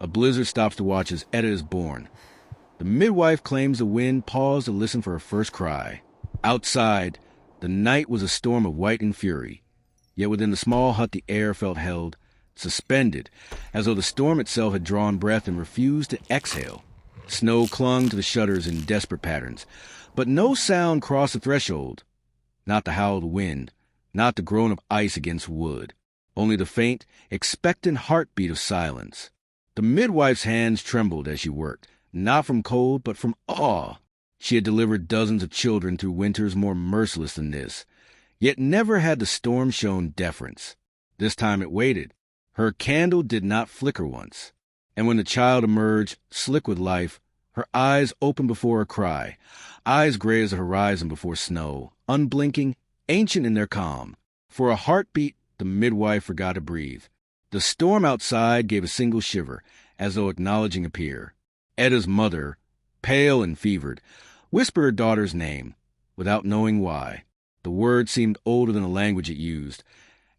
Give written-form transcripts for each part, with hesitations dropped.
A blizzard stops to watch as Etta is born. The midwife claims the wind paused to listen for her first cry. Outside, the night was a storm of white and fury. Yet within the small hut the air felt held, suspended, as though the storm itself had drawn breath and refused to exhale. Snow clung to the shutters in desperate patterns, but no sound crossed the threshold. Not the howl of the wind, not the groan of ice against wood. Only the faint, expectant heartbeat of silence. The midwife's hands trembled as she worked, not from cold, but from awe. She had delivered dozens of children through winters more merciless than this, yet never had the storm shown deference. This time it waited. Her candle did not flicker once. And when the child emerged, slick with life, her eyes opened before a cry, eyes gray as the horizon before snow, unblinking, ancient in their calm. For a heartbeat, the midwife forgot to breathe. The storm outside gave a single shiver, as though acknowledging a peer. Etta's mother, pale and fevered, whispered her daughter's name, without knowing why. The word seemed older than the language it used,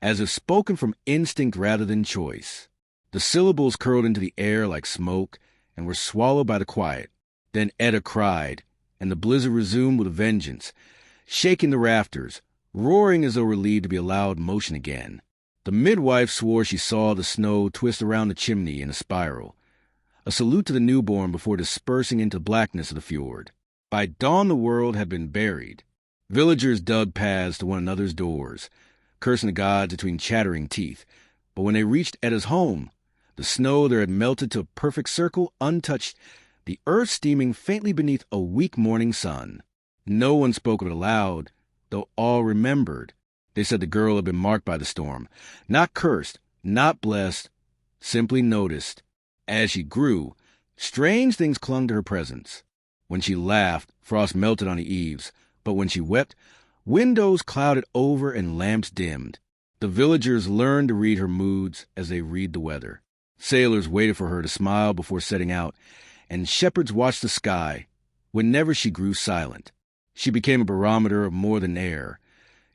as if spoken from instinct rather than choice. The syllables curled into the air like smoke and were swallowed by the quiet. Then Etta cried, and the blizzard resumed with a vengeance, shaking the rafters, roaring as though relieved to be allowed motion again. The midwife swore she saw the snow twist around the chimney in a spiral, a salute to the newborn before dispersing into the blackness of the fjord. By dawn the world had been buried. Villagers dug paths to one another's doors, cursing the gods between chattering teeth. But when they reached Etta's home, the snow there had melted to a perfect circle, untouched, the earth steaming faintly beneath a weak morning sun. No one spoke of it aloud, though all remembered. They said the girl had been marked by the storm, not cursed, not blessed, simply noticed. As she grew, strange things clung to her presence. When she laughed, frost melted on the eaves, but when she wept, windows clouded over and lamps dimmed. The villagers learned to read her moods as they read the weather. Sailors waited for her to smile before setting out, and shepherds watched the sky. Whenever she grew silent, she became a barometer of more than air.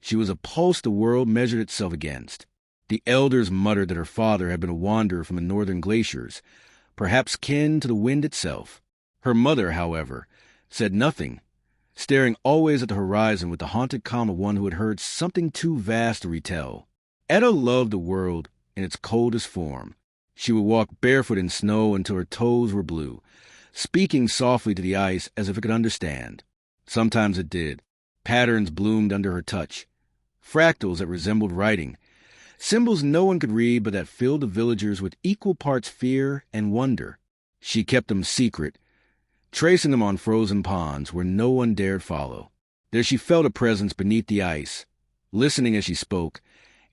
She was a pulse the world measured itself against. The elders muttered that her father had been a wanderer from the northern glaciers, perhaps kin to the wind itself. Her mother, however, said nothing, staring always at the horizon with the haunted calm of one who had heard something too vast to retell. Etta loved the world in its coldest form. She would walk barefoot in snow until her toes were blue, speaking softly to the ice as if it could understand. Sometimes it did. Patterns bloomed under her touch, fractals that resembled writing, symbols no one could read but that filled the villagers with equal parts fear and wonder. She kept them secret, tracing them on frozen ponds where no one dared follow. There she felt a presence beneath the ice, listening as she spoke,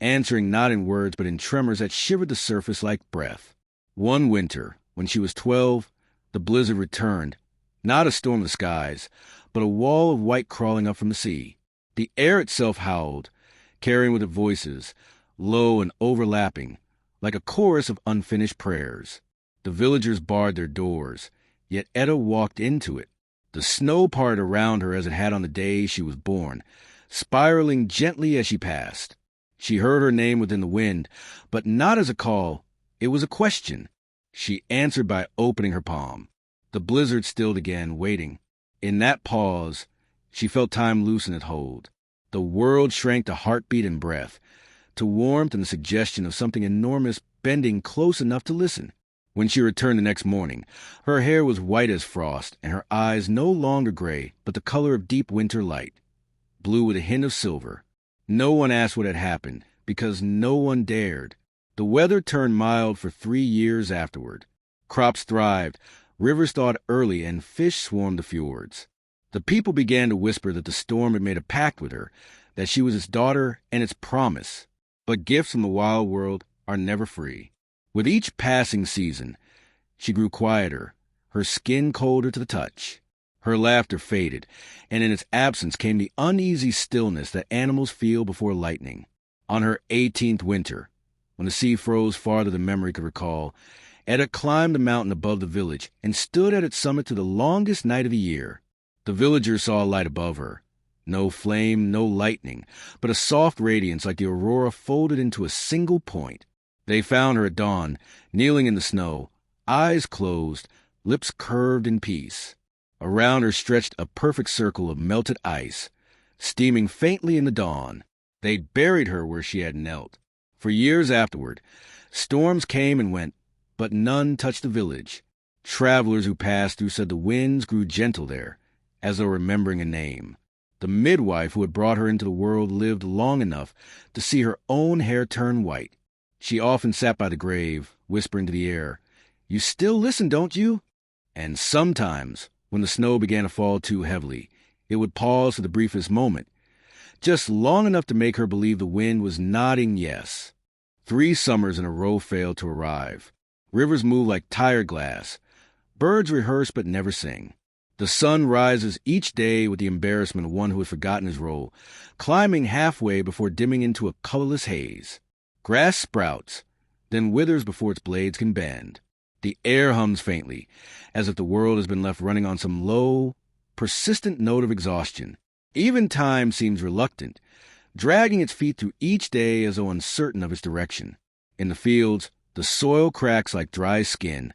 answering not in words but in tremors that shivered the surface like breath. One winter, when she was 12, the blizzard returned, not a storm of the skies, but a wall of white crawling up from the sea. The air itself howled, carrying with it voices, low and overlapping, like a chorus of unfinished prayers. The villagers barred their doors, yet Etta walked into it. The snow parted around her as it had on the day she was born, spiraling gently as she passed. She heard her name within the wind, but not as a call. It was a question. She answered by opening her palm. The blizzard stilled again, waiting. In that pause, she felt time loosen its hold. The world shrank to heartbeat and breath, to warmth and the suggestion of something enormous bending close enough to listen. When she returned the next morning, her hair was white as frost, and her eyes no longer gray, but the color of deep winter light, blue with a hint of silver. No one asked what had happened, because no one dared. The weather turned mild for 3 years afterward. Crops thrived, rivers thawed early, and fish swarmed the fjords. The people began to whisper that the storm had made a pact with her, that she was its daughter and its promise. But gifts from the wild world are never free. With each passing season, she grew quieter, her skin colder to the touch. Her laughter faded, and in its absence came the uneasy stillness that animals feel before lightning. On her 18th winter, when the sea froze farther than memory could recall, Etta climbed the mountain above the village and stood at its summit through the longest night of the year. The villagers saw a light above her. No flame, no lightning, but a soft radiance like the aurora folded into a single point. They found her at dawn, kneeling in the snow, eyes closed, lips curved in peace. Around her stretched a perfect circle of melted ice, steaming faintly in the dawn. They'd buried her where she had knelt. For years afterward, storms came and went, but none touched the village. Travelers who passed through said the winds grew gentle there, as though remembering a name. The midwife who had brought her into the world lived long enough to see her own hair turn white. She often sat by the grave, whispering to the air, "You still listen, don't you?" And sometimes, when the snow began to fall too heavily, it would pause for the briefest moment, just long enough to make her believe the wind was nodding yes. 3 summers in a row failed to arrive. Rivers move like tired glass. Birds rehearse but never sing. The sun rises each day with the embarrassment of one who has forgotten his role, climbing halfway before dimming into a colorless haze. Grass sprouts, then withers before its blades can bend. The air hums faintly, as if the world has been left running on some low, persistent note of exhaustion. Even time seems reluctant, dragging its feet through each day as though uncertain of its direction. In the fields, the soil cracks like dry skin,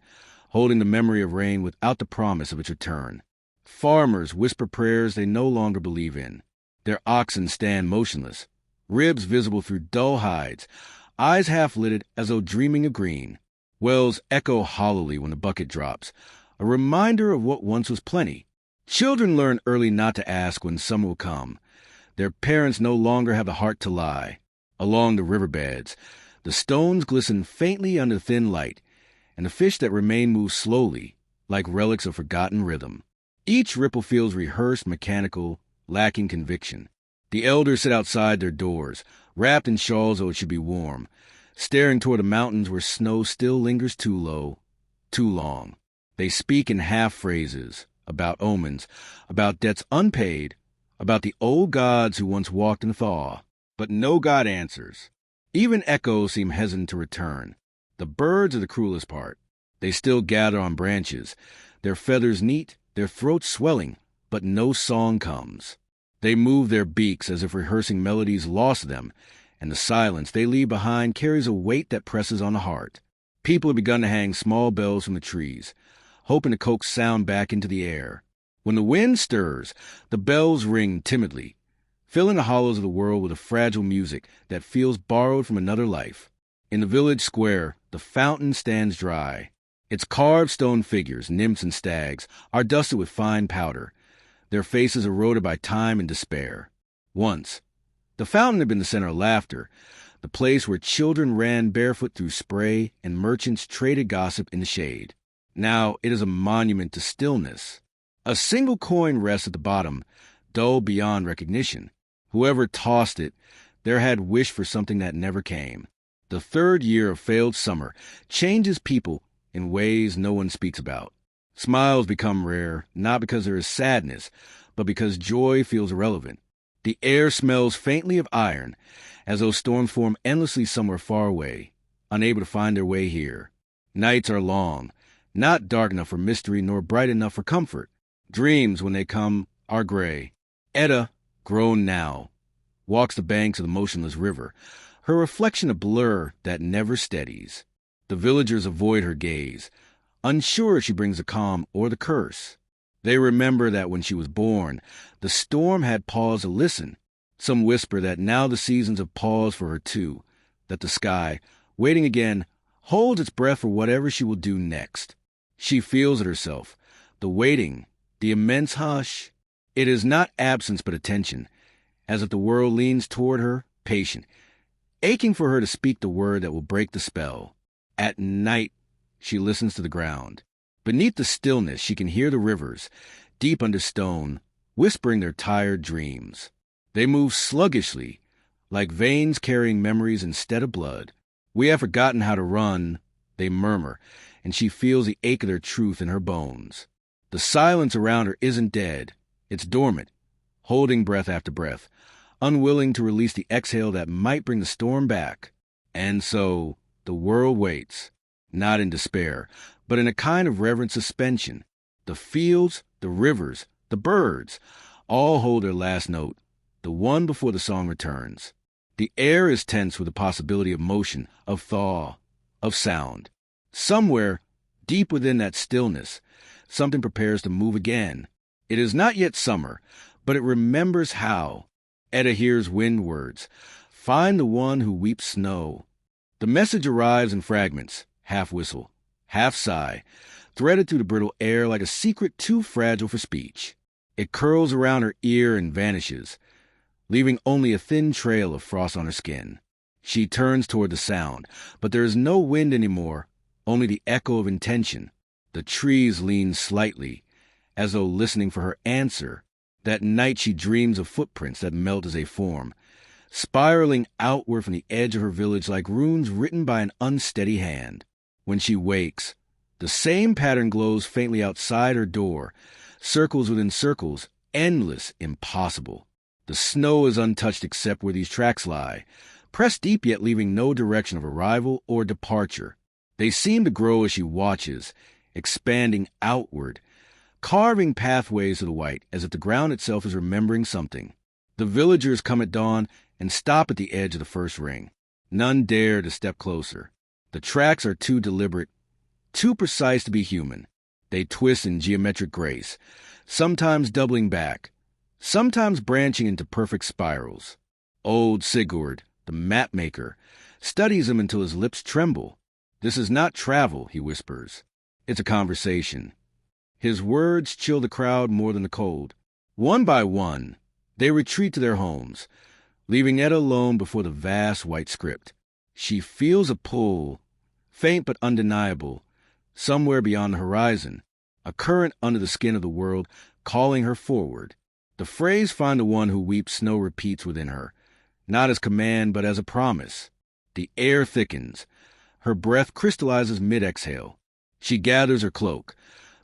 holding the memory of rain without the promise of its return. Farmers whisper prayers they no longer believe in. Their oxen stand motionless, ribs visible through dull hides, eyes half-lidded as though dreaming of green. Wells echo hollowly when the bucket drops, a reminder of what once was plenty. Children learn early not to ask when summer will come. Their parents no longer have the heart to lie. Along the riverbeds, the stones glisten faintly under thin light, and the fish that remain move slowly, like relics of forgotten rhythm. Each ripple feels rehearsed, mechanical, lacking conviction. The elders sit outside their doors, wrapped in shawls though it should be warm, staring toward the mountains where snow still lingers too low, too long. They speak in half-phrases, about omens, about debts unpaid, about the old gods who once walked in thaw. But no god answers. Even echoes seem hesitant to return. The birds are the cruelest part. They still gather on branches, their feathers neat, their throats swelling, but no song comes. They move their beaks as if rehearsing melodies lost them, and the silence they leave behind carries a weight that presses on the heart. People have begun to hang small bells from the trees, hoping to coax sound back into the air. When the wind stirs, the bells ring timidly, filling the hollows of the world with a fragile music that feels borrowed from another life. In the village square, the fountain stands dry. Its carved stone figures, nymphs and stags, are dusted with fine powder, their faces eroded by time and despair. Once, the fountain had been the center of laughter, the place where children ran barefoot through spray and merchants traded gossip in the shade. Now it is a monument to stillness. A single coin rests at the bottom, dull beyond recognition. Whoever tossed it there had wished for something that never came. The 3rd year of failed summer changes people in ways no one speaks about. Smiles become rare, not because there is sadness, but because joy feels irrelevant. The air smells faintly of iron, as though storms form endlessly somewhere far away, unable to find their way here. Nights are long, not dark enough for mystery nor bright enough for comfort. Dreams, when they come, are gray. Etta, grown now, walks the banks of the motionless river, her reflection a blur that never steadies. The villagers avoid her gaze, unsure if she brings the calm or the curse. They remember that when she was born, the storm had paused to listen. Some whisper that now the seasons have paused for her too, that the sky, waiting again, holds its breath for whatever she will do next. She feels it herself, the waiting, the immense hush. It is not absence but attention, as if the world leans toward her, patient, aching for her to speak the word that will break the spell. At night, she listens to the ground. Beneath the stillness, she can hear the rivers, deep under stone, whispering their tired dreams. They move sluggishly, like veins carrying memories instead of blood. "We have forgotten how to run," they murmur, and she feels the ache of their truth in her bones. The silence around her isn't dead. It's dormant, holding breath after breath, unwilling to release the exhale that might bring the storm back. And so the world waits, not in despair, but in a kind of reverent suspension. The fields, the rivers, the birds, all hold their last note, the one before the song returns. The air is tense with the possibility of motion, of thaw, of sound. Somewhere, Deep within that stillness, something prepares to move again. It is not yet summer, but it remembers how. Etta hears wind words. Find the one who weeps snow. The message arrives in fragments, half whistle, half sigh, threaded through the brittle air like a secret too fragile for speech. It curls around her ear and vanishes, leaving only a thin trail of frost on her skin. She turns toward the sound, but there is no wind anymore, only the echo of intention. The trees lean slightly, as though listening for her answer. That night she dreams of footprints that melt as they form, spiraling outward from the edge of her village like runes written by an unsteady hand. When she wakes, the same pattern glows faintly outside her door, circles within circles, endless, impossible. The snow is untouched except where these tracks lie, pressed deep yet leaving no direction of arrival or departure. They seem to grow as she watches, expanding outward, carving pathways to the white as if the ground itself is remembering something. The villagers come at dawn and stop at the edge of the first ring. None dare to step closer. The tracks are too deliberate, too precise to be human. They twist in geometric grace, sometimes doubling back, sometimes branching into perfect spirals. Old Sigurd, the mapmaker, studies them until his lips tremble. This is not travel, he whispers. It's a conversation. His words chill the crowd more than the cold. One by one, they retreat to their homes, leaving Etta alone before the vast white script. She feels a pull, faint but undeniable, somewhere beyond the horizon, a current under the skin of the world calling her forward. The phrase "find the one who weeps snow" repeats within her, not as command but as a promise. The air thickens. Her breath crystallizes mid-exhale. She gathers her cloak,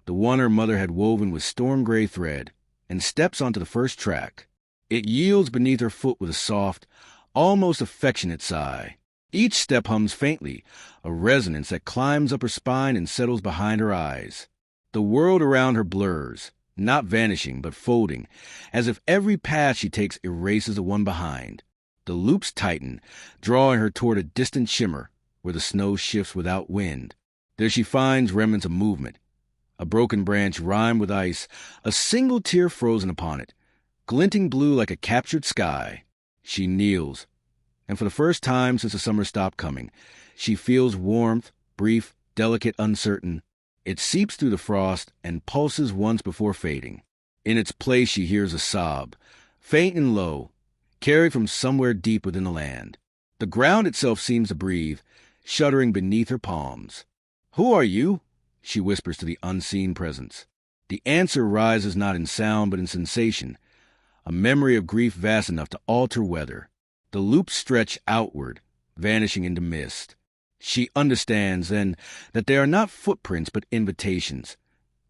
the one her mother had woven with storm-gray thread, and steps onto the first track. It yields beneath her foot with a soft, almost affectionate sigh. Each step hums faintly, a resonance that climbs up her spine and settles behind her eyes. The world around her blurs, not vanishing but folding, as if every path she takes erases the one behind. The loops tighten, drawing her toward a distant shimmer where the snow shifts without wind. There she finds remnants of movement. A broken branch rimed with ice, a single tear frozen upon it, glinting blue like a captured sky. She kneels, and for the first time since the summer stopped coming, she feels warmth, brief, delicate, uncertain. It seeps through the frost and pulses once before fading. In its place she hears a sob, faint and low, carried from somewhere deep within the land. The ground itself seems to breathe, shuddering beneath her palms. "Who are you?" she whispers to the unseen presence. The answer rises not in sound but in sensation, a memory of grief vast enough to alter weather. The loops stretch outward, vanishing into mist. She understands, then, that they are not footprints but invitations,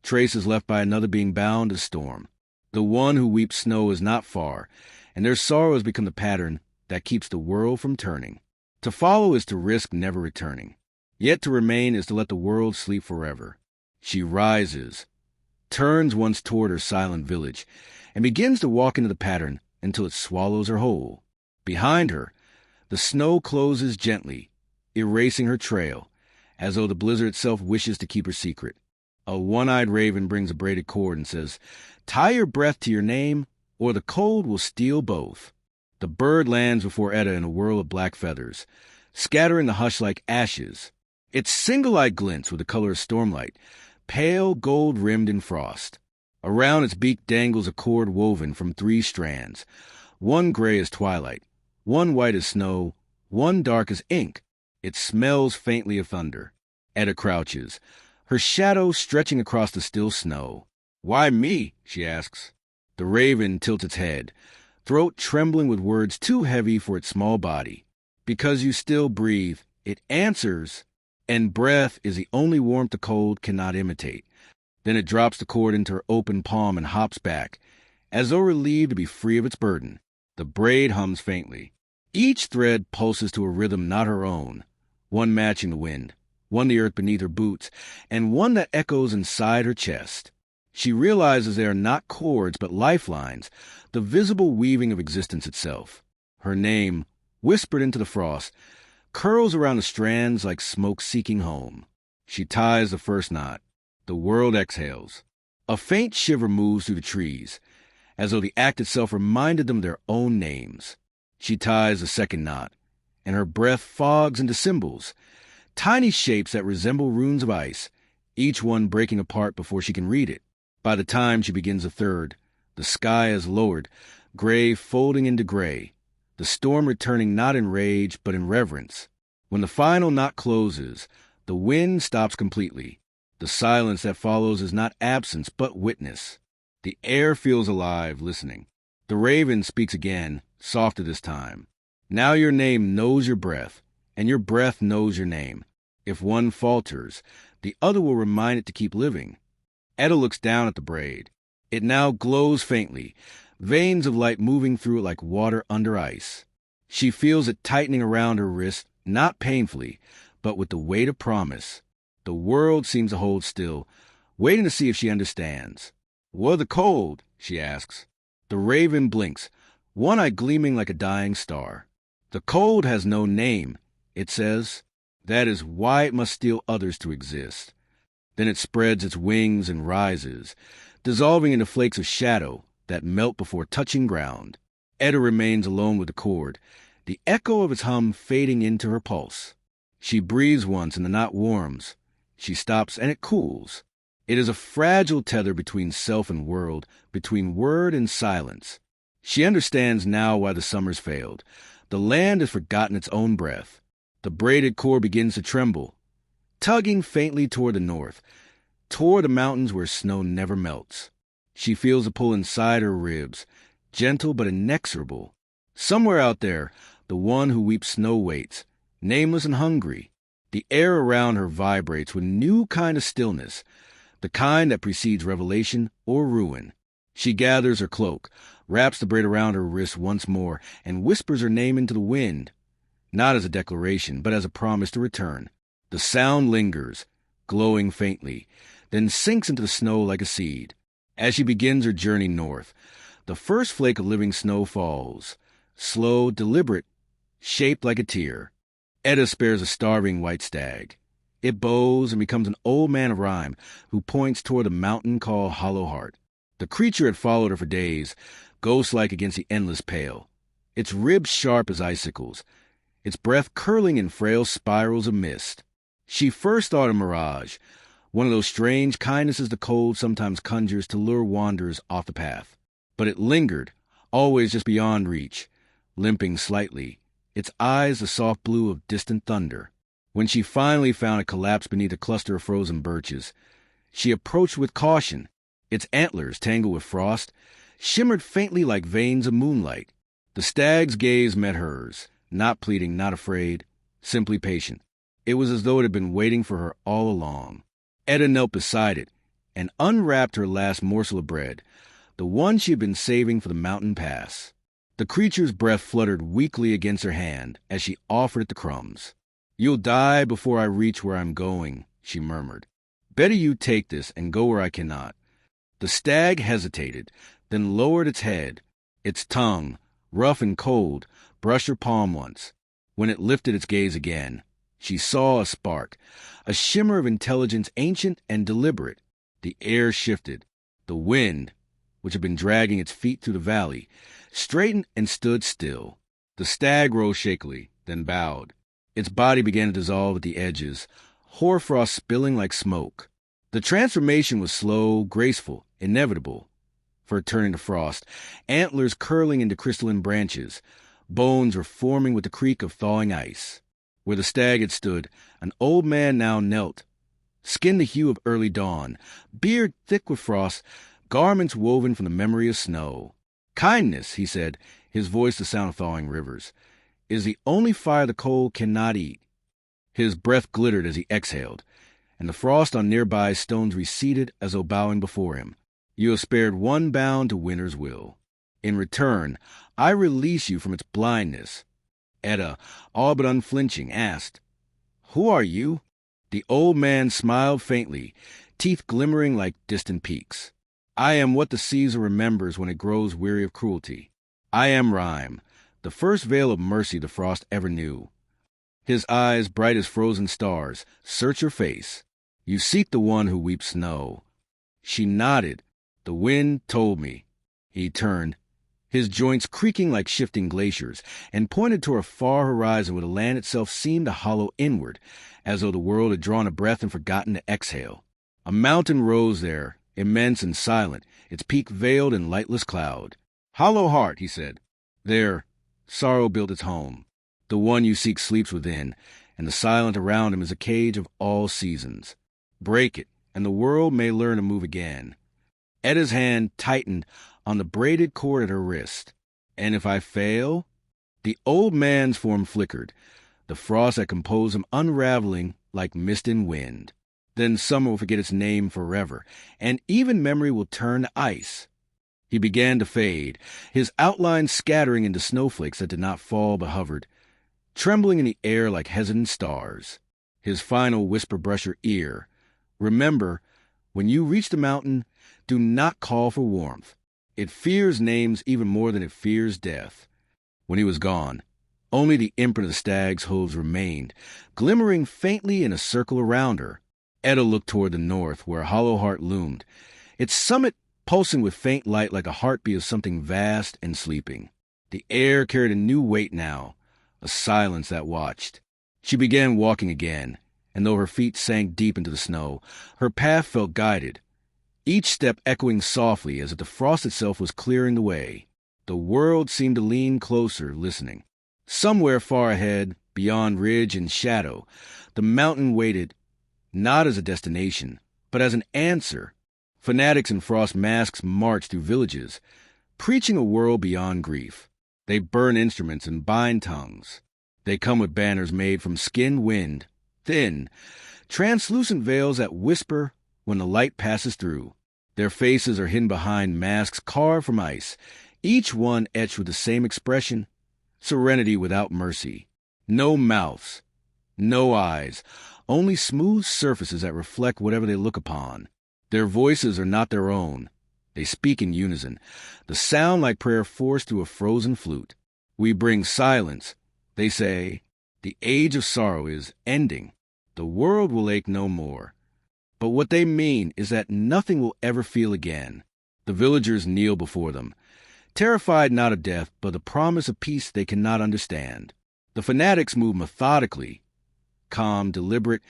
traces left by another being bound to storm. The one who weeps snow is not far, and their sorrow has become the pattern that keeps the world from turning. To follow is to risk never returning. Yet to remain is to let the world sleep forever. She rises, turns once toward her silent village, and begins to walk into the pattern until it swallows her whole. Behind her, the snow closes gently, erasing her trail, as though the blizzard itself wishes to keep her secret. A one-eyed raven brings a braided cord and says, "Tie your breath to your name, or the cold will steal both." The bird lands before Etta in a whirl of black feathers, scattering the hush like ashes. Its single eye glints with the color of stormlight, pale gold-rimmed in frost. Around its beak dangles a cord woven from 3 strands, one gray as twilight, one white as snow, one dark as ink. It smells faintly of thunder. Etta crouches, her shadow stretching across the still snow. "Why me?" she asks. The raven tilts its head, throat trembling with words too heavy for its small body. "Because you still breathe," it answers, and breath is the only warmth the cold cannot imitate. Then it drops the cord into her open palm and hops back, as though relieved to be free of its burden. The braid hums faintly. Each thread pulses to a rhythm not her own, one matching the wind, one the earth beneath her boots, and one that echoes inside her chest. She realizes they are not cords but lifelines, the visible weaving of existence itself. Her name, whispered into the frost, curls around the strands like smoke seeking home. She ties the first knot. The world exhales. A faint shiver moves through the trees, as though the act itself reminded them of their own names. She ties the second knot, and her breath fogs into symbols, tiny shapes that resemble runes of ice, each one breaking apart before she can read it. By the time she begins the third, the sky has lowered, gray folding into gray, the storm returning not in rage but in reverence. When the final knot closes, the wind stops completely. The silence that follows is not absence but witness. The air feels alive, listening. The raven speaks again, softer this time. Now your name knows your breath, and your breath knows your name. If one falters, the other will remind it to keep living. Etta looks down at the braid. It now glows faintly, veins of light moving through it like water under ice. She feels it tightening around her wrist, not painfully, but with the weight of promise. The world seems to hold still, waiting to see if she understands. "What of the cold?" she asks. The raven blinks, one eye gleaming like a dying star. "The cold has no name," it says. "That is why it must steal others to exist." Then it spreads its wings and rises, dissolving into flakes of shadow that melt before touching ground. Etta remains alone with the cord, the echo of its hum fading into her pulse. She breathes once and the knot warms. She stops and it cools. It is a fragile tether between self and world, between word and silence. She understands now why the summers failed. The land has forgotten its own breath. The braided cord begins to tremble, tugging faintly toward the north, toward the mountains where snow never melts. She feels a pull inside her ribs, gentle but inexorable. Somewhere out there, the one who weeps snow waits, nameless and hungry. The air around her vibrates with a new kind of stillness, the kind that precedes revelation or ruin. She gathers her cloak, wraps the braid around her wrist once more, and whispers her name into the wind, not as a declaration, but as a promise to return. The sound lingers, glowing faintly, then sinks into the snow like a seed. As she begins her journey north, the first flake of living snow falls, slow, deliberate, shaped like a tear. Etta spares a starving white stag. It bows and becomes an old man of rhyme who points toward a mountain called Hollow Heart. The creature had followed her for days, ghost-like against the endless pale, its ribs sharp as icicles, its breath curling in frail spirals of mist. She first thought a mirage, one of those strange kindnesses the cold sometimes conjures to lure wanderers off the path. But it lingered, always just beyond reach, limping slightly, its eyes the soft blue of distant thunder. When she finally found it collapsed beneath a cluster of frozen birches, she approached with caution. Its antlers, tangled with frost, shimmered faintly like veins of moonlight. The stag's gaze met hers, not pleading, not afraid, simply patient. It was as though it had been waiting for her all along. Etta knelt beside it and unwrapped her last morsel of bread, the one she had been saving for the mountain pass. The creature's breath fluttered weakly against her hand as she offered it the crumbs. "You'll die before I reach where I'm going," she murmured. "Better you take this and go where I cannot." The stag hesitated, then lowered its head. Its tongue, rough and cold, brushed her palm once. When it lifted its gaze again, she saw a spark, a shimmer of intelligence ancient and deliberate. The air shifted. The wind, which had been dragging its feet through the valley, straightened and stood still. The stag rose shakily, then bowed. Its body began to dissolve at the edges, hoarfrost spilling like smoke. The transformation was slow, graceful, inevitable. Fur turning to frost, antlers curling into crystalline branches, bones were forming with the creak of thawing ice. Where the stag had stood, an old man now knelt, skin the hue of early dawn, beard thick with frost, garments woven from the memory of snow. "Kindness," he said, his voice the sound of thawing rivers, "is the only fire the cold cannot eat." His breath glittered as he exhaled, and the frost on nearby stones receded as though bowing before him. "You have spared one bound to winter's will. In return, I release you from its blindness." Etta, all but unflinching, asked, "Who are you?" The old man smiled faintly, teeth glimmering like distant peaks. "I am what the season remembers when it grows weary of cruelty. I am Rhyme, the first veil of mercy the frost ever knew." His eyes, bright as frozen stars, searched her face. You seek the one who weeps snow. She nodded. The wind told me. He turned, his joints creaking like shifting glaciers, and pointed toward a far horizon where the land itself seemed to hollow inward, as though the world had drawn a breath and forgotten to exhale. A mountain rose there, immense and silent, its peak veiled in lightless cloud. "Hollow Heart," he said. "There, sorrow built its home. The one you seek sleeps within, and the silence around him is a cage of all seasons. Break it, and the world may learn to move again." Etta's hand tightened on the braided cord at her wrist. "And if I fail?" The old man's form flickered, the frost that composed him unraveling like mist and wind. "Then summer will forget its name forever, and even memory will turn to ice." He began to fade, his outlines scattering into snowflakes that did not fall but hovered, trembling in the air like hesitant stars. His final whisper brushed her ear. "Remember, when you reach the mountain, do not call for warmth. It fears names even more than it fears death." When he was gone, only the imprint of the stag's hooves remained, glimmering faintly in a circle around her. Etta looked toward the north, where Hollow Heart loomed, its summit pulsing with faint light like a heartbeat of something vast and sleeping. The air carried a new weight now, a silence that watched. She began walking again, and though her feet sank deep into the snow, her path felt guided, each step echoing softly as if the frost itself was clearing the way. The world seemed to lean closer, listening. Somewhere far ahead, beyond ridge and shadow, the mountain waited, not as a destination, but as an answer. Fanatics in frost masks marched through villages, preaching a world beyond grief. They burn instruments and bind tongues. They come with banners made from skinned wind, thin, translucent veils that whisper when the light passes through. Their faces are hidden behind masks carved from ice, each one etched with the same expression, serenity without mercy. No mouths, no eyes, only smooth surfaces that reflect whatever they look upon. Their voices are not their own. They speak in unison, the sound like prayer forced through a frozen flute. "We bring silence," they say. "The age of sorrow is ending. The world will ache no more." But what they mean is that nothing will ever feel again. The villagers kneel before them, terrified not of death, but the promise of peace they cannot understand. The fanatics move methodically, calm, deliberate,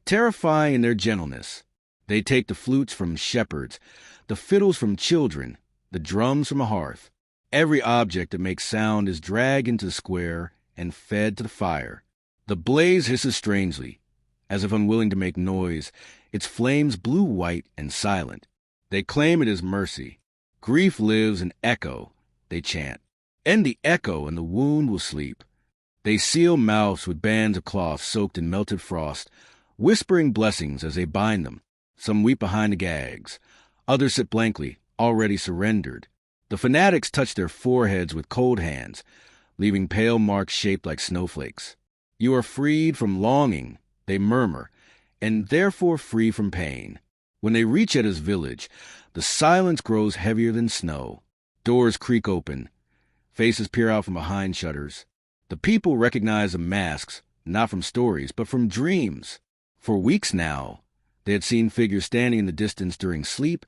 terrifying in their gentleness. They take the flutes from shepherds, the fiddles from children, the drums from a hearth. Every object that makes sound is dragged into the square and fed to the fire. The blaze hisses strangely, as if unwilling to make noise, its flames blue-white and silent. They claim it is mercy. "Grief lives in echo," they chant. "End the echo and the wound will sleep." They seal mouths with bands of cloth soaked in melted frost, whispering blessings as they bind them. Some weep behind the gags. Others sit blankly, already surrendered. The fanatics touch their foreheads with cold hands, leaving pale marks shaped like snowflakes. "You are freed from longing," they murmur, "and therefore free from pain." When they reach Etta's village, the silence grows heavier than snow. Doors creak open. Faces peer out from behind shutters. The people recognize the masks, not from stories, but from dreams. For weeks now, they had seen figures standing in the distance during sleep,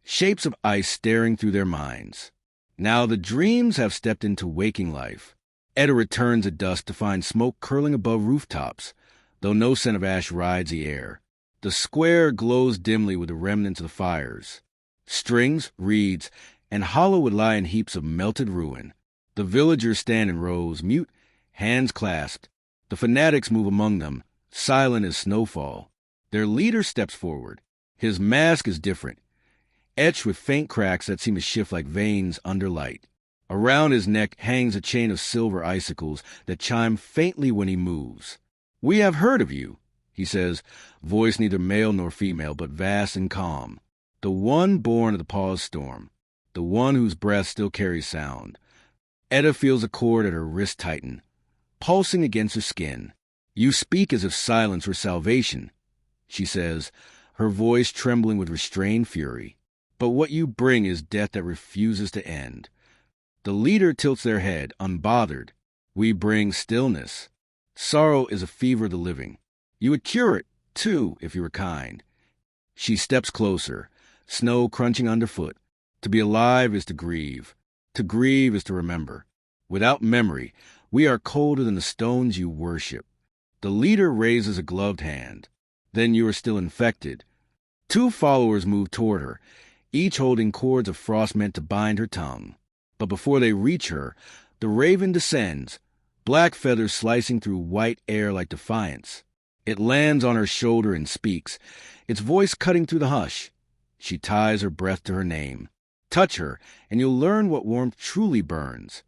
shapes of ice staring through their minds. Now the dreams have stepped into waking life. Etta returns at dusk to find smoke curling above rooftops, though no scent of ash rides the air. The square glows dimly with the remnants of the fires. Strings, reeds, and hollow would lie in heaps of melted ruin. The villagers stand in rows, mute, hands clasped. The fanatics move among them, silent as snowfall. Their leader steps forward. His mask is different, etched with faint cracks that seem to shift like veins under light. Around his neck hangs a chain of silver icicles that chime faintly when he moves. "We have heard of you," he says, voice neither male nor female, but vast and calm. The one born of the paused storm, the one whose breath still carries sound. Etta feels a cord at her wrist tighten, pulsing against her skin. "You speak as if silence were salvation," she says, her voice trembling with restrained fury. "But what you bring is death that refuses to end." The leader tilts their head, unbothered. "We bring stillness. Sorrow is a fever of the living. You would cure it, 2, if you were kind. She steps closer, snow crunching underfoot. To be alive is to grieve. To grieve is to remember. Without memory, we are colder than the stones you worship. The leader raises a gloved hand. Then you are still infected. 2 followers move toward her, each holding cords of frost meant to bind her tongue. But before they reach her, the raven descends, black feathers slicing through white air like defiance. It lands on her shoulder and speaks, its voice cutting through the hush. She ties her breath to her name. Touch her, and you'll learn what warmth truly burns.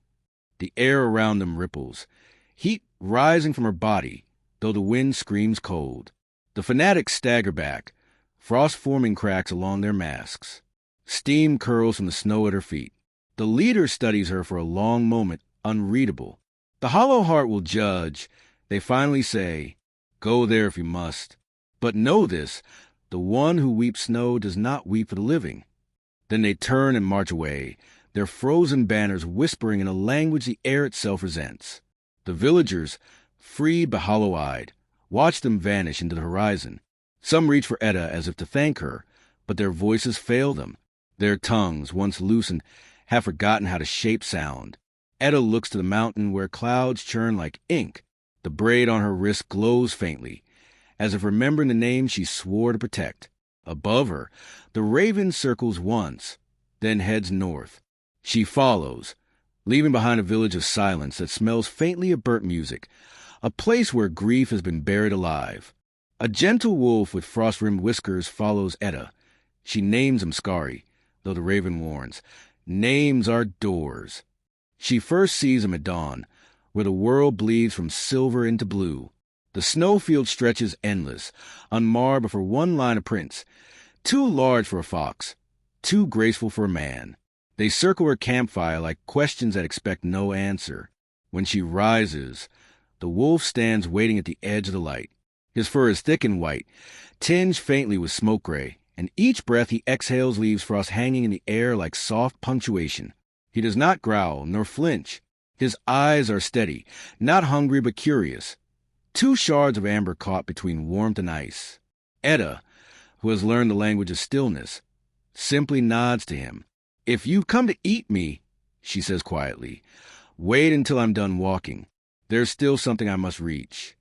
The air around them ripples, heat rising from her body, though the wind screams cold. The fanatics stagger back, frost forming cracks along their masks. Steam curls from the snow at her feet. The leader studies her for a long moment, unreadable. The hollow heart will judge. They finally say, "Go there if you must. But know this, the one who weeps snow does not weep for the living." Then they turn and march away, their frozen banners whispering in a language the air itself resents. The villagers, freed but hollow-eyed, watch them vanish into the horizon. Some reach for Etta as if to thank her, but their voices fail them. Their tongues, once loosened, have forgotten how to shape sound. Etta looks to the mountain where clouds churn like ink. The braid on her wrist glows faintly, as if remembering the name she swore to protect. Above her, the raven circles once, then heads north. She follows, leaving behind a village of silence that smells faintly of burnt music, a place where grief has been buried alive. A gentle wolf with frost-rimmed whiskers follows Etta. She names him Skari, though the raven warns, names are doors. She first sees him at dawn, where the world bleeds from silver into blue. The snowfield stretches endless, unmarred but for one line of prints, too large for a fox, too graceful for a man. They circle her campfire like questions that expect no answer. When she rises, the wolf stands waiting at the edge of the light. His fur is thick and white, tinged faintly with smoke gray, and each breath he exhales leaves frost hanging in the air like soft punctuation. He does not growl nor flinch. His eyes are steady, not hungry but curious. 2 shards of amber caught between warmth and ice. Etta, who has learned the language of stillness, simply nods to him. "If you've come to eat me," she says quietly, "wait until I'm done walking. There's still something I must reach."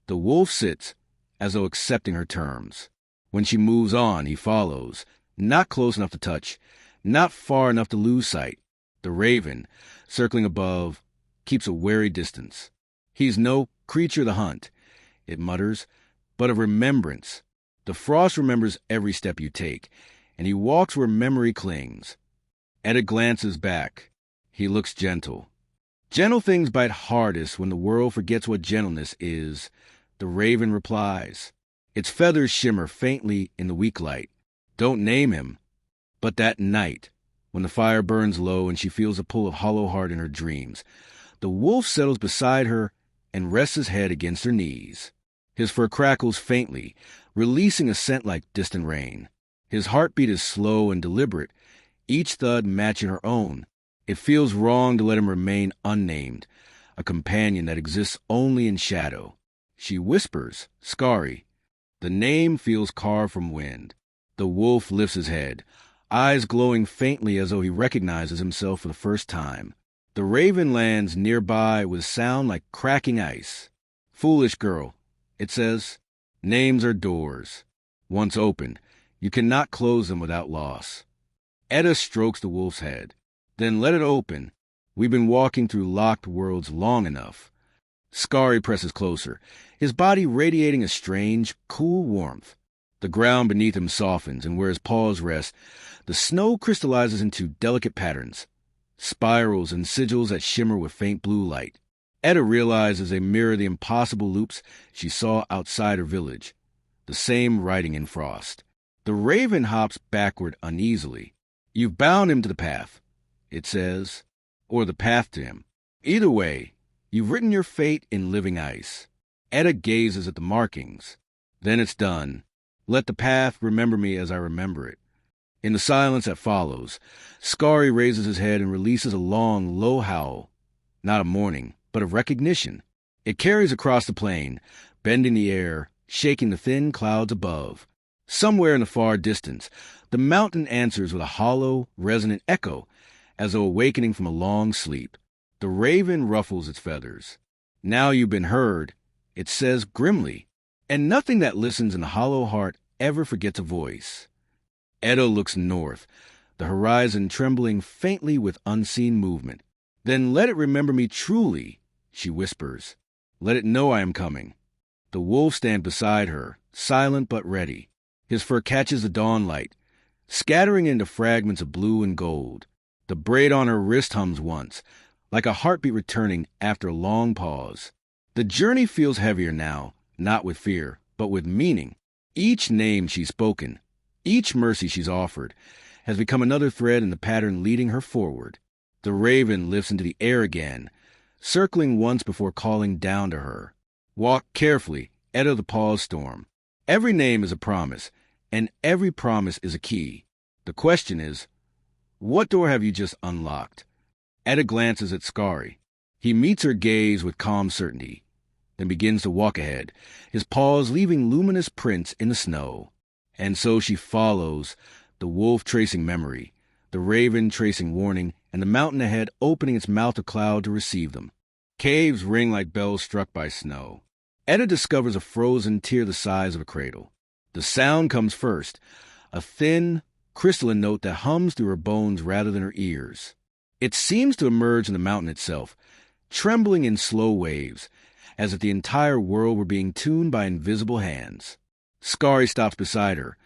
The wolf sits, as though accepting her terms. When she moves on, he follows, not close enough to touch, not far enough to lose sight. The raven, circling above, keeps a wary distance. He's no creature of the hunt, it mutters, but of remembrance. The frost remembers every step you take, and he walks where memory clings. Etta glances back. He looks gentle. Gentle things bite hardest when the world forgets what gentleness is. The raven replies. Its feathers shimmer faintly in the weak light. Don't name him. But that night, when the fire burns low and she feels a pull of hollow heart in her dreams, the wolf settles beside her and rests his head against her knees. His fur crackles faintly, releasing a scent like distant rain. His heartbeat is slow and deliberate, each thud matching her own. It feels wrong to let him remain unnamed, a companion that exists only in shadow. She whispers, "Skari." The name feels carved from wind. The wolf lifts his head, eyes glowing faintly as though he recognizes himself for the first time. The raven lands nearby with a sound like cracking ice. "Foolish girl," it says. "Names are doors. Once opened, you cannot close them without loss." Etta strokes the wolf's head. "Then let it open. We've been walking through locked worlds long enough." Skari presses closer, his body radiating a strange, cool warmth. The ground beneath him softens, and where his paws rest, the snow crystallizes into delicate patterns, spirals and sigils that shimmer with faint blue light. Etta realizes they mirror the impossible loops she saw outside her village, the same writing in frost. The raven hops backward uneasily. "You've bound him to the path," it says, "or the path to him. Either way, you've written your fate in living ice." Etta gazes at the markings. "Then it's done. Let the path remember me as I remember it." In the silence that follows, Skari raises his head and releases a long, low howl, not of mourning, but of recognition. It carries across the plain, bending the air, shaking the thin clouds above. Somewhere in the far distance, the mountain answers with a hollow, resonant echo, as though awakening from a long sleep. The raven ruffles its feathers. "Now you've been heard," it says grimly, and nothing that listens in the hollow heart ever forgets a voice. Etta looks north, the horizon trembling faintly with unseen movement. "Then let it remember me truly," she whispers. "Let it know I am coming." The wolf stands beside her, silent but ready. His fur catches the dawn light, scattering into fragments of blue and gold. The braid on her wrist hums once, like a heartbeat returning after a long pause. The journey feels heavier now, not with fear, but with meaning. Each name she's spoken, each mercy she's offered, has become another thread in the pattern leading her forward. The raven lifts into the air again, circling once before calling down to her. "Walk carefully, Etta the Pause Storm." Every name is a promise, and every promise is a key. The question is, what door have you just unlocked? Etta glances at Skari. He meets her gaze with calm certainty, then begins to walk ahead, his paws leaving luminous prints in the snow. And so she follows, the wolf tracing memory, the raven tracing warning, and the mountain ahead opening its mouth of cloud to receive them. Caves ring like bells struck by snow. Etta discovers a frozen tear the size of a cradle. The sound comes first, a thin, crystalline note that hums through her bones rather than her ears. It seems to emerge in the mountain itself, trembling in slow waves, as if the entire world were being tuned by invisible hands. Skari stops beside her,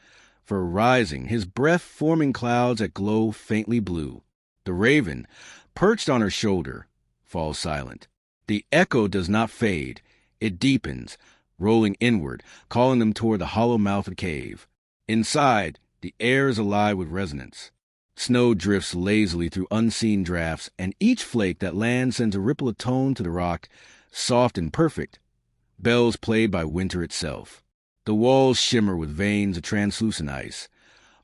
fur rising, his breath forming clouds that glow faintly blue. The raven, perched on her shoulder, falls silent. The echo does not fade. It deepens, rolling inward, calling them toward the hollow mouth of the cave. Inside, the air is alive with resonance. Snow drifts lazily through unseen drafts, and each flake that lands sends a ripple of tone to the rock, soft and perfect. Bells played by winter itself. The walls shimmer with veins of translucent ice,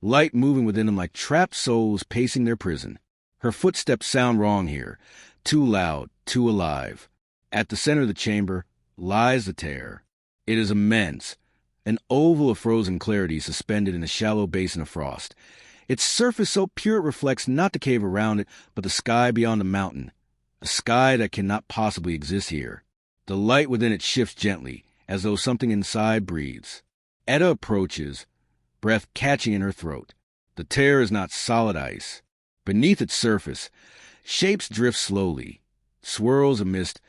light moving within them like trapped souls pacing their prison. Her footsteps sound wrong here, too loud, too alive. At the center of the chamber lies the tear. It is immense, an oval of frozen clarity suspended in a shallow basin of frost. Its surface so pure it reflects not the cave around it, but the sky beyond the mountain, a sky that cannot possibly exist here. The light within it shifts gently, as though something inside breathes. Etta approaches, breath catching in her throat. The tear is not solid ice. Beneath its surface, shapes drift slowly, swirls amidst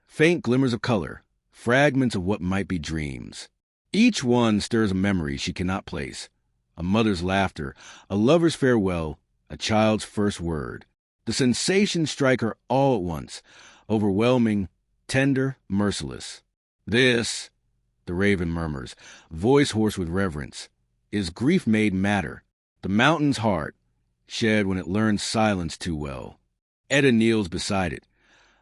faint glimmers of color, fragments of what might be dreams. Each one stirs a memory she cannot place. A mother's laughter, a lover's farewell, a child's first word. The sensations strike her all at once, overwhelming, tender, merciless. "This," the raven murmurs, voice hoarse with reverence, "is grief made matter, the mountain's heart, shed when it learns silence too well." Etta kneels beside it,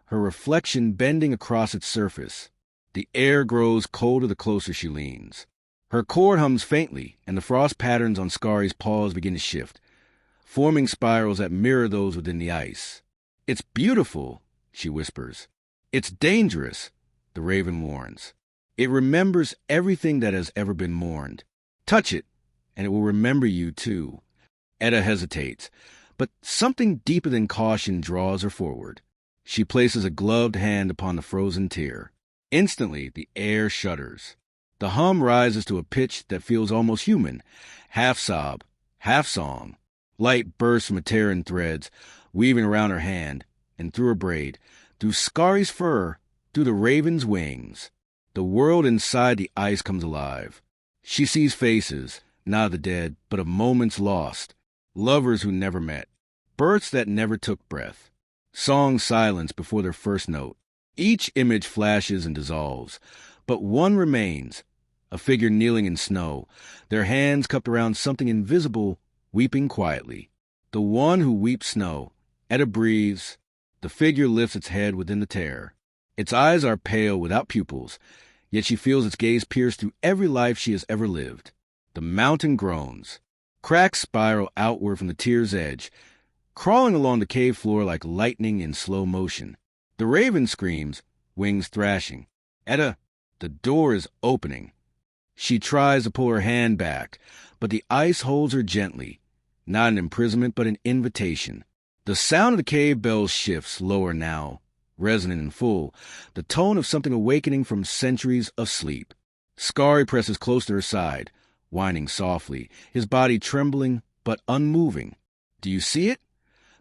her reflection bending across its surface. The air grows colder the closer she leans. Her cord hums faintly, and the frost patterns on Skari's paws begin to shift, forming spirals that mirror those within the ice. "It's beautiful," she whispers. "It's dangerous," the raven warns. "It remembers everything that has ever been mourned. Touch it, and it will remember you too." Etta hesitates, but something deeper than caution draws her forward. She places a gloved hand upon the frozen tear. Instantly, the air shudders. The hum rises to a pitch that feels almost human, half sob, half song. Light bursts from a tear in threads, weaving around her hand, and through her braid, through Skari's fur, through the raven's wings. The world inside the ice comes alive. She sees faces, not of the dead, but of moments lost, lovers who never met, births that never took breath, songs silenced before their first note. Each image flashes and dissolves, but one remains, a figure kneeling in snow, their hands cupped around something invisible, weeping quietly. The one who weeps snow. Etta breathes. The figure lifts its head within the tear. Its eyes are pale without pupils, yet she feels its gaze pierce through every life she has ever lived. The mountain groans. Cracks spiral outward from the tear's edge, crawling along the cave floor like lightning in slow motion. The raven screams, wings thrashing. "Etta, the door is opening." She tries to pull her hand back, but the ice holds her gently, not an imprisonment but an invitation. The sound of the cave bells shifts lower now, resonant and full, the tone of something awakening from centuries of sleep. Skari presses close to her side, whining softly, his body trembling but unmoving. Do you see it?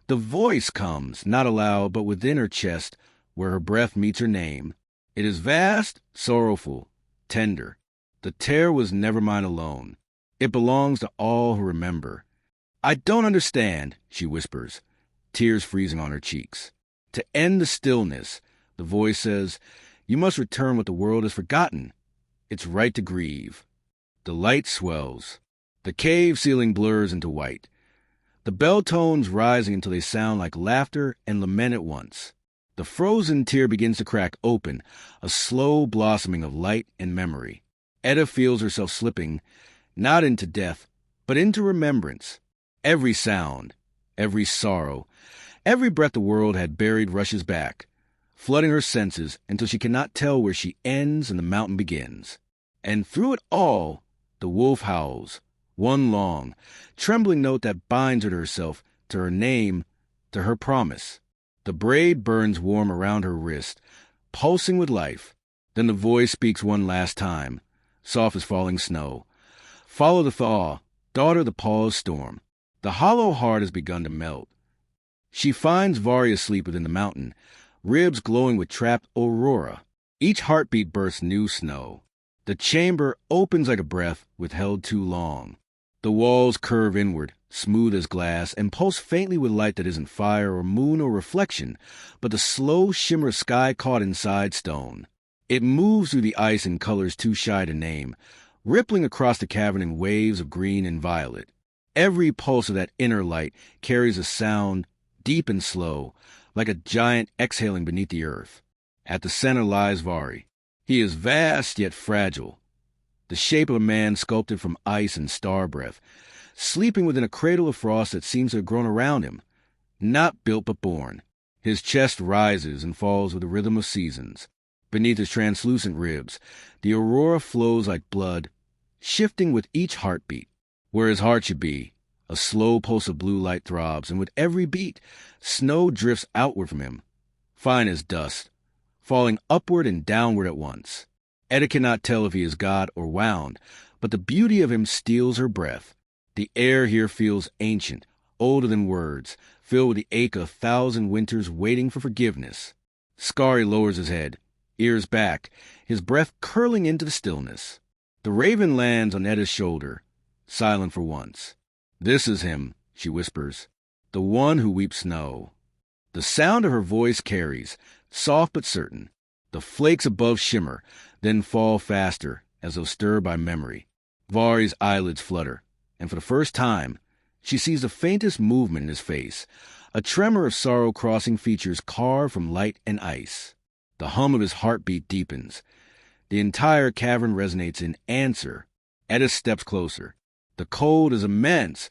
The voice comes, not aloud, but within her chest, where her breath meets her name. It is vast, sorrowful, tender. The terror was never mine alone. It belongs to all who remember. I don't understand, she whispers, tears freezing on her cheeks. To end the stillness, the voice says, you must return what the world has forgotten. It's right to grieve. The light swells. The cave ceiling blurs into white. The bell tones rising until they sound like laughter and lament at once. The frozen tear begins to crack open, a slow blossoming of light and memory. Etta feels herself slipping, not into death, but into remembrance. Every sound, every sorrow, every breath the world had buried rushes back, flooding her senses until she cannot tell where she ends and the mountain begins. And through it all, the wolf howls, one long, trembling note that binds her to herself, to her name, to her promise. The braid burns warm around her wrist, pulsing with life. Then the voice speaks one last time, soft as falling snow. Follow the thaw, daughter of the paused storm. The hollow heart has begun to melt. She finds Vari asleep within the mountain, ribs glowing with trapped aurora. Each heartbeat bursts new snow. The chamber opens like a breath withheld too long. The walls curve inward, smooth as glass, and pulse faintly with light that isn't fire or moon or reflection, but the slow shimmer of sky caught inside stone. It moves through the ice in colors too shy to name, rippling across the cavern in waves of green and violet. Every pulse of that inner light carries a sound, deep and slow, like a giant exhaling beneath the earth. At the center lies Vari. He is vast yet fragile, the shape of a man sculpted from ice and star breath, sleeping within a cradle of frost that seems to have grown around him, not built but born. His chest rises and falls with the rhythm of seasons. Beneath his translucent ribs, the aurora flows like blood, shifting with each heartbeat. Where his heart should be, a slow pulse of blue light throbs, and with every beat, snow drifts outward from him, fine as dust, falling upward and downward at once. Etta cannot tell if he is god or wound, but the beauty of him steals her breath. The air here feels ancient, older than words, filled with the ache of 1,000 winters waiting for forgiveness. Skari lowers his head, ears back, his breath curling into the stillness. The raven lands on Etta's shoulder, silent for once. This is him, she whispers, the one who weeps snow. The sound of her voice carries, soft but certain. The flakes above shimmer, then fall faster, as though stirred by memory. Vari's eyelids flutter, and for the first time, she sees the faintest movement in his face, a tremor of sorrow crossing features carved from light and ice. The hum of his heartbeat deepens. The entire cavern resonates in answer. Etta steps closer. The cold is immense,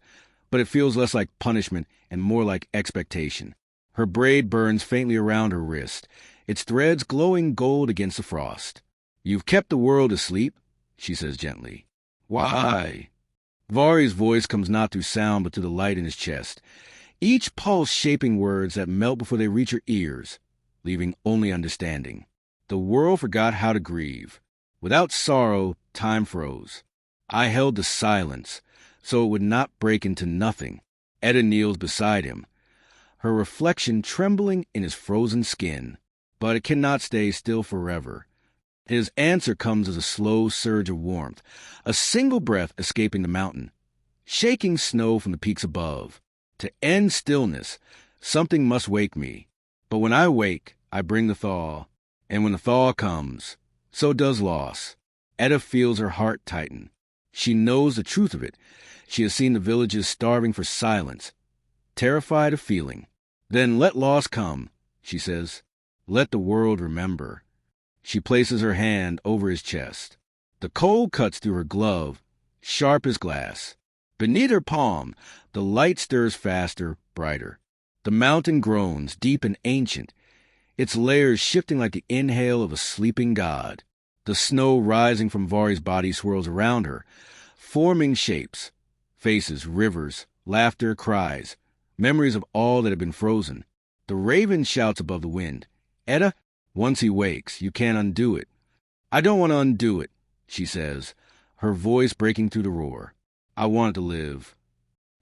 but it feels less like punishment and more like expectation. Her braid burns faintly around her wrist, its threads glowing gold against the frost. You've kept the world asleep, she says gently. Why? Vari's voice comes not through sound but through the light in his chest, each pulse shaping words that melt before they reach her ears, leaving only understanding. The world forgot how to grieve. Without sorrow, time froze. I held the silence, so it would not break into nothing. Etta kneels beside him, her reflection trembling in his frozen skin. But it cannot stay still forever. His answer comes as a slow surge of warmth, a single breath escaping the mountain, shaking snow from the peaks above. To end stillness, something must wake me. But when I wake, I bring the thaw. And when the thaw comes, so does loss. Etta feels her heart tighten. She knows the truth of it. She has seen the villages starving for silence, terrified of feeling. Then let loss come, she says. Let the world remember. She places her hand over his chest. The cold cuts through her glove, sharp as glass. Beneath her palm, the light stirs faster, brighter. The mountain groans, deep and ancient, its layers shifting like the inhale of a sleeping god. The snow rising from Vari's body swirls around her, forming shapes, faces, rivers, laughter, cries, memories of all that had been frozen. The raven shouts above the wind, "Etta, once he wakes, you can't undo it." "I don't want to undo it," she says, her voice breaking through the roar. "I want it to live."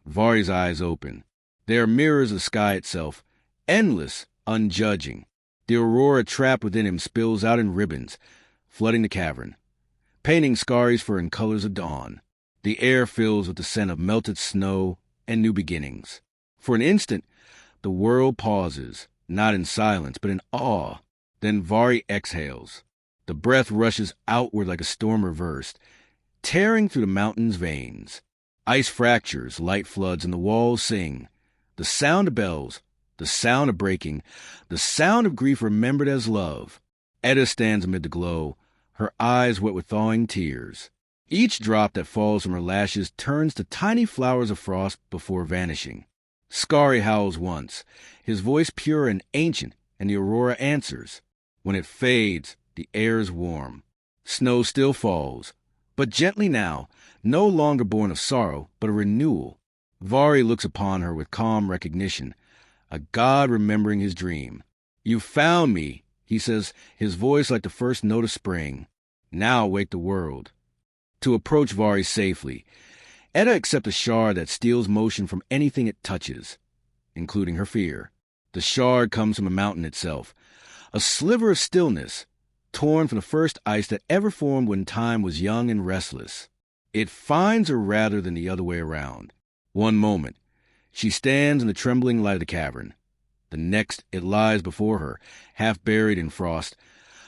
Vari's eyes open. They are mirrors of the sky itself, endless, unjudging. The aurora trapped within him spills out in ribbons, flooding the cavern, painting Skari's fur in colors of dawn. The air fills with the scent of melted snow and new beginnings. For an instant, the world pauses, not in silence, but in awe. Then Vari exhales. The breath rushes outward like a storm reversed, tearing through the mountain's veins. Ice fractures, light floods, and the walls sing. The sound of bells, the sound of breaking, the sound of grief remembered as love. Etta stands amid the glow, her eyes wet with thawing tears. Each drop that falls from her lashes turns to tiny flowers of frost before vanishing. Skari howls once, his voice pure and ancient, and the aurora answers. When it fades, the air is warm. Snow still falls, but gently now, no longer born of sorrow, but a renewal. Vari looks upon her with calm recognition, a god remembering his dream. "You found me," he says, his voice like the first note of spring. "Now wake the world." To approach Vari safely, Etta accepts a shard that steals motion from anything it touches, including her fear. The shard comes from a mountain itself, a sliver of stillness, torn from the first ice that ever formed when time was young and restless. It finds her rather than the other way around. One moment, she stands in the trembling light of the cavern. The next, it lies before her, half buried in frost,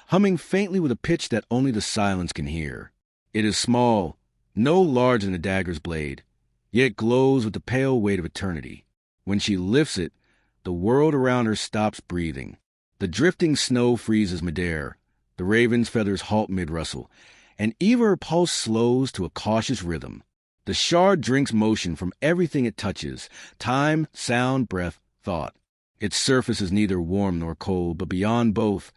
humming faintly with a pitch that only the silence can hear. It is small, no larger than a dagger's blade, yet it glows with the pale weight of eternity. When she lifts it, the world around her stops breathing. The drifting snow freezes midair, the raven's feathers halt mid-rustle, and even her pulse slows to a cautious rhythm. The shard drinks motion from everything it touches, time, sound, breath, thought. Its surface is neither warm nor cold, but beyond both,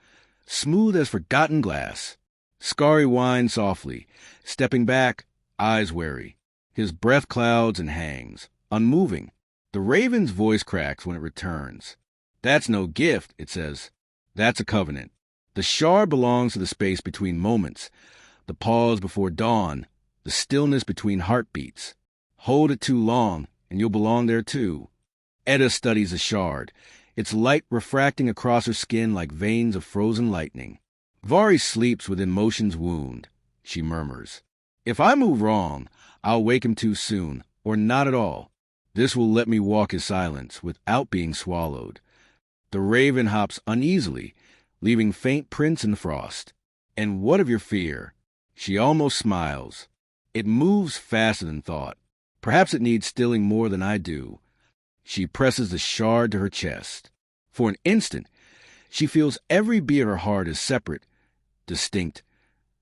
smooth as forgotten glass. Skari whines softly, stepping back, eyes wary. His breath clouds and hangs, unmoving. The raven's voice cracks when it returns. "That's no gift," it says. "That's a covenant." The shard belongs to the space between moments, the pause before dawn, the stillness between heartbeats. Hold it too long, and you'll belong there too. Etta studies the shard, its light refracting across her skin like veins of frozen lightning. "Vari sleeps within motion's wound," she murmurs. "If I move wrong, I'll wake him too soon, or not at all. This will let me walk his silence without being swallowed." The raven hops uneasily, leaving faint prints in the frost. "And what of your fear?" She almost smiles. "It moves faster than thought. Perhaps it needs stilling more than I do." She presses the shard to her chest. For an instant, she feels every beat of her heart is separate, distinct.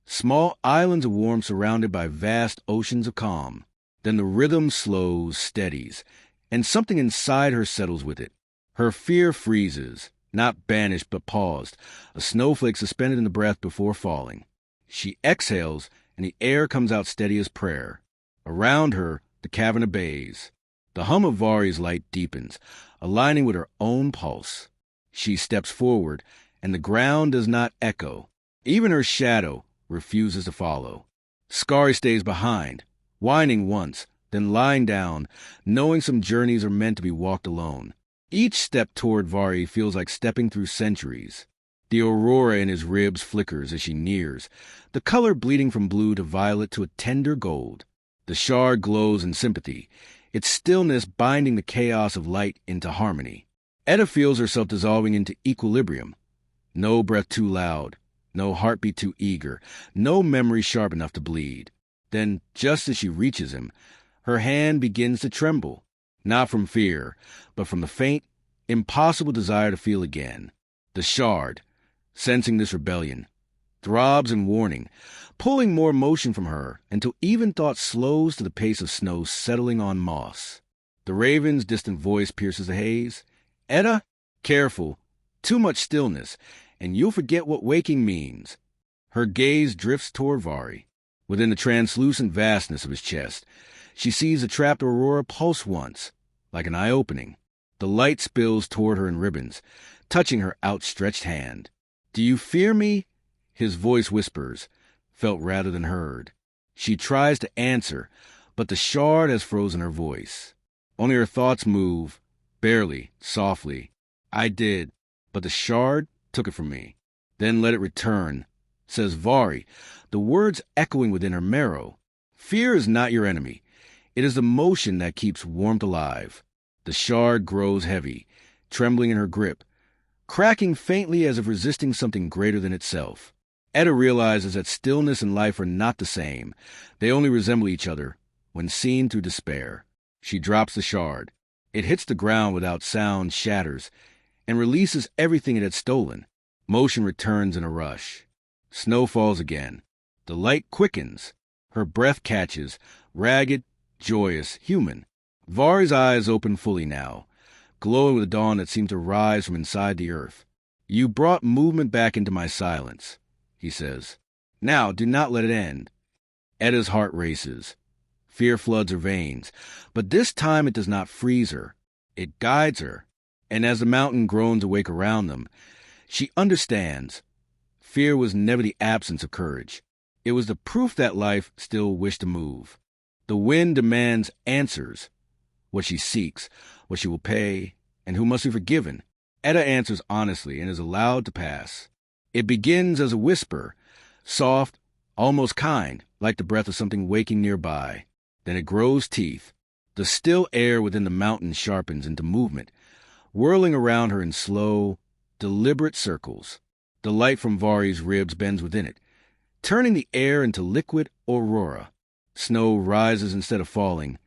Small islands of warmth surrounded by vast oceans of calm. Then the rhythm slows, steadies, and something inside her settles with it. Her fear freezes, not banished but paused, a snowflake suspended in the breath before falling. She exhales, and the air comes out steady as prayer. Around her, the cavern obeys. The hum of Vari's light deepens, aligning with her own pulse. She steps forward, and the ground does not echo. Even her shadow refuses to follow. Skari stays behind, whining once, then lying down, knowing some journeys are meant to be walked alone. Each step toward Vari feels like stepping through centuries. The aurora in his ribs flickers as she nears, the color bleeding from blue to violet to a tender gold. The shard glows in sympathy, its stillness binding the chaos of light into harmony. Etta feels herself dissolving into equilibrium. No breath too loud, no heartbeat too eager, no memory sharp enough to bleed. Then, just as she reaches him, her hand begins to tremble, not from fear, but from the faint, impossible desire to feel again. The shard, sensing this rebellion, throbs in warning, pulling more motion from her until even thought slows to the pace of snow settling on moss. The raven's distant voice pierces the haze. "Etta, careful, too much stillness, and you'll forget what waking means." Her gaze drifts toward Vari. Within the translucent vastness of his chest, she sees the trapped aurora pulse once, like an eye opening. The light spills toward her in ribbons, touching her outstretched hand. "Do you fear me?" His voice whispers, felt rather than heard. She tries to answer, but the shard has frozen her voice. Only her thoughts move, barely, softly. "I did, but the shard took it from me. Then let it return," says Vari, the words echoing within her marrow. "Fear is not your enemy. It is the motion that keeps warmth alive." The shard grows heavy, trembling in her grip, cracking faintly as if resisting something greater than itself. Etta realizes that stillness and life are not the same. They only resemble each other when seen through despair. She drops the shard. It hits the ground without sound, shatters, and releases everything it had stolen. Motion returns in a rush. Snow falls again. The light quickens. Her breath catches, ragged, joyous, human. Vari's eyes open fully now, glowing with a dawn that seemed to rise from inside the earth. "You brought movement back into my silence," he says. "Now, do not let it end." Etta's heart races. Fear floods her veins, but this time it does not freeze her. It guides her, and as the mountain groans awake around them, she understands. Fear was never the absence of courage. It was the proof that life still wished to move. The wind demands answers. What she seeks, what she will pay, and who must be forgiven. Etta answers honestly and is allowed to pass. It begins as a whisper, soft, almost kind, like the breath of something waking nearby. Then it grows teeth. The still air within the mountain sharpens into movement, whirling around her in slow, deliberate circles. The light from Vari's ribs bends within it, turning the air into liquid aurora. Snow rises instead of falling,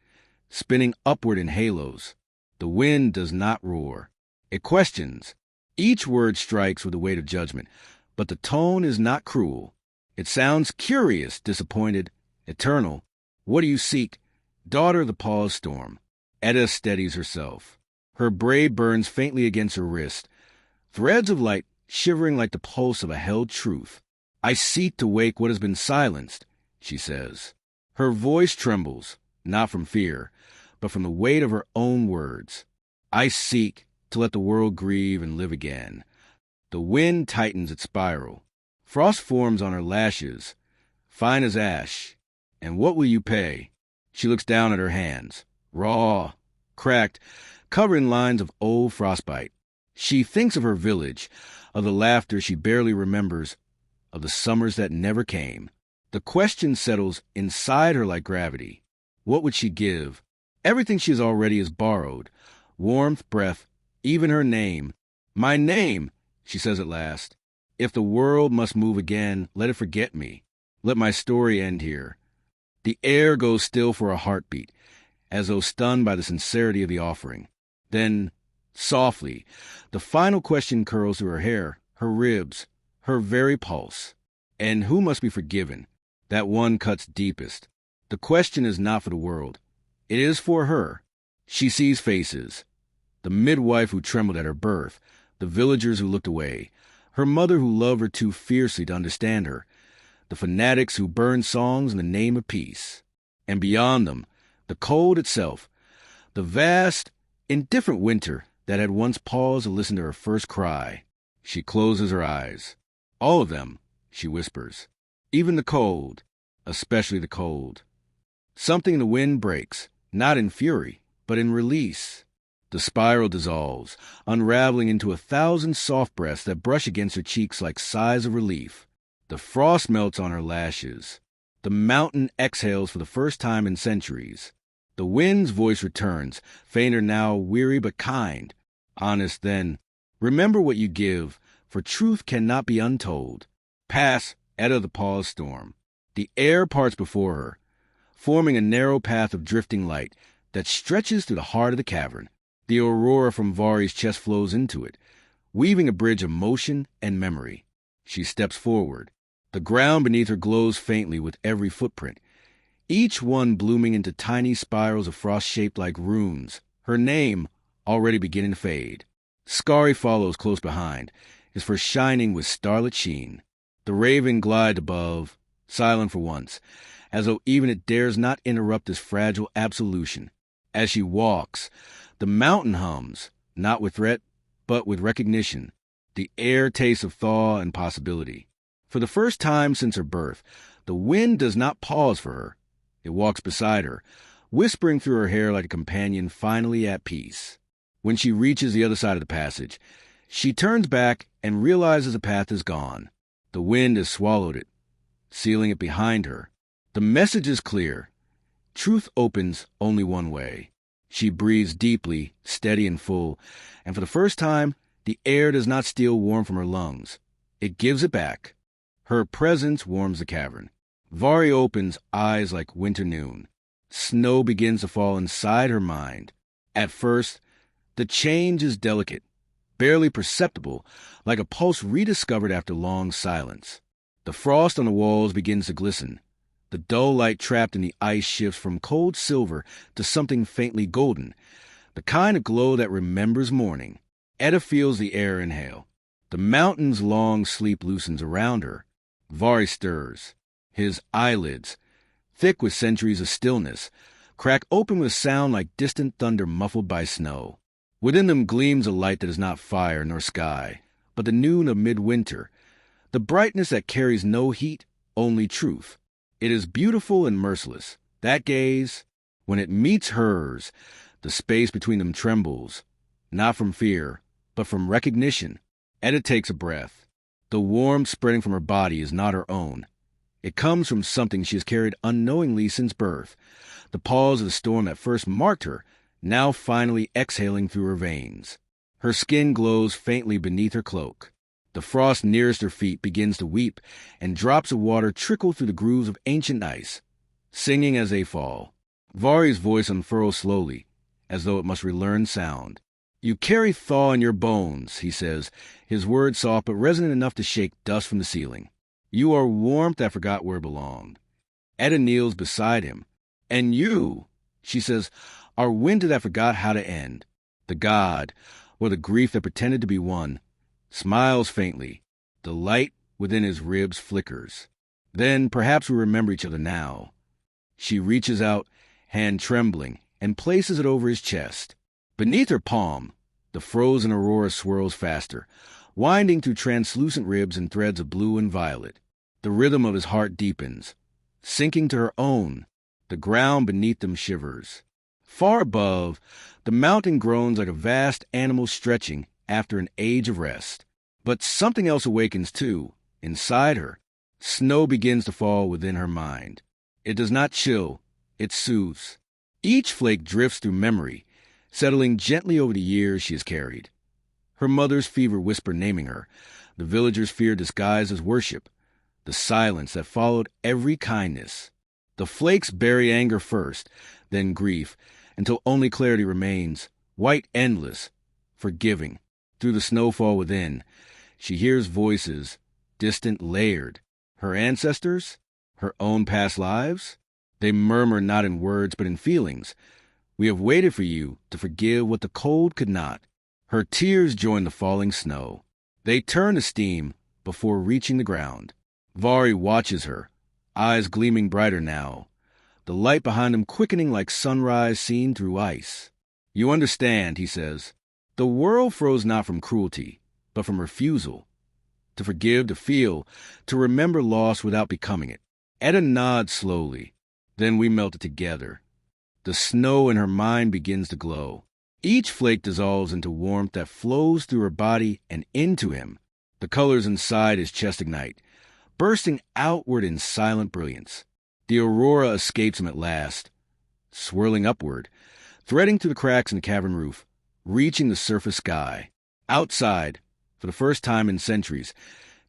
spinning upward in halos. The wind does not roar. It questions. Each word strikes with the weight of judgment, but the tone is not cruel. It sounds curious, disappointed, eternal. "What do you seek?" "Daughter of the paused storm." Etta steadies herself. Her braid burns faintly against her wrist, threads of light shivering like the pulse of a held truth. "I seek to wake what has been silenced," she says. Her voice trembles, not from fear, but from the weight of her own words. "I seek to let the world grieve and live again." The wind tightens its spiral. Frost forms on her lashes, fine as ash. "And what will you pay?" She looks down at her hands, raw, cracked, covered in lines of old frostbite. She thinks of her village, of the laughter she barely remembers, of the summers that never came. The question settles inside her like gravity. What would she give? Everything she has already is borrowed. Warmth, breath, even her name. "My name," she says at last. "If the world must move again, let it forget me. Let my story end here." The air goes still for a heartbeat, as though stunned by the sincerity of the offering. Then, softly, the final question curls through her hair, her ribs, her very pulse. And who must be forgiven? That one cuts deepest. The question is not for the world. It is for her. She sees faces. The midwife who trembled at her birth, the villagers who looked away, her mother who loved her too fiercely to understand her, the fanatics who burned songs in the name of peace. And beyond them, the cold itself, the vast, indifferent winter that had once paused to listen to her first cry. She closes her eyes. "All of them," she whispers. "Even the cold, especially the cold." Something in the wind breaks, not in fury, but in release. The spiral dissolves, unraveling into 1,000 soft breaths that brush against her cheeks like sighs of relief. The frost melts on her lashes. The mountain exhales for the first time in centuries. The wind's voice returns, fainter now, weary but kind. Honest then. "Remember what you give, for truth cannot be untold." Pass, Etta the paused storm. The air parts before her, forming a narrow path of drifting light that stretches through the heart of the cavern. The aurora from Vari's chest flows into it, weaving a bridge of motion and memory. She steps forward. The ground beneath her glows faintly with every footprint, each one blooming into tiny spirals of frost shaped like runes, her name already beginning to fade. Skari follows close behind, his fur shining with starlit sheen. The raven glides above, silent for once, as though even it dares not interrupt this fragile absolution. As she walks, the mountain hums, not with threat, but with recognition. The air tastes of thaw and possibility. For the first time since her birth, the wind does not pause for her. It walks beside her, whispering through her hair like a companion finally at peace. When she reaches the other side of the passage, she turns back and realizes the path is gone. The wind has swallowed it, sealing it behind her. The message is clear. Truth opens only one way. She breathes deeply, steady and full, and for the first time, the air does not steal warmth from her lungs. It gives it back. Her presence warms the cavern. Vari opens eyes like winter noon. Snow begins to fall inside her mind. At first, the change is delicate, barely perceptible, like a pulse rediscovered after long silence. The frost on the walls begins to glisten. The dull light trapped in the ice shifts from cold silver to something faintly golden, the kind of glow that remembers morning. Etta feels the air inhale. The mountain's long sleep loosens around her. Vari stirs. His eyelids, thick with centuries of stillness, crack open with a sound like distant thunder muffled by snow. Within them gleams a light that is not fire nor sky, but the noon of midwinter, the brightness that carries no heat, only truth. It is beautiful and merciless. That gaze, when it meets hers, the space between them trembles, not from fear, but from recognition. Etta takes a breath. The warmth spreading from her body is not her own. It comes from something she has carried unknowingly since birth. The pause of the storm that first marked her, now finally exhaling through her veins. Her skin glows faintly beneath her cloak. The frost nearest her feet begins to weep, and drops of water trickle through the grooves of ancient ice, singing as they fall. Vari's voice unfurls slowly, as though it must relearn sound. "You carry thaw in your bones," he says, his words soft but resonant enough to shake dust from the ceiling. "You are warmth that forgot where it belonged." Etta kneels beside him. "And you," she says, "are winter that forgot how to end." The god, or the grief that pretended to be one, smiles faintly. The light within his ribs flickers. "Then perhaps we remember each other now." She reaches out, hand trembling, and places it over his chest. Beneath her palm, the frozen aurora swirls faster, winding through translucent ribs and threads of blue and violet. The rhythm of his heart deepens, sinking to her own. The ground beneath them shivers. Far above, the mountain groans like a vast animal stretching after an age of rest. But something else awakens too, inside her. Snow begins to fall within her mind. It does not chill, it soothes. Each flake drifts through memory, settling gently over the years she has carried. Her mother's fever whisper naming her, the villagers' fear disguised as worship, the silence that followed every kindness. The flakes bury anger first, then grief, until only clarity remains, white endless, forgiving. Through the snowfall within, she hears voices, distant, layered. Her ancestors? Her own past lives? They murmur not in words but in feelings. "We have waited for you to forgive what the cold could not." Her tears join the falling snow. They turn to steam before reaching the ground. Vari watches her, eyes gleaming brighter now, the light behind him quickening like sunrise seen through ice. "You understand," he says. "The world froze not from cruelty, but from refusal. To forgive, to feel, to remember loss without becoming it." Etta nods slowly. Then we melted together. The snow in her mind begins to glow. Each flake dissolves into warmth that flows through her body and into him. The colors inside his chest ignite, bursting outward in silent brilliance. The aurora escapes him at last, swirling upward, threading through the cracks in the cavern roof, reaching the surface sky. Outside, for the first time in centuries,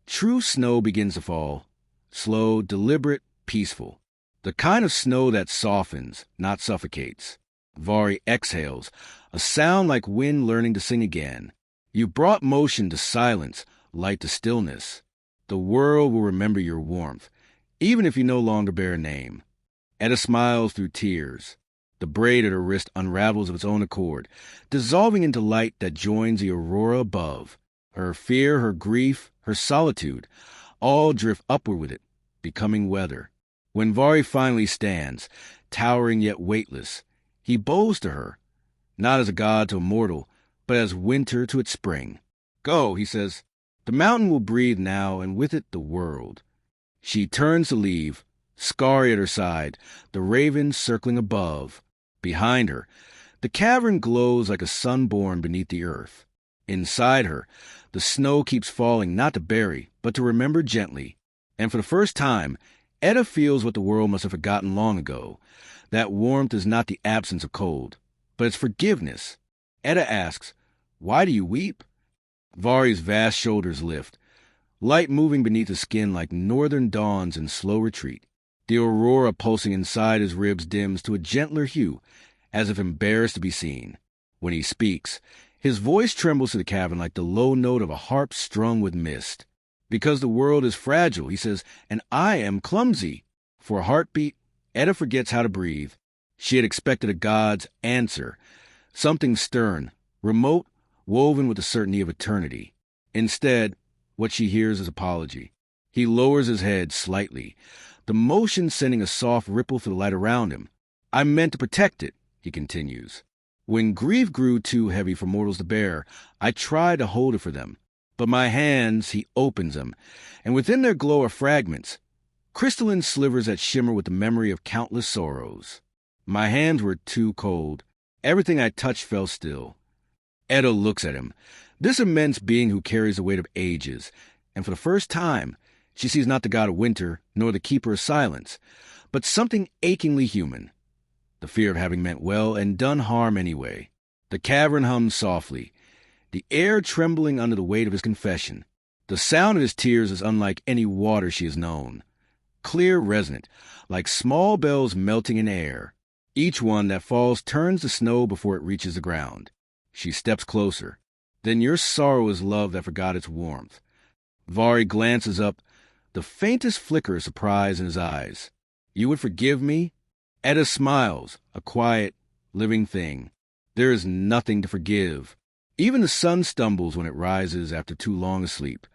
true snow begins to fall, slow, deliberate, peaceful. The kind of snow that softens, not suffocates. Vari exhales, a sound like wind learning to sing again. You brought motion to silence, light to stillness. The world will remember your warmth, even if you no longer bear a name. Etta smiles through tears. The braid at her wrist unravels of its own accord, dissolving into light that joins the aurora above. Her fear, her grief, her solitude, All drift upward with it, becoming weather. When Vari finally stands, towering yet weightless, he bows to her, not as a god to a mortal, but as winter to its spring. "Go," he says. "The mountain will breathe now, and with it the world." She turns to leave, Skari at her side, the raven circling above. Behind her, the cavern glows like a sun born beneath the earth. Inside her, the snow keeps falling not to bury, but to remember gently. And for the first time, Edda feels what the world must have forgotten long ago. That warmth is not the absence of cold, but it's forgiveness. Edda asks, "Why do you weep?" Vari's vast shoulders lift, light moving beneath his skin like northern dawns in slow retreat. The aurora pulsing inside his ribs dims to a gentler hue, as if embarrassed to be seen. When he speaks, his voice trembles to the cavern like the low note of a harp strung with mist. "Because the world is fragile," he says, "and I am clumsy." For a heartbeat, Edda forgets how to breathe. She had expected a god's answer, something stern, remote, woven with the certainty of eternity. Instead, what she hears is apology. He lowers his head slightly, the motion sending a soft ripple through the light around him. "I meant to protect it," he continues. "When grief grew too heavy for mortals to bear, I tried to hold it for them. But my hands," he opens them, and within their glow are fragments, crystalline slivers that shimmer with the memory of countless sorrows. "My hands were too cold. Everything I touched fell still." Edda looks at him, this immense being who carries the weight of ages, and for the first time, she sees not the god of winter, nor the keeper of silence, but something achingly human. The fear of having meant well and done harm anyway. The cavern hums softly, the air trembling under the weight of his confession. The sound of his tears is unlike any water she has known. Clear, resonant, like small bells melting in air. Each one that falls turns to snow before it reaches the ground. She steps closer. "Then your sorrow is love that forgot its warmth." Vari glances up, the faintest flicker of surprise in his eyes. "You would forgive me?" Edda smiles, a quiet, living thing. There is nothing to forgive. Even the sun stumbles when it rises after too long a sleep.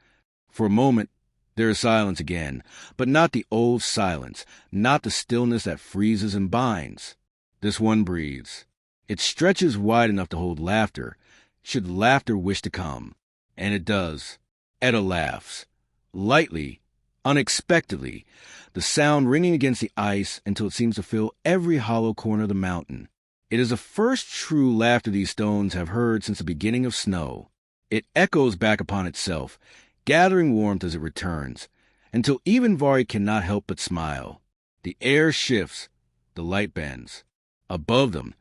For a moment, there is silence again, but not the old silence, not the stillness that freezes and binds. This one breathes. It stretches wide enough to hold laughter, should laughter wish to come. And it does. Edda laughs. Lightly, unexpectedly, the sound ringing against the ice until it seems to fill every hollow corner of the mountain. It is the first true laughter these stones have heard since the beginning of snow. It echoes back upon itself, gathering warmth as it returns, until even Vari cannot help but smile. The air shifts, the light bends. Above them,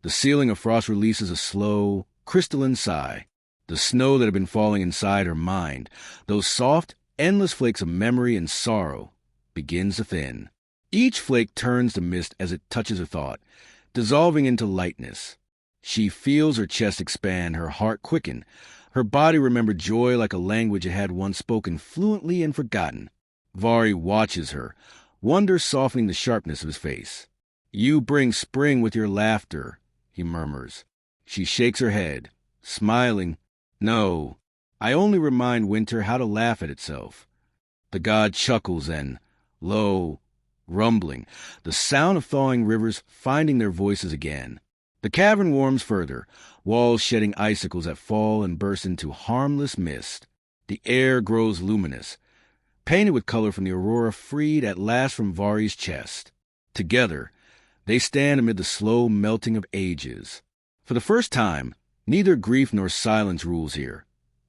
the ceiling of frost releases a slow, crystalline sigh. The snow that had been falling inside her mind, those soft, endless flakes of memory and sorrow, begins to thin. Each flake turns to mist as it touches her thought, dissolving into lightness. She feels her chest expand, her heart quicken, her body remember joy like a language it had once spoken fluently and forgotten. Vari watches her, wonder softening the sharpness of his face. "You bring spring with your laughter," he murmurs. She shakes her head, smiling. "No, I only remind winter how to laugh at itself." The god chuckles then, low, rumbling, the sound of thawing rivers finding their voices again. The cavern warms further, walls shedding icicles that fall and burst into harmless mist. The air grows luminous, painted with color from the aurora freed at last from Vari's chest. Together, they stand amid the slow melting of ages. For the first time, neither grief nor silence rules here.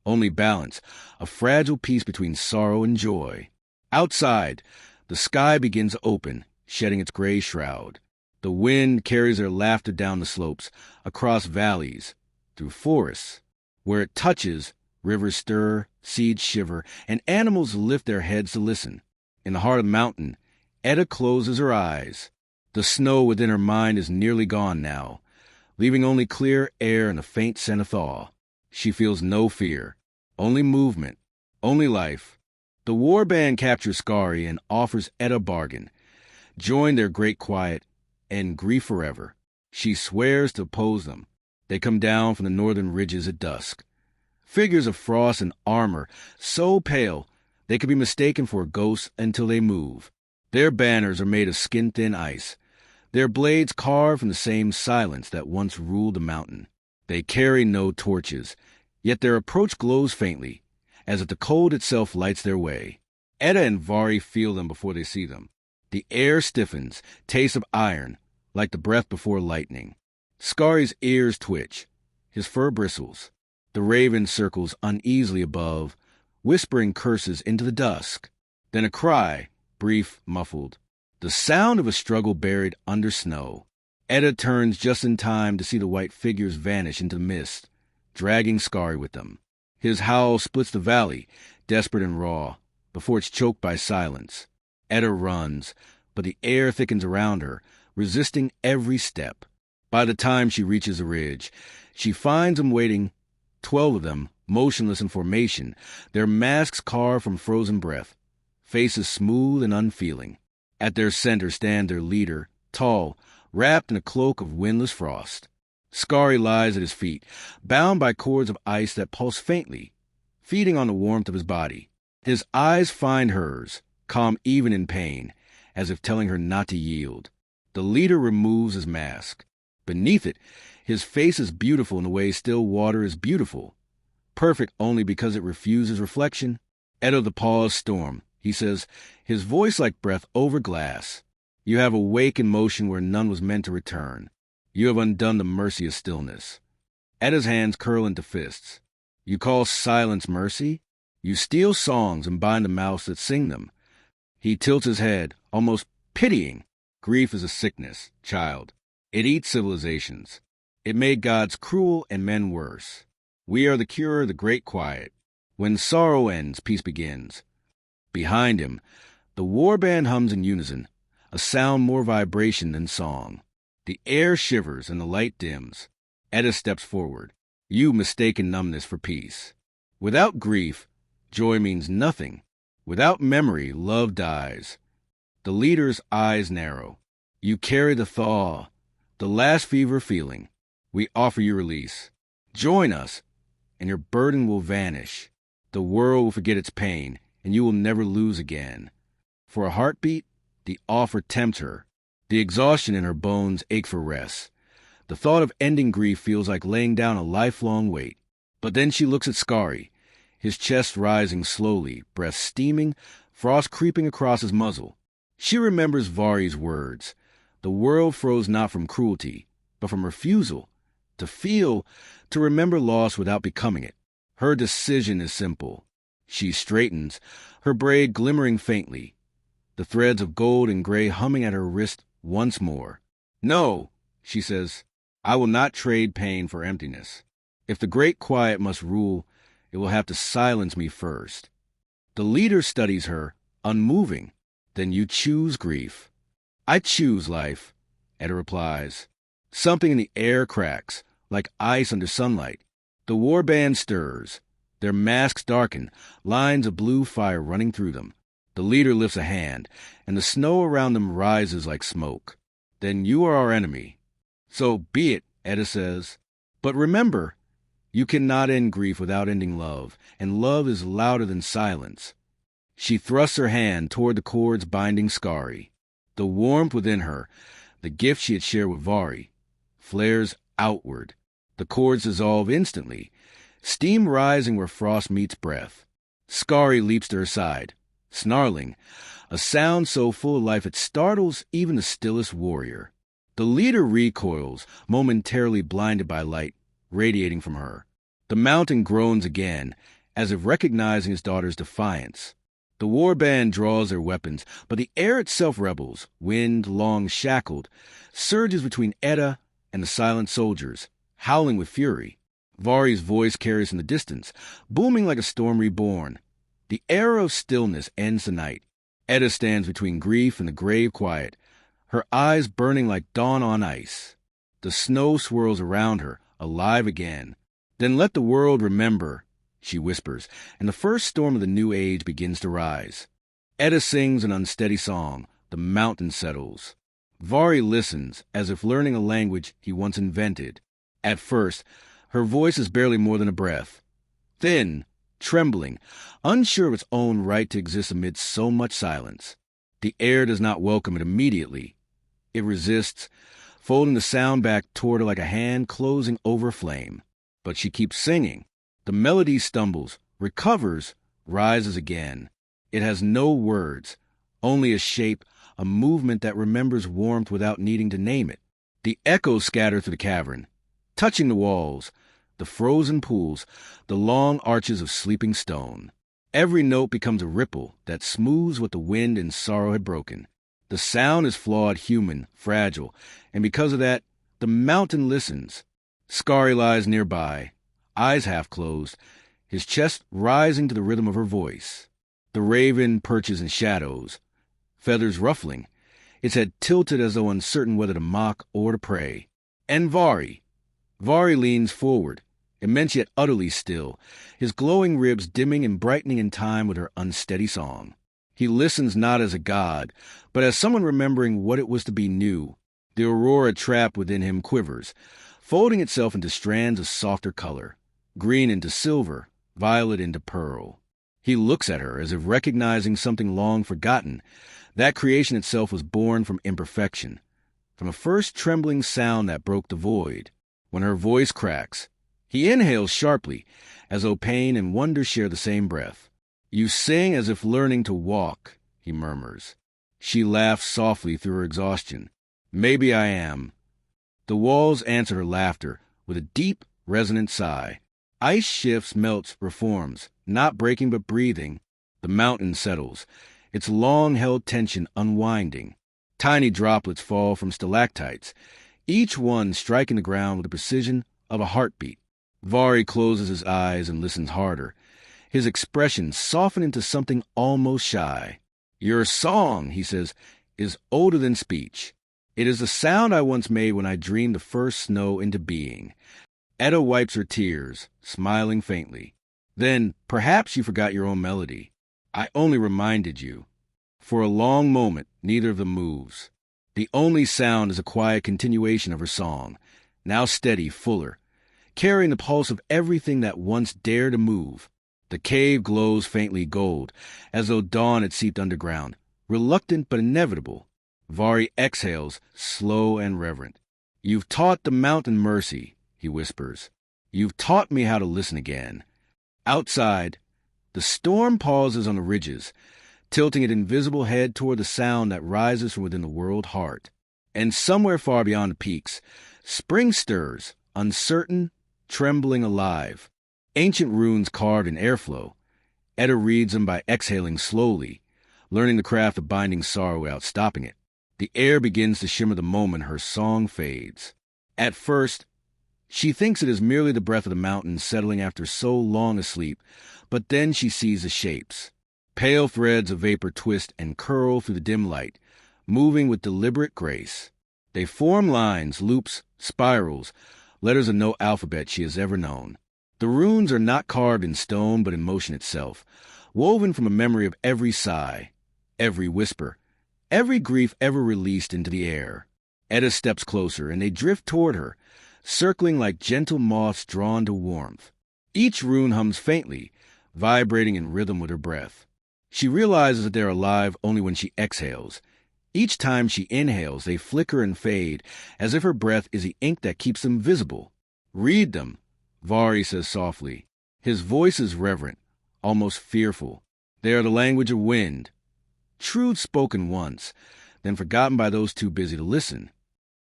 Only balance, a fragile peace between sorrow and joy. Outside, the sky begins to open, shedding its gray shroud. The wind carries their laughter down the slopes, across valleys, through forests. Where it touches, rivers stir, seeds shiver, and animals lift their heads to listen. In the heart of the mountain, Edda closes her eyes. The snow within her mind is nearly gone now, leaving only clear air and a faint scent of thaw. She feels no fear, only movement, only life. The war band captures Skari and offers Edda a bargain. Join their great quiet, and grief forever. She swears to oppose them. They come down from the northern ridges at dusk. Figures of frost and armor, so pale, They could be mistaken for a ghost until they move. Their banners are made of skin-thin ice, their blades carved from the same silence that once ruled the mountain. They carry no torches, yet their approach glows faintly, as if the cold itself lights their way. Etta and Vari feel them before they see them. The air stiffens, taste of iron, like the breath before lightning. Skari's ears twitch, his fur bristles. The raven circles uneasily above, whispering curses into the dusk. Then a cry, brief, muffled. The sound of a struggle buried under snow. Etta turns just in time to see the white figures vanish into the mist, dragging Skari with them. His howl splits the valley, desperate and raw, before it's choked by silence. Etta runs, but the air thickens around her, resisting every step. By the time she reaches the ridge, she finds them waiting, 12 of them, motionless in formation, their masks carved from frozen breath, faces smooth and unfeeling. At their center stands their leader, tall, wrapped in a cloak of windless frost. Skari lies at his feet, bound by cords of ice that pulse faintly, feeding on the warmth of his body. His eyes find hers, calm even in pain, as if telling her not to yield. The leader removes his mask. Beneath it, his face is beautiful in the way still water is beautiful, perfect only because it refuses reflection. Etta the paws storm, he says, his voice like breath over glass. You have awakened motion where none was meant to return. You have undone the mercy of stillness. Etta's hands curl into fists. You call silence mercy? You steal songs and bind the mouths that sing them. He tilts his head, almost pitying. Grief is a sickness, child. It eats civilizations. It made gods cruel and men worse. We are the cure of the great quiet. When sorrow ends, peace begins. Behind him, the warband hums in unison, a sound more vibration than song. The air shivers and the light dims. Etta steps forward. You mistaken numbness for peace. Without grief, joy means nothing. Without memory, love dies. The leader's eyes narrow. You carry the thaw, the last fever feeling. We offer you release. Join us, and your burden will vanish. The world will forget its pain, and you will never lose again. For a heartbeat, the offer tempts her. The exhaustion in her bones ache for rest. The thought of ending grief feels like laying down a lifelong weight. But then she looks at Skari, his chest rising slowly, breath steaming, frost creeping across his muzzle. She remembers Vari's words. The world froze not from cruelty, but from refusal. To feel, to remember loss without becoming it. Her decision is simple. She straightens, her braid glimmering faintly, the threads of gold and gray humming at her wrist once more. No, she says, I will not trade pain for emptiness. If the great quiet must rule, it will have to silence me first. The leader studies her, unmoving. Then you choose grief. I choose life, Etta replies. Something in the air cracks, like ice under sunlight. The warband stirs. Their masks darken, lines of blue fire running through them. The leader lifts a hand, and the snow around them rises like smoke. Then you are our enemy. So be it, Etta says. But remember, you cannot end grief without ending love, and love is louder than silence. She thrusts her hand toward the cords binding Skari. The warmth within her, the gift she had shared with Vari, flares outward. The cords dissolve instantly, steam rising where frost meets breath. Skari leaps to her side, snarling, a sound so full of life it startles even the stillest warrior. The leader recoils, momentarily blinded by light radiating from her. The mountain groans again, as if recognizing his daughter's defiance. The warband draws their weapons, but the air itself rebels, wind long shackled, surges between Etta and the silent soldiers, howling with fury. Vari's voice carries in the distance, booming like a storm reborn. The era of stillness ends the night. Etta stands between grief and the grave quiet, her eyes burning like dawn on ice. The snow swirls around her, alive again. Then let the world remember, she whispers, and the first storm of the new age begins to rise. Etta sings an unsteady song. The mountain settles. Vari listens, as if learning a language he once invented. At first, her voice is barely more than a breath. Thin, trembling, unsure of its own right to exist amid so much silence. The air does not welcome it immediately. It resists, folding the sound back toward her like a hand closing over a flame. But she keeps singing. The melody stumbles, recovers, rises again. It has no words, only a shape, a movement that remembers warmth without needing to name it. The echoes scatter through the cavern, touching the walls, the frozen pools, the long arches of sleeping stone. Every note becomes a ripple that smooths what the wind and sorrow had broken. The sound is flawed, human, fragile, and because of that, the mountain listens. Skari lies nearby, eyes half closed, his chest rising to the rhythm of her voice. The raven perches in shadows, feathers ruffling, its head tilted as though uncertain whether to mock or to pray. And Vari leans forward, immense yet utterly still, his glowing ribs dimming and brightening in time with her unsteady song. He listens not as a god, but as someone remembering what it was to be new. The aurora trapped within him quivers, folding itself into strands of softer color, green into silver, violet into pearl. He looks at her as if recognizing something long forgotten. That creation itself was born from imperfection, from a first trembling sound that broke the void. When her voice cracks, he inhales sharply, as though pain and wonder share the same breath. "You sing as if learning to walk," he murmurs. She laughs softly through her exhaustion. "Maybe I am." The walls answer her laughter with a deep, resonant sigh. Ice shifts, melts, reforms, not breaking but breathing. The mountain settles, its long-held tension unwinding. Tiny droplets fall from stalactites, each one striking the ground with the precision of a heartbeat. Vari closes his eyes and listens harder, his expression softened into something almost shy. "Your song," he says, "is older than speech. It is the sound I once made when I dreamed the first snow into being." Etta wipes her tears, smiling faintly. "Then perhaps you forgot your own melody. I only reminded you." For a long moment, neither of them moves. The only sound is a quiet continuation of her song, now steady, fuller, carrying the pulse of everything that once dared to move. The cave glows faintly gold, as though dawn had seeped underground, reluctant but inevitable. Vari exhales, slow and reverent. "You've taught the mountain mercy," he whispers. "You've taught me how to listen again." Outside, the storm pauses on the ridges, tilting its invisible head toward the sound that rises from within the world heart. And somewhere far beyond the peaks, spring stirs, uncertain, trembling, alive. Ancient runes carved in airflow. Etta reads them by exhaling slowly, learning the craft of binding sorrow without stopping it. The air begins to shimmer the moment her song fades. At first, she thinks it is merely the breath of the mountains settling after so long a sleep, but then she sees the shapes. Pale threads of vapor twist and curl through the dim light, moving with deliberate grace. They form lines, loops, spirals, letters of no alphabet she has ever known. The runes are not carved in stone, but in motion itself, woven from a memory of every sigh, every whisper, every grief ever released into the air. Etta steps closer, and they drift toward her, circling like gentle moths drawn to warmth. Each rune hums faintly, vibrating in rhythm with her breath. She realizes that they are alive only when she exhales. Each time she inhales, they flicker and fade, as if her breath is the ink that keeps them visible. "Read them," Vari says softly. His voice is reverent, almost fearful. They are the language of wind. Truths spoken once, then forgotten by those too busy to listen.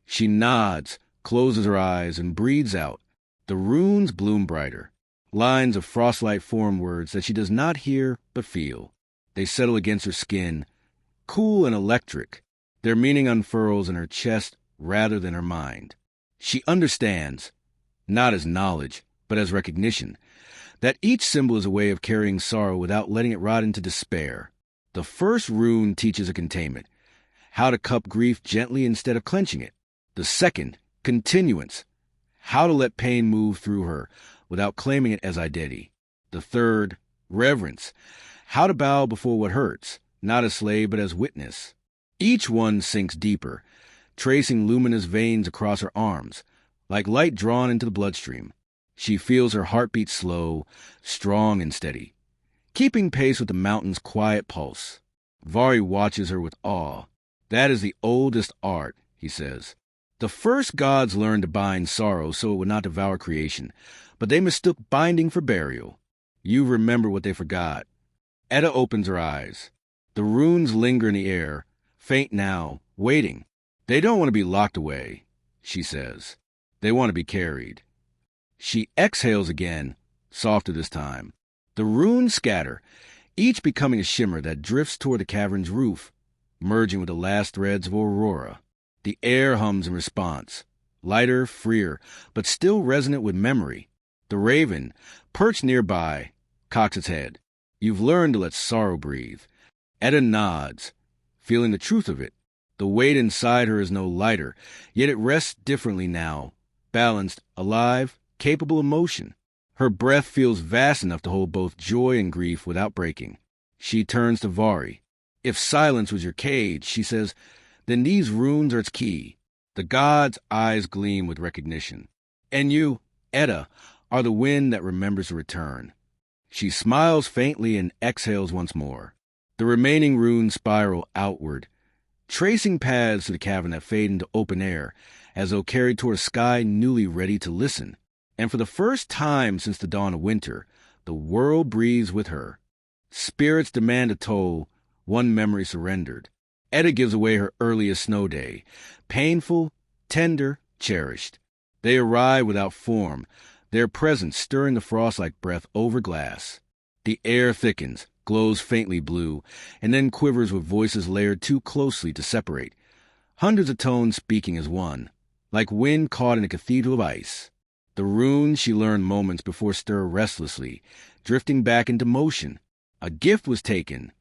She nods, closes her eyes, and breathes out. The runes bloom brighter. Lines of frostlight form words that she does not hear but feel. They settle against her skin, cool and electric. Their meaning unfurls in her chest rather than her mind. She understands, not as knowledge, but as recognition, that each symbol is a way of carrying sorrow without letting it rot into despair. The first rune teaches a containment, how to cup grief gently instead of clenching it. The second, continuance, how to let pain move through her without claiming it as identity. The third, reverence, how to bow before what hurts, not as slave but as witness. Each one sinks deeper, tracing luminous veins across her arms, like light drawn into the bloodstream. She feels her heartbeat slow, strong and steady, keeping pace with the mountain's quiet pulse. Vari watches her with awe. That is the oldest art, he says. The first gods learned to bind sorrow so it would not devour creation, but they mistook binding for burial. You remember what they forgot. Etta opens her eyes. The runes linger in the air, faint now, waiting. They don't want to be locked away, she says. They want to be carried. She exhales again, softer this time. The runes scatter, each becoming a shimmer that drifts toward the cavern's roof, merging with the last threads of aurora. The air hums in response, lighter, freer, but still resonant with memory. The raven, perched nearby, cocks its head. You've learned to let sorrow breathe. Etta nods, feeling the truth of it. The weight inside her is no lighter, yet it rests differently now, balanced, alive, capable of motion. Her breath feels vast enough to hold both joy and grief without breaking. She turns to Vari. If silence was your cage, she says, then these runes are its key. The god's eyes gleam with recognition. And you, Etta, are the wind that remembers to return. She smiles faintly and exhales once more. The remaining runes spiral outward, tracing paths to the cavern that fade into open air, as though carried toward a sky newly ready to listen. And for the first time since the dawn of winter, the world breathes with her. Spirits demand a toll, one memory surrendered. Etta gives away her earliest snow day, painful, tender, cherished. They arrive without form, their presence stirring the frost like breath over glass. The air thickens, glows faintly blue, and then quivers with voices layered too closely to separate. Hundreds of tones speaking as one, like wind caught in a cathedral of ice. The runes she learned moments before stir restlessly, drifting back into motion. A gift was taken.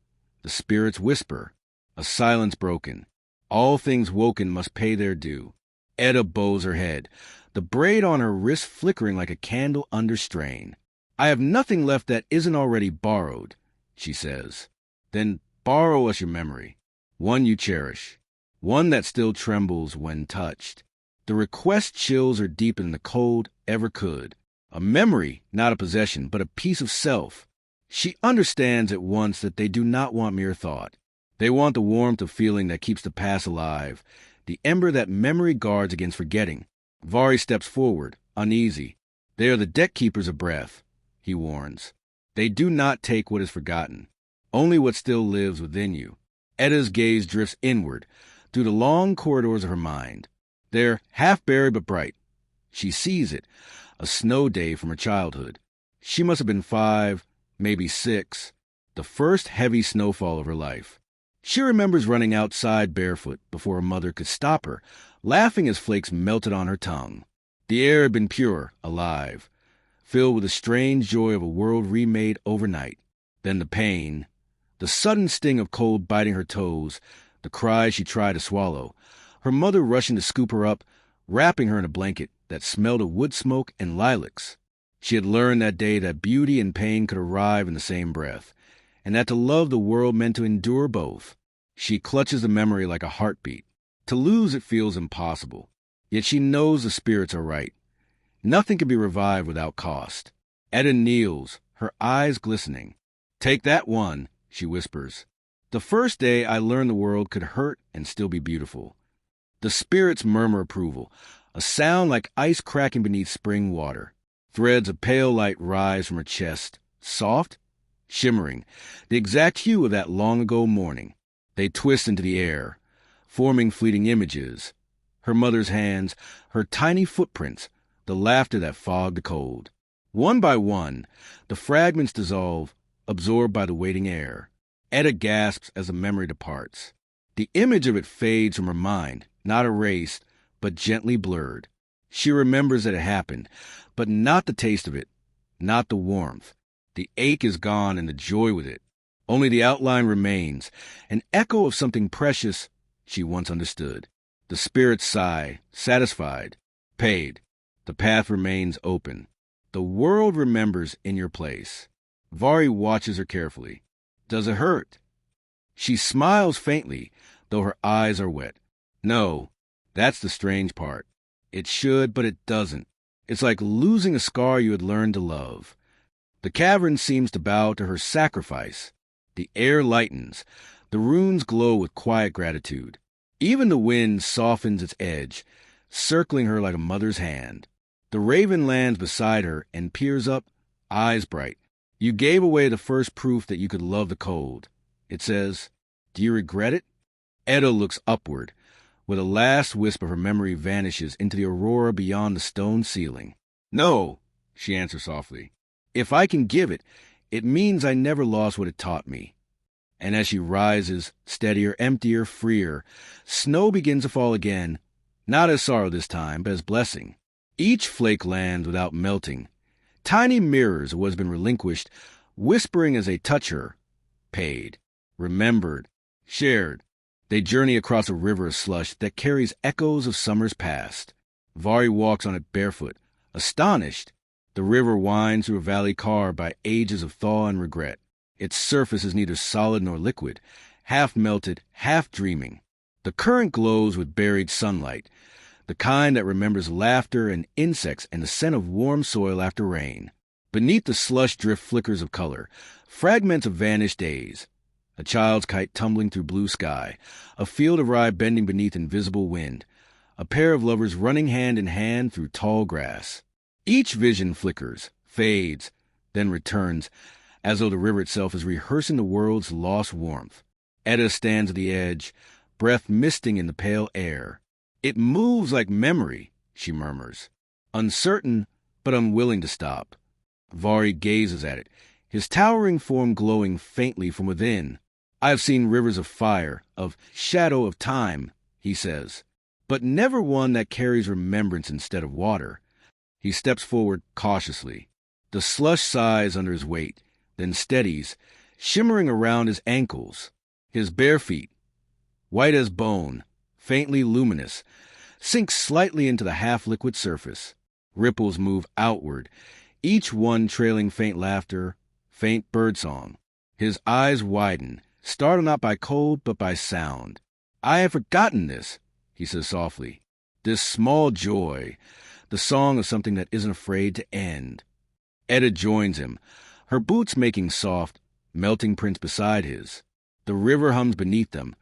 The spirits whisper. A silence broken. All things woken must pay their due. Etta bows her head, the braid on her wrist flickering like a candle under strain. I have nothing left that isn't already borrowed, she says. Then borrow us your memory, one you cherish, one that still trembles when touched. The request chills her deeper than the cold ever could. A memory, not a possession, but a piece of self. She understands at once that they do not want mere thought. They want the warmth of feeling that keeps the past alive, the ember that memory guards against forgetting. Vari steps forward, uneasy. They are the deck keepers of breath, he warns. They do not take what is forgotten, only what still lives within you. Etta's gaze drifts inward, through the long corridors of her mind. They're half-buried but bright. She sees it, a snow day from her childhood. She must have been 5, maybe 6, the first heavy snowfall of her life. She remembers running outside barefoot before her mother could stop her, laughing as flakes melted on her tongue. The air had been pure, alive, filled with the strange joy of a world remade overnight. Then the pain, the sudden sting of cold biting her toes, the cries she tried to swallow, her mother rushing to scoop her up, wrapping her in a blanket that smelled of wood smoke and lilacs. She had learned that day that beauty and pain could arrive in the same breath, and that to love the world meant to endure both. She clutches the memory like a heartbeat. To lose it feels impossible, yet she knows the spirits are right. Nothing can be revived without cost. Etta kneels, her eyes glistening. Take that one, she whispers. The first day I learned the world could hurt and still be beautiful. The spirits murmur approval, a sound like ice cracking beneath spring water. Threads of pale light rise from her chest, soft, shimmering, the exact hue of that long-ago morning. They twist into the air, forming fleeting images. Her mother's hands, her tiny footprints, the laughter that fogged the cold. One by one, the fragments dissolve, absorbed by the waiting air. Etta gasps as the memory departs. The image of it fades from her mind, not erased, but gently blurred. She remembers that it happened, but not the taste of it, not the warmth. The ache is gone and the joy with it. Only the outline remains, an echo of something precious she once understood. The spirits sigh, satisfied, paid. The path remains open. The world remembers in your place. Vari watches her carefully. Does it hurt? She smiles faintly, though her eyes are wet. No, that's the strange part. It should, but it doesn't. It's like losing a scar you had learned to love. The cavern seems to bow to her sacrifice. The air lightens. The runes glow with quiet gratitude. Even the wind softens its edge, circling her like a mother's hand. The raven lands beside her and peers up, eyes bright. You gave away the first proof that you could love the cold. It says, "Do you regret it?" Etta looks upward. With a last wisp of her memory vanishes into the aurora beyond the stone ceiling. "No," she answers softly. "If I can give it, it means I never lost what it taught me." And as she rises, steadier, emptier, freer, snow begins to fall again, not as sorrow this time, but as blessing. Each flake lands without melting. Tiny mirrors of what has been relinquished, whispering as they touch her. Paid, remembered, shared. They journey across a river of slush that carries echoes of summers past. Vari walks on it barefoot, astonished. The river winds through a valley carved by ages of thaw and regret. Its surface is neither solid nor liquid, half melted, half dreaming. The current glows with buried sunlight, the kind that remembers laughter and insects and the scent of warm soil after rain. Beneath the slush drift flickers of color, fragments of vanished days. A child's kite tumbling through blue sky, a field of rye bending beneath invisible wind, a pair of lovers running hand in hand through tall grass. Each vision flickers, fades, then returns, as though the river itself is rehearsing the world's lost warmth. Etta stands at the edge, breath misting in the pale air. "It moves like memory," she murmurs, uncertain but unwilling to stop. Vari gazes at it, his towering form glowing faintly from within. "I have seen rivers of fire, of shadow of time," he says, "but never one that carries remembrance instead of water." He steps forward cautiously. The slush sighs under his weight, then steadies, shimmering around his ankles. His bare feet, white as bone, faintly luminous, sink slightly into the half-liquid surface. Ripples move outward, each one trailing faint laughter, faint birdsong. His eyes widen, startled not by cold but by sound. "I have forgotten this," he says softly. "This small joy, the song of something that isn't afraid to end." Etta joins him, her boots making soft, melting prints beside his. The river hums beneath them,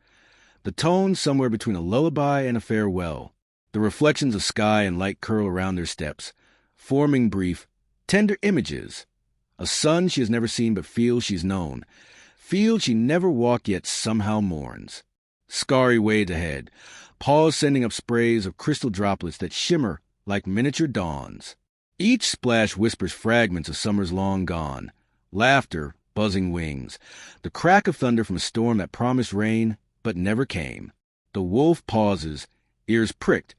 the tones somewhere between a lullaby and a farewell. The reflections of sky and light curl around their steps, forming brief, tender images. A sun she has never seen but feels she's known, feels she never walked yet somehow mourns. Skari wades ahead, paws sending up sprays of crystal droplets that shimmer like miniature dawns. Each splash whispers fragments of summers long gone, laughter, buzzing wings, the crack of thunder from a storm that promised rain but never came. The wolf pauses, ears pricked,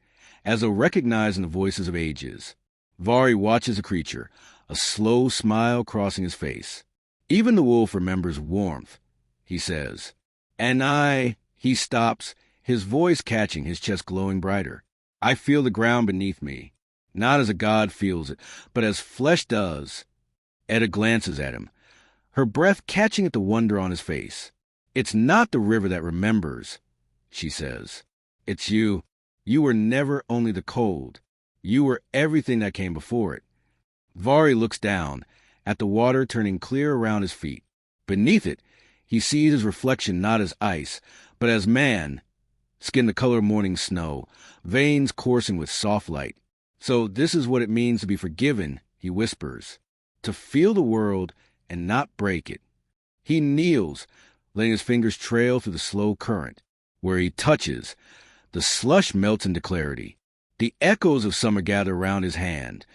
as though recognizing the voices of ages. Vari watches the creature, a slow smile crossing his face. "Even the wolf remembers warmth," he says. "And he stops, his voice catching, his chest glowing brighter. "I feel the ground beneath me, not as a god feels it, but as flesh does." Etta glances at him, her breath catching at the wonder on his face. "It's not the river that remembers," she says. "It's you. You were never only the cold. You were everything that came before it." Vari looks down, at the water turning clear around his feet. Beneath it, he sees his reflection not as ice, but as man, skin the color of morning snow, veins coursing with soft light. "So this is what it means to be forgiven," he whispers. "To feel the world and not break it." He kneels, letting his fingers trail through the slow current. Where he touches, the slush melts into clarity. The echoes of summer gather around his hand,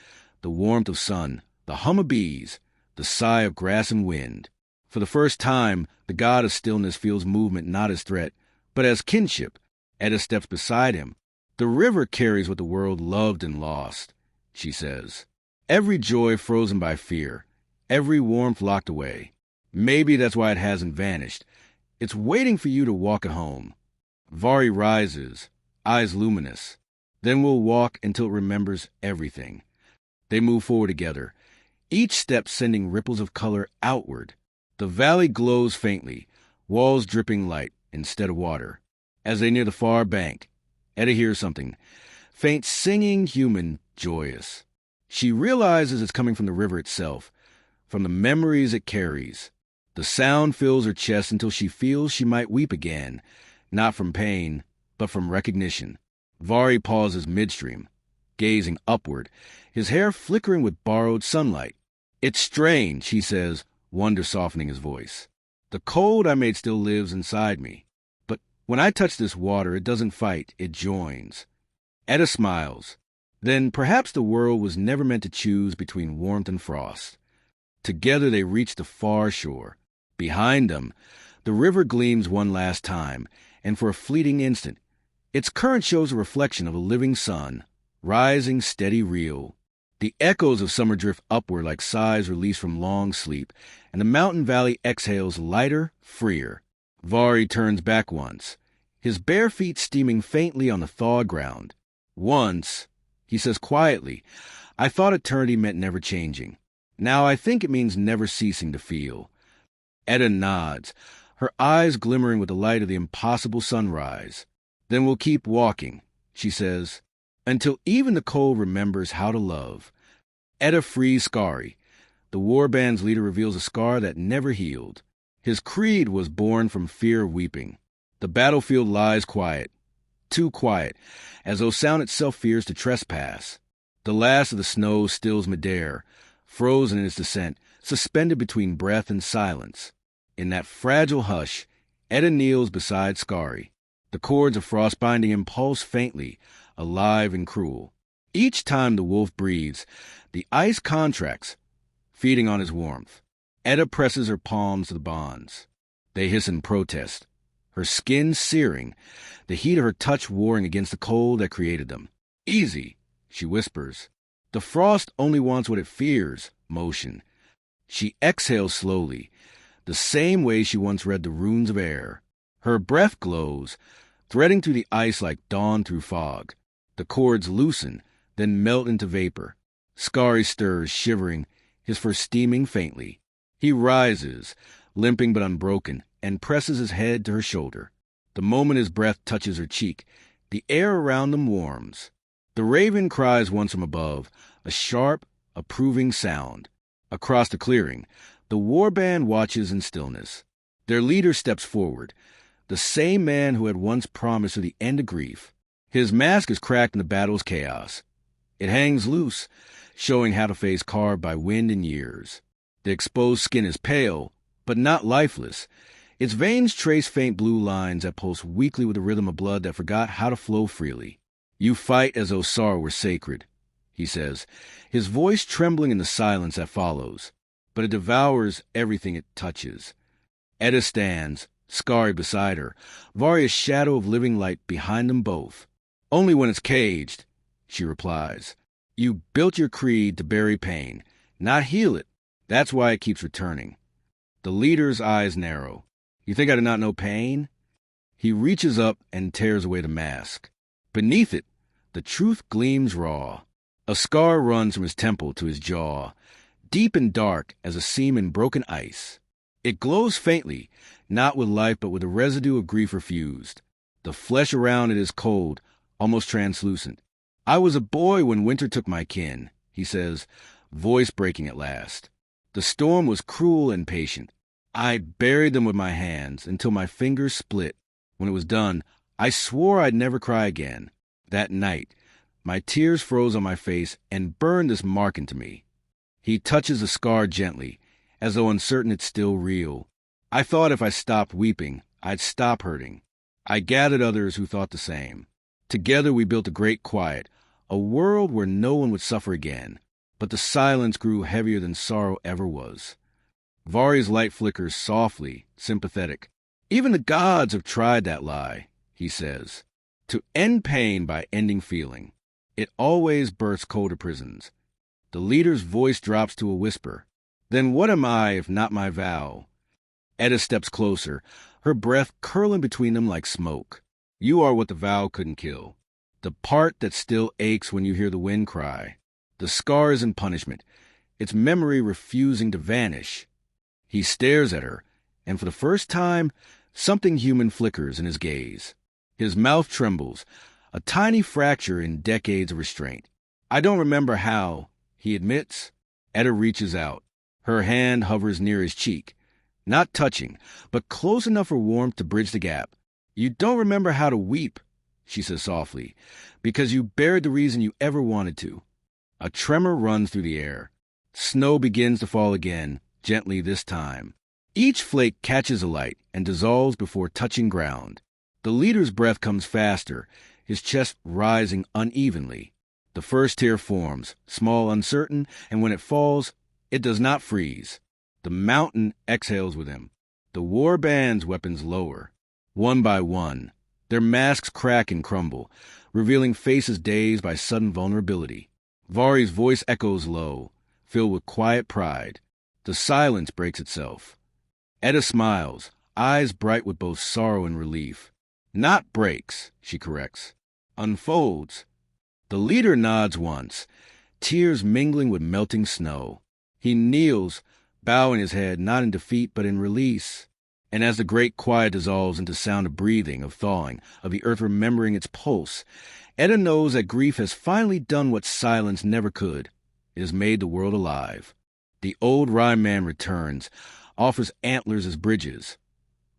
the warmth of sun, the hum of bees, the sigh of grass and wind. For the first time, the god of stillness feels movement not as threat, but as kinship. Etta steps beside him. "The river carries what the world loved and lost," she says. "Every joy frozen by fear, every warmth locked away. Maybe that's why it hasn't vanished. It's waiting for you to walk it home." Vari rises, eyes luminous. "Then we'll walk until it remembers everything." They move forward together, each step sending ripples of color outward. The valley glows faintly, walls dripping light instead of water. As they near the far bank, Etta hears something, faint singing, human, joyous. She realizes it's coming from the river itself, from the memories it carries. The sound fills her chest until she feels she might weep again, not from pain, but from recognition. Vari pauses midstream, gazing upward, his hair flickering with borrowed sunlight. "It's strange," he says, wonder softening his voice. "The cold I made still lives inside me. But when I touch this water, it doesn't fight, it joins." Etta smiles. Then perhaps the world was never meant to choose between warmth and frost. Together they reach the far shore. Behind them, the river gleams one last time, and for a fleeting instant, its current shows a reflection of a living sun, rising steady real. The echoes of summer drift upward like sighs released from long sleep, and the mountain valley exhales lighter, freer. Vari turns back once, his bare feet steaming faintly on the thawed ground. "Once," he says quietly, "I thought eternity meant never changing. Now I think it means never ceasing to feel." Etta nods, her eyes glimmering with the light of the impossible sunrise. "Then we'll keep walking," she says, "until even the cold remembers how to love." Etta frees Skari. The warband's leader reveals a scar that never healed. His creed was born from fear of weeping. The battlefield lies quiet, too quiet, as though sound itself fears to trespass. The last of the snow stills midair, frozen in its descent, suspended between breath and silence. In that fragile hush, Etta kneels beside Skari. The cords of frost binding him pulse faintly, alive and cruel. Each time the wolf breathes, the ice contracts, feeding on his warmth. Etta presses her palms to the bonds. They hiss in protest, her skin searing, the heat of her touch warring against the cold that created them. "Easy," she whispers. "The frost only wants what it fears, motion." She exhales slowly, the same way she once read the runes of air. Her breath glows, threading through the ice like dawn through fog. The cords loosen, then melt into vapor. Skari stirs, shivering, his fur steaming faintly. He rises, limping but unbroken, and presses his head to her shoulder. The moment his breath touches her cheek, the air around them warms. The raven cries once from above, a sharp, approving sound. Across the clearing, the warband watches in stillness. Their leader steps forward, the same man who had once promised her the end of grief. His mask is cracked in the battle's chaos. It hangs loose, showing how to face carved by wind and years. The exposed skin is pale, but not lifeless. Its veins trace faint blue lines that pulse weakly with the rhythm of blood that forgot how to flow freely. "You fight as though sorrow were sacred," he says, his voice trembling in the silence that follows. "But it devours everything it touches." Etta stands, Skari beside her, Varia's shadow of living light behind them both. "Only when it's caged," she replies. "You built your creed to bury pain, not heal it. That's why it keeps returning." The leader's eyes narrow. "You think I did not know pain?" He reaches up and tears away the mask. Beneath it, the truth gleams raw. A scar runs from his temple to his jaw, deep and dark as a seam in broken ice. It glows faintly, not with life but with a residue of grief refused. The flesh around it is cold, almost translucent. "I was a boy when winter took my kin," he says, voice breaking at last. "The storm was cruel and patient. I buried them with my hands until my fingers split. When it was done, I swore I'd never cry again. That night, my tears froze on my face and burned this mark into me." He touches the scar gently, as though uncertain it's still real. "I thought if I stopped weeping, I'd stop hurting. I gathered others who thought the same. Together we built a great quiet, a world where no one would suffer again. But the silence grew heavier than sorrow ever was." Vari's light flickers softly, sympathetic. "Even the gods have tried that lie," he says. "To end pain by ending feeling. It always births colder prisons." The leader's voice drops to a whisper. "Then what am I if not my vow?" Etta steps closer, her breath curling between them like smoke. "You are what the vow couldn't kill. The part that still aches when you hear the wind cry. The scar isn't punishment, its memory refusing to vanish." He stares at her, and for the first time, something human flickers in his gaze. His mouth trembles, a tiny fracture in decades of restraint. "I don't remember how," he admits. Etta reaches out. Her hand hovers near his cheek. Not touching, but close enough for warmth to bridge the gap. You don't remember how to weep, she says softly, because you buried the reason you ever wanted to. A tremor runs through the air. Snow begins to fall again, gently this time. Each flake catches alight and dissolves before touching ground. The leader's breath comes faster, his chest rising unevenly. The first tear forms, small, uncertain, and when it falls, it does not freeze. The mountain exhales with him. The war band's weapons lower. One by one, their masks crack and crumble, revealing faces dazed by sudden vulnerability. Vari's voice echoes low, filled with quiet pride. The silence breaks itself. Etta smiles, eyes bright with both sorrow and relief. Not breaks, she corrects. Unfolds. The leader nods once, tears mingling with melting snow. He kneels, bowing his head not in defeat but in release. And as the great quiet dissolves into sound of breathing, of thawing, of the earth remembering its pulse, Etta knows that grief has finally done what silence never could. It has made the world alive. The old rhyme man returns, offers antlers as bridges.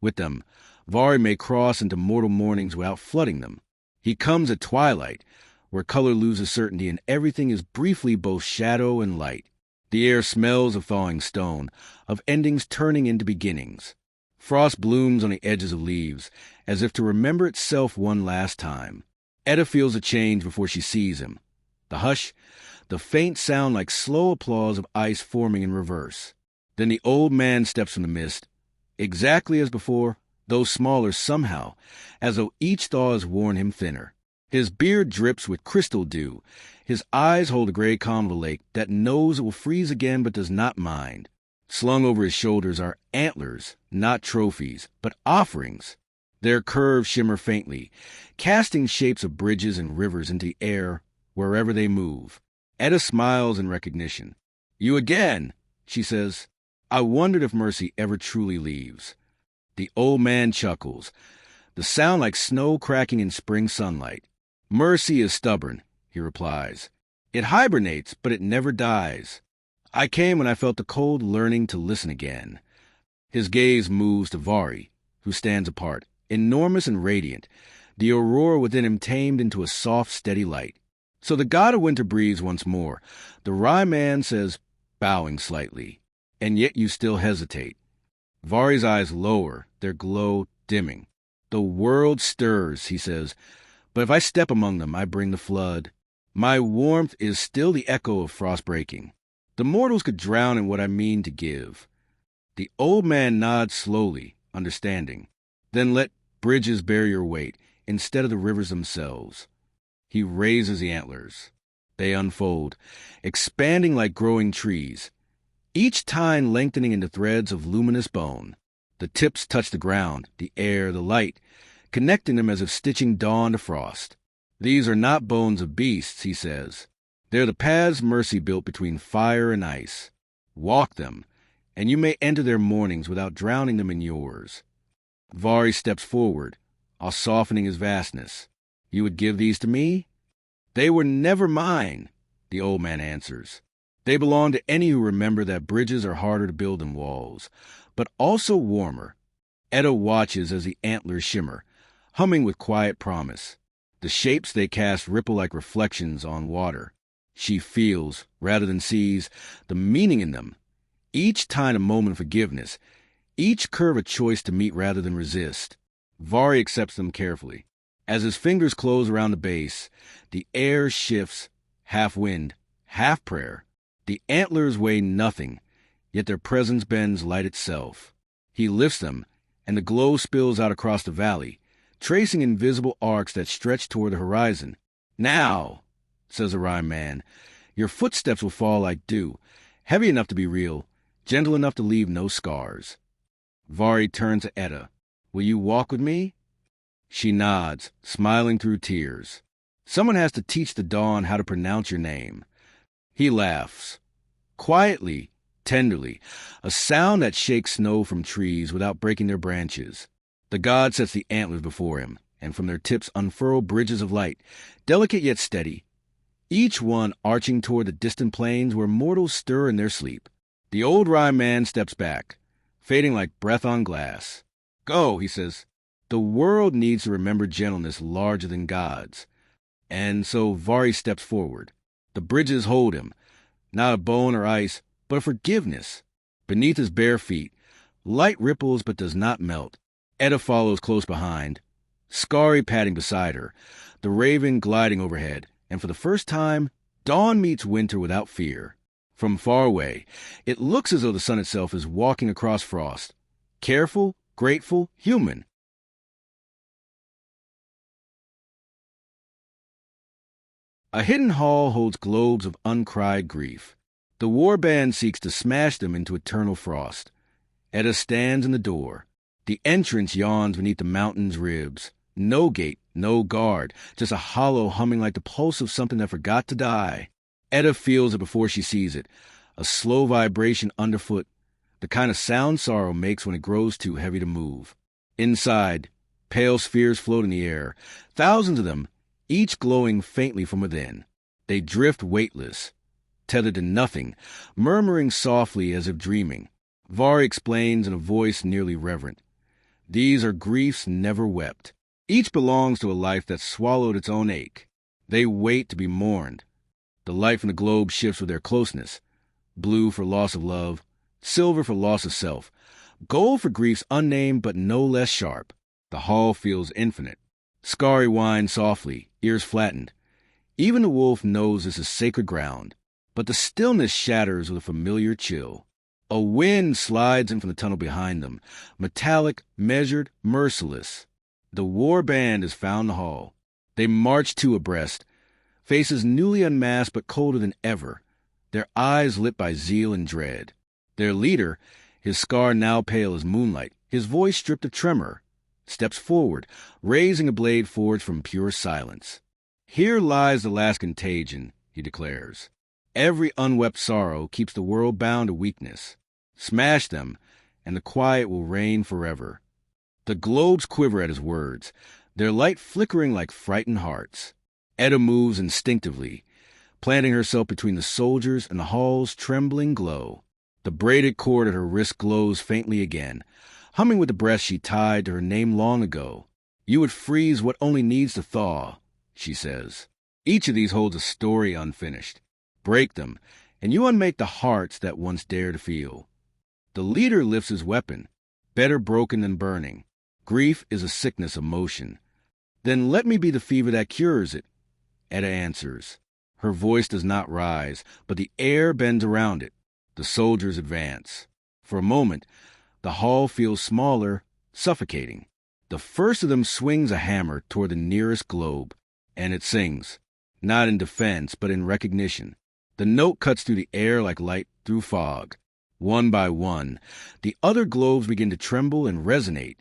With them, Vari may cross into mortal mornings without flooding them. He comes at twilight, where color loses certainty and everything is briefly both shadow and light. The air smells of thawing stone, of endings turning into beginnings. Frost blooms on the edges of leaves, as if to remember itself one last time. Etta feels a change before she sees him. The hush, the faint sound like slow applause of ice forming in reverse. Then the old man steps from the mist, exactly as before, though smaller somehow, as though each thaw has worn him thinner. His beard drips with crystal dew. His eyes hold the gray calm of the lake that knows it will freeze again but does not mind. Slung over his shoulders are antlers, not trophies, but offerings. Their curves shimmer faintly, casting shapes of bridges and rivers into the air wherever they move. Etta smiles in recognition. You again, she says. I wondered if Mercy ever truly leaves. The old man chuckles, the sound like snow cracking in spring sunlight. Mercy is stubborn, he replies. It hibernates, but it never dies. I came when I felt the cold learning to listen again. His gaze moves to Vari, who stands apart, enormous and radiant, the aurora within him tamed into a soft, steady light. So the god of winter breathes once more. The Rye man says, bowing slightly, and yet you still hesitate. Vari's eyes lower, their glow dimming. The world stirs, he says, but if I step among them, I bring the flood. My warmth is still the echo of frost breaking. The mortals could drown in what I mean to give. The old man nods slowly, understanding. Then let bridges bear your weight, instead of the rivers themselves. He raises the antlers. They unfold, expanding like growing trees, each tine lengthening into threads of luminous bone. The tips touch the ground, the air, the light, connecting them as if stitching dawn to frost. These are not bones of beasts, he says. They're the paths Mercy built between fire and ice. Walk them, and you may enter their mornings without drowning them in yours. Vari steps forward, all softening his vastness. You would give these to me? They were never mine, the old man answers. They belong to any who remember that bridges are harder to build than walls, but also warmer. Etta watches as the antlers shimmer, humming with quiet promise. The shapes they cast ripple like reflections on water. She feels, rather than sees, the meaning in them. Each tine a moment of forgiveness, each curve a choice to meet rather than resist. Vari accepts them carefully. As his fingers close around the base, the air shifts, half wind, half prayer. The antlers weigh nothing, yet their presence bends light itself. He lifts them, and the glow spills out across the valley, tracing invisible arcs that stretch toward the horizon. Now, says the Rhyme man, your footsteps will fall like dew, heavy enough to be real, gentle enough to leave no scars. Vari turns to Etta. Will you walk with me? She nods, smiling through tears. Someone has to teach the dawn how to pronounce your name. He laughs. Quietly, tenderly, a sound that shakes snow from trees without breaking their branches. The god sets the antlers before him, and from their tips unfurl bridges of light, delicate yet steady. each one arching toward the distant plains where mortals stir in their sleep. The old rye man steps back, fading like breath on glass. "Go," he says. "The world needs to remember gentleness larger than gods." And so Vari steps forward. The bridges hold him, not a bone or ice, but a forgiveness. Beneath his bare feet, light ripples but does not melt. Etta follows close behind, Skari padding beside her, the raven gliding overhead, and for the first time, dawn meets winter without fear. From far away, it looks as though the sun itself is walking across frost. Careful, grateful, human. A hidden hall holds globes of uncried grief. The war band seeks to smash them into eternal frost. Etta stands in the door. The entrance yawns beneath the mountain's ribs. No gate, no guard, just a hollow humming like the pulse of something that forgot to die. Etta feels it before she sees it, a slow vibration underfoot, the kind of sound sorrow makes when it grows too heavy to move. Inside, pale spheres float in the air, thousands of them, each glowing faintly from within. They drift weightless, tethered to nothing, murmuring softly as if dreaming. Vari explains in a voice nearly reverent. These are griefs never wept. Each belongs to a life that swallowed its own ache. They wait to be mourned. The light from the globe shifts with their closeness. Blue for loss of love, silver for loss of self, gold for griefs unnamed but no less sharp. The hall feels infinite. Skari whines softly, ears flattened. Even the wolf knows this is sacred ground, but the stillness shatters with a familiar chill. A wind slides in from the tunnel behind them, metallic, measured, merciless. The war band has found the hall. They march two abreast, faces newly unmasked but colder than ever, their eyes lit by zeal and dread. Their leader, his scar now pale as moonlight, his voice stripped of tremor, steps forward, raising a blade forged from pure silence. "Here lies the last contagion," he declares. "Every unwept sorrow keeps the world bound to weakness. Smash them, and the quiet will reign forever." The globes quiver at his words, their light flickering like frightened hearts. Etta moves instinctively, planting herself between the soldiers and the hall's trembling glow. The braided cord at her wrist glows faintly again, humming with the breath she tied to her name long ago. "You would freeze what only needs to thaw," she says. "Each of these holds a story unfinished. Break them, and you unmake the hearts that once dared to feel." The leader lifts his weapon, better broken than burning. Grief is a sickness of motion. "Then let me be the fever that cures it," Etta answers. Her voice does not rise, but the air bends around it. The soldiers advance. For a moment, the hall feels smaller, suffocating. The first of them swings a hammer toward the nearest globe, and it sings, not in defense, but in recognition. The note cuts through the air like light through fog. One by one, the other globes begin to tremble and resonate,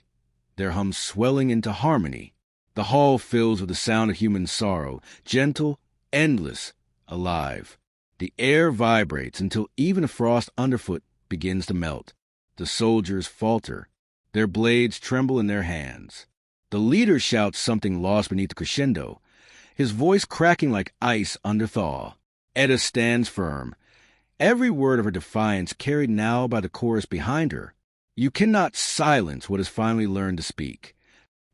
their hum swelling into harmony. The hall fills with the sound of human sorrow, gentle, endless, alive. The air vibrates until even the frost underfoot begins to melt. The soldiers falter. Their blades tremble in their hands. The leader shouts something lost beneath the crescendo, his voice cracking like ice under thaw. Etta stands firm, every word of her defiance carried now by the chorus behind her. You cannot silence what has finally learned to speak.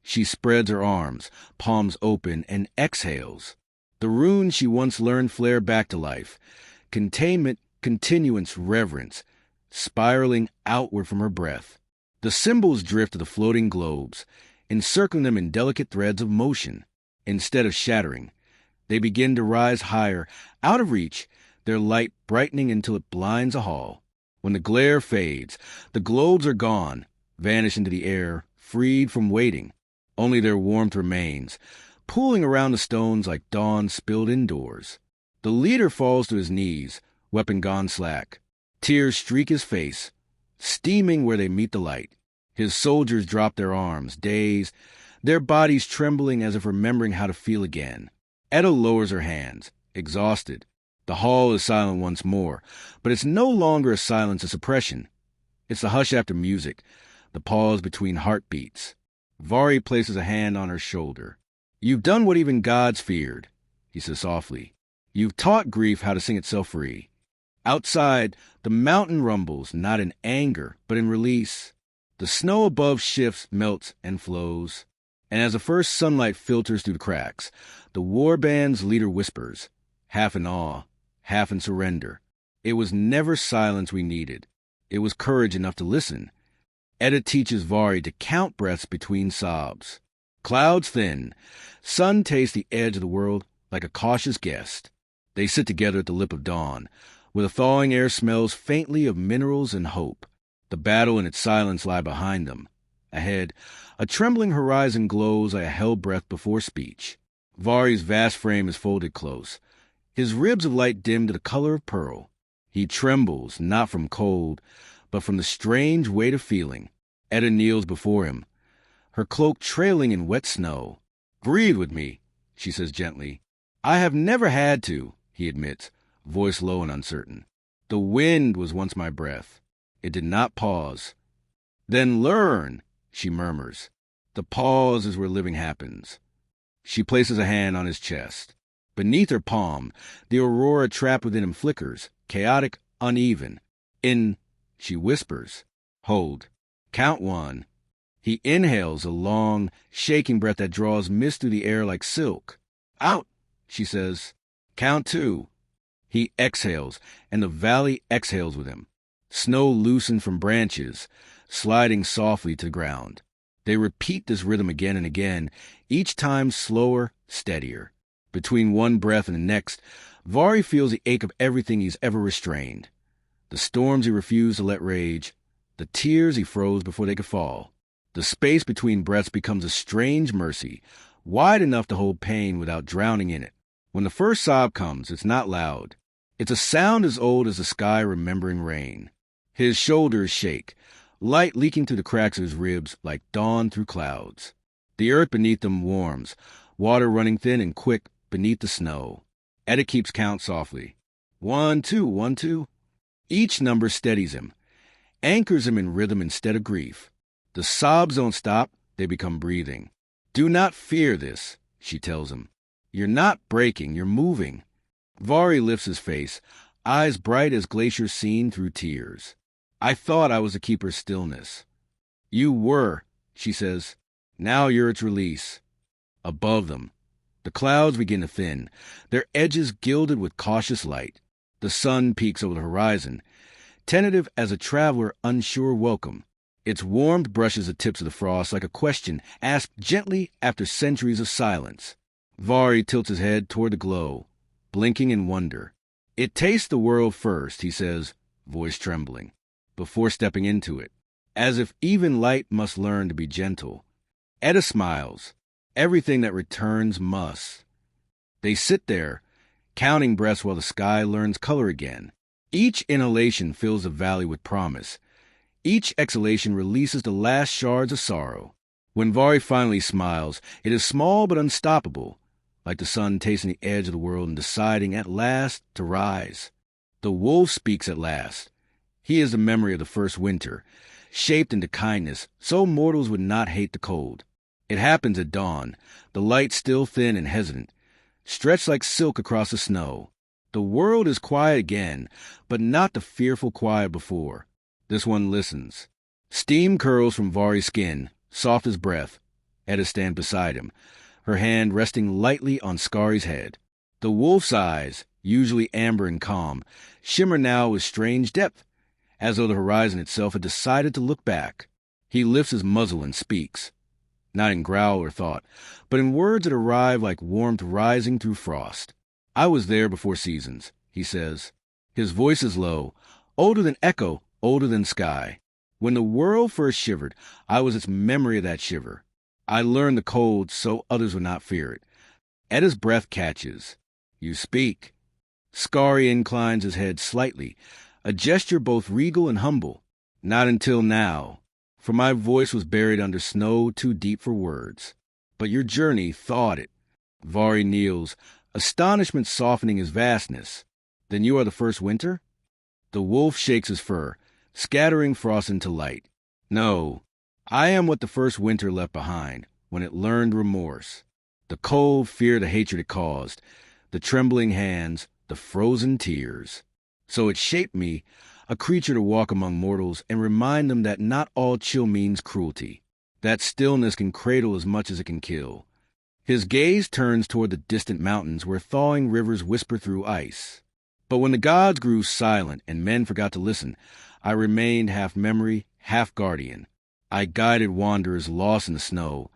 She spreads her arms, palms open, and exhales. The runes she once learned flare back to life. Containment, continuance, reverence, spiraling outward from her breath. The symbols drift to the floating globes, encircling them in delicate threads of motion. Instead of shattering, they begin to rise higher, out of reach, their light brightening until it blinds a hall. When the glare fades, the globes are gone, vanish into the air, freed from waiting. Only their warmth remains, pooling around the stones like dawn spilled indoors. The leader falls to his knees, weapon gone slack. Tears streak his face, steaming where they meet the light. His soldiers drop their arms, dazed, their bodies trembling as if remembering how to feel again. Etta lowers her hands, exhausted. The hall is silent once more, but it's no longer a silence of suppression. It's the hush after music, the pause between heartbeats. Vari places a hand on her shoulder. "You've done what even gods feared," he says softly. You've taught grief how to sing itself free. Outside, the mountain rumbles, not in anger, but in release. The snow above shifts, melts, and flows. And as the first sunlight filters through the cracks, the war band's leader whispers, half in awe, half in surrender. It was never silence we needed. It was courage enough to listen. Etta teaches Vari to count breaths between sobs. Clouds thin. Sun tastes the edge of the world like a cautious guest. They sit together at the lip of dawn, where the thawing air smells faintly of minerals and hope. The battle and its silence lie behind them. Ahead, a trembling horizon glows like a held breath before speech. Vari's vast frame is folded close. His ribs of light dim to the color of pearl. He trembles, not from cold, but from the strange weight of feeling. Etta kneels before him, her cloak trailing in wet snow. "Breathe with me," she says gently. "I have never had to," he admits, voice low and uncertain. "The wind was once my breath. It did not pause." "Then learn," she murmurs. "The pause is where living happens." She places a hand on his chest. Beneath her palm, the aurora trapped within him flickers, chaotic, uneven. She whispers, "Hold. Count 1. He inhales a long, shaking breath that draws mist through the air like silk. "Out," she says. "Count 2. He exhales, and the valley exhales with him. Snow loosened from branches, sliding softly to the ground. They repeat this rhythm again and again, each time slower, steadier. Between one breath and the next, Vari feels the ache of everything he's ever restrained. The storms he refused to let rage, the tears he froze before they could fall. The space between breaths becomes a strange mercy, wide enough to hold pain without drowning in it. When the first sob comes, it's not loud. It's a sound as old as the sky remembering rain. His shoulders shake, light leaking through the cracks of his ribs like dawn through clouds. The earth beneath them warms, water running thin and quick beneath the snow. Etta keeps count softly. 1, 2, 1, 2. Each number steadies him, anchors him in rhythm instead of grief. The sobs don't stop, they become breathing. "Do not fear this," she tells him. "You're not breaking, you're moving." Vari lifts his face, eyes bright as glaciers seen through tears. "I thought I was the keeper's stillness." "You were," she says. "Now you're its release." Above them, the clouds begin to thin, their edges gilded with cautious light. The sun peeks over the horizon, tentative as a traveler unsure welcome. Its warmth brushes the tips of the frost like a question asked gently after centuries of silence. Vari tilts his head toward the glow, blinking in wonder. "It tastes the world first," he says, voice trembling, before stepping into it, as if even light must learn to be gentle. Etta smiles. Everything that returns must. They sit there, counting breaths while the sky learns color again. Each inhalation fills the valley with promise. Each exhalation releases the last shards of sorrow. When Vari finally smiles, it is small but unstoppable, like the sun tasting the edge of the world and deciding at last to rise. The wolf speaks at last. He is the memory of the first winter, shaped into kindness, so mortals would not hate the cold. It happens at dawn, the light still thin and hesitant, stretched like silk across the snow. The world is quiet again, but not the fearful quiet before. This one listens. Steam curls from Vari's skin, soft as breath. Etta stands beside him, her hand resting lightly on Skari's head. The wolf's eyes, usually amber and calm, shimmer now with strange depth, as though the horizon itself had decided to look back. He lifts his muzzle and speaks, not in growl or thought, but in words that arrive like warmth rising through frost. "I was there before seasons," he says. His voice is low, older than echo, older than sky. "When the world first shivered, I was its memory of that shiver. I learned the cold so others would not fear it." Etta's breath catches. "You speak." Skari inclines his head slightly, a gesture both regal and humble. "Not until now, for my voice was buried under snow too deep for words. But your journey thawed it." Vari kneels, astonishment softening his vastness. "Then you are the first winter?" The wolf shakes his fur, scattering frost into light. "No, I am what the first winter left behind, when it learned remorse. The cold, fear, the hatred it caused. the trembling hands, the frozen tears. So it shaped me, a creature to walk among mortals and remind them that not all chill means cruelty, that stillness can cradle as much as it can kill. His gaze turns toward the distant mountains where thawing rivers whisper through ice. But when the gods grew silent and men forgot to listen, I remained half memory, half guardian. I guided wanderers lost in the snow,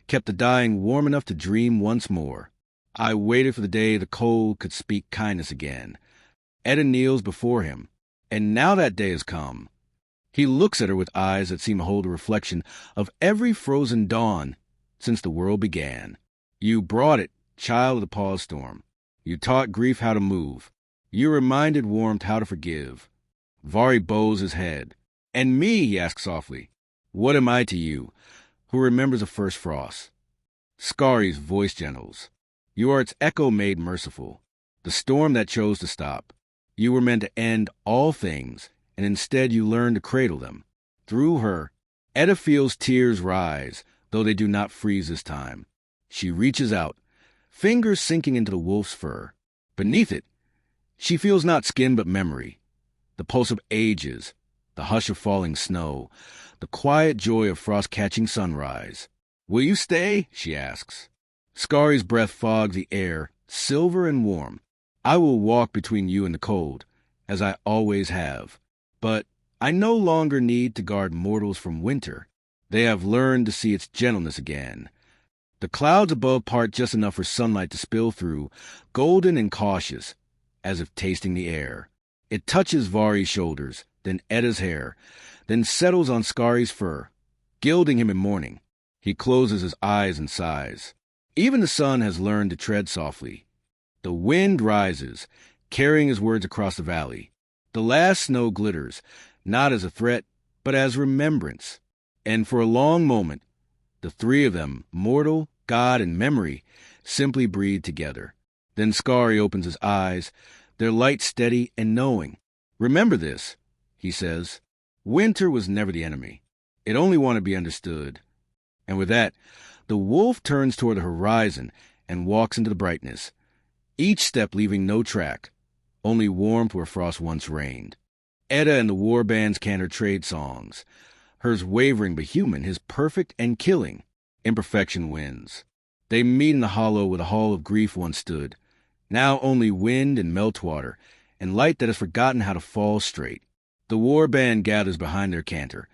kept the dying warm enough to dream once more. I waited for the day the cold could speak kindness again. Edda kneels before him, and now that day has come. He looks at her with eyes that seem to hold a reflection of every frozen dawn since the world began. You brought it, child of the pause storm. You taught grief how to move. You reminded warmth how to forgive. Vari bows his head. And me, he asks softly, what am I to you, who remembers the first frost? Skari's voice gentles. You are its echo made merciful, the storm that chose to stop. You were meant to end all things, and instead you learned to cradle them. Through her, Edda feels tears rise, though they do not freeze this time. She reaches out, fingers sinking into the wolf's fur. Beneath it, she feels not skin but memory, the pulse of ages, the hush of falling snow, the quiet joy of frost-catching sunrise. Will you stay? She asks. Skari's breath fogs the air, silver and warm. I will walk between you and the cold, as I always have. But I no longer need to guard mortals from winter. They have learned to see its gentleness again. The clouds above part just enough for sunlight to spill through, golden and cautious, as if tasting the air. It touches Vari's shoulders, then Edda's hair, then settles on Skari's fur, gilding him in mourning. He closes his eyes and sighs. Even the sun has learned to tread softly. The wind rises, carrying his words across the valley. The last snow glitters, not as a threat, but as remembrance. And for a long moment, the three of them, mortal, God, and memory, simply breathe together. Then Skari opens his eyes, their light steady and knowing. Remember this, he says. Winter was never the enemy. It only wanted to be understood. And with that, the wolf turns toward the horizon and walks into the brightness, each step leaving no track, only warmth where frost once reigned. Edda and the war band's cantor trade songs, hers wavering but human, his perfect and killing. Imperfection wins. They meet in the hollow where the hall of grief once stood, now only wind and meltwater, and light that has forgotten how to fall straight. The war band gathers behind their cantor,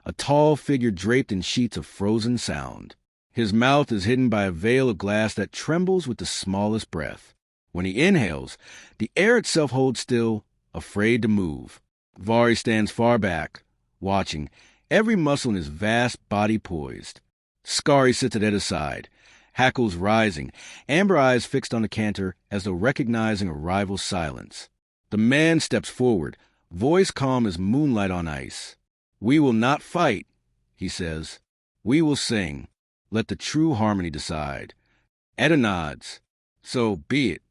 a tall figure draped in sheets of frozen sound. His mouth is hidden by a veil of glass that trembles with the smallest breath. When he inhales, the air itself holds still, afraid to move. Vari stands far back, watching, every muscle in his vast body poised. Skari sits at Edda's side, hackles rising, amber eyes fixed on the cantor as though recognizing a rival's silence. The man steps forward, voice calm as moonlight on ice. We will not fight, he says. We will sing. Let the true harmony decide. Edda nods. So be it.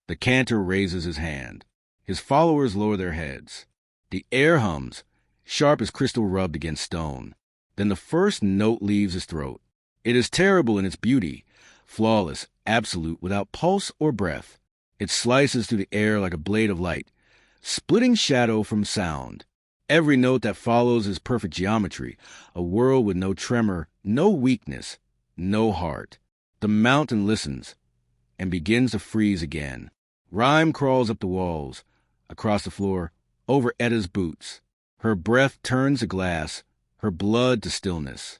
The cantor raises his hand. His followers lower their heads. The air hums, sharp as crystal rubbed against stone. Then the first note leaves his throat. It is terrible in its beauty, flawless, absolute, without pulse or breath. It slices through the air like a blade of light, splitting shadow from sound. Every note that follows is perfect geometry, a world with no tremor, no weakness, no heart. The mountain listens and begins to freeze again. Rhyme crawls up the walls, across the floor, over Edda's boots. Her breath turns to glass, her blood to stillness.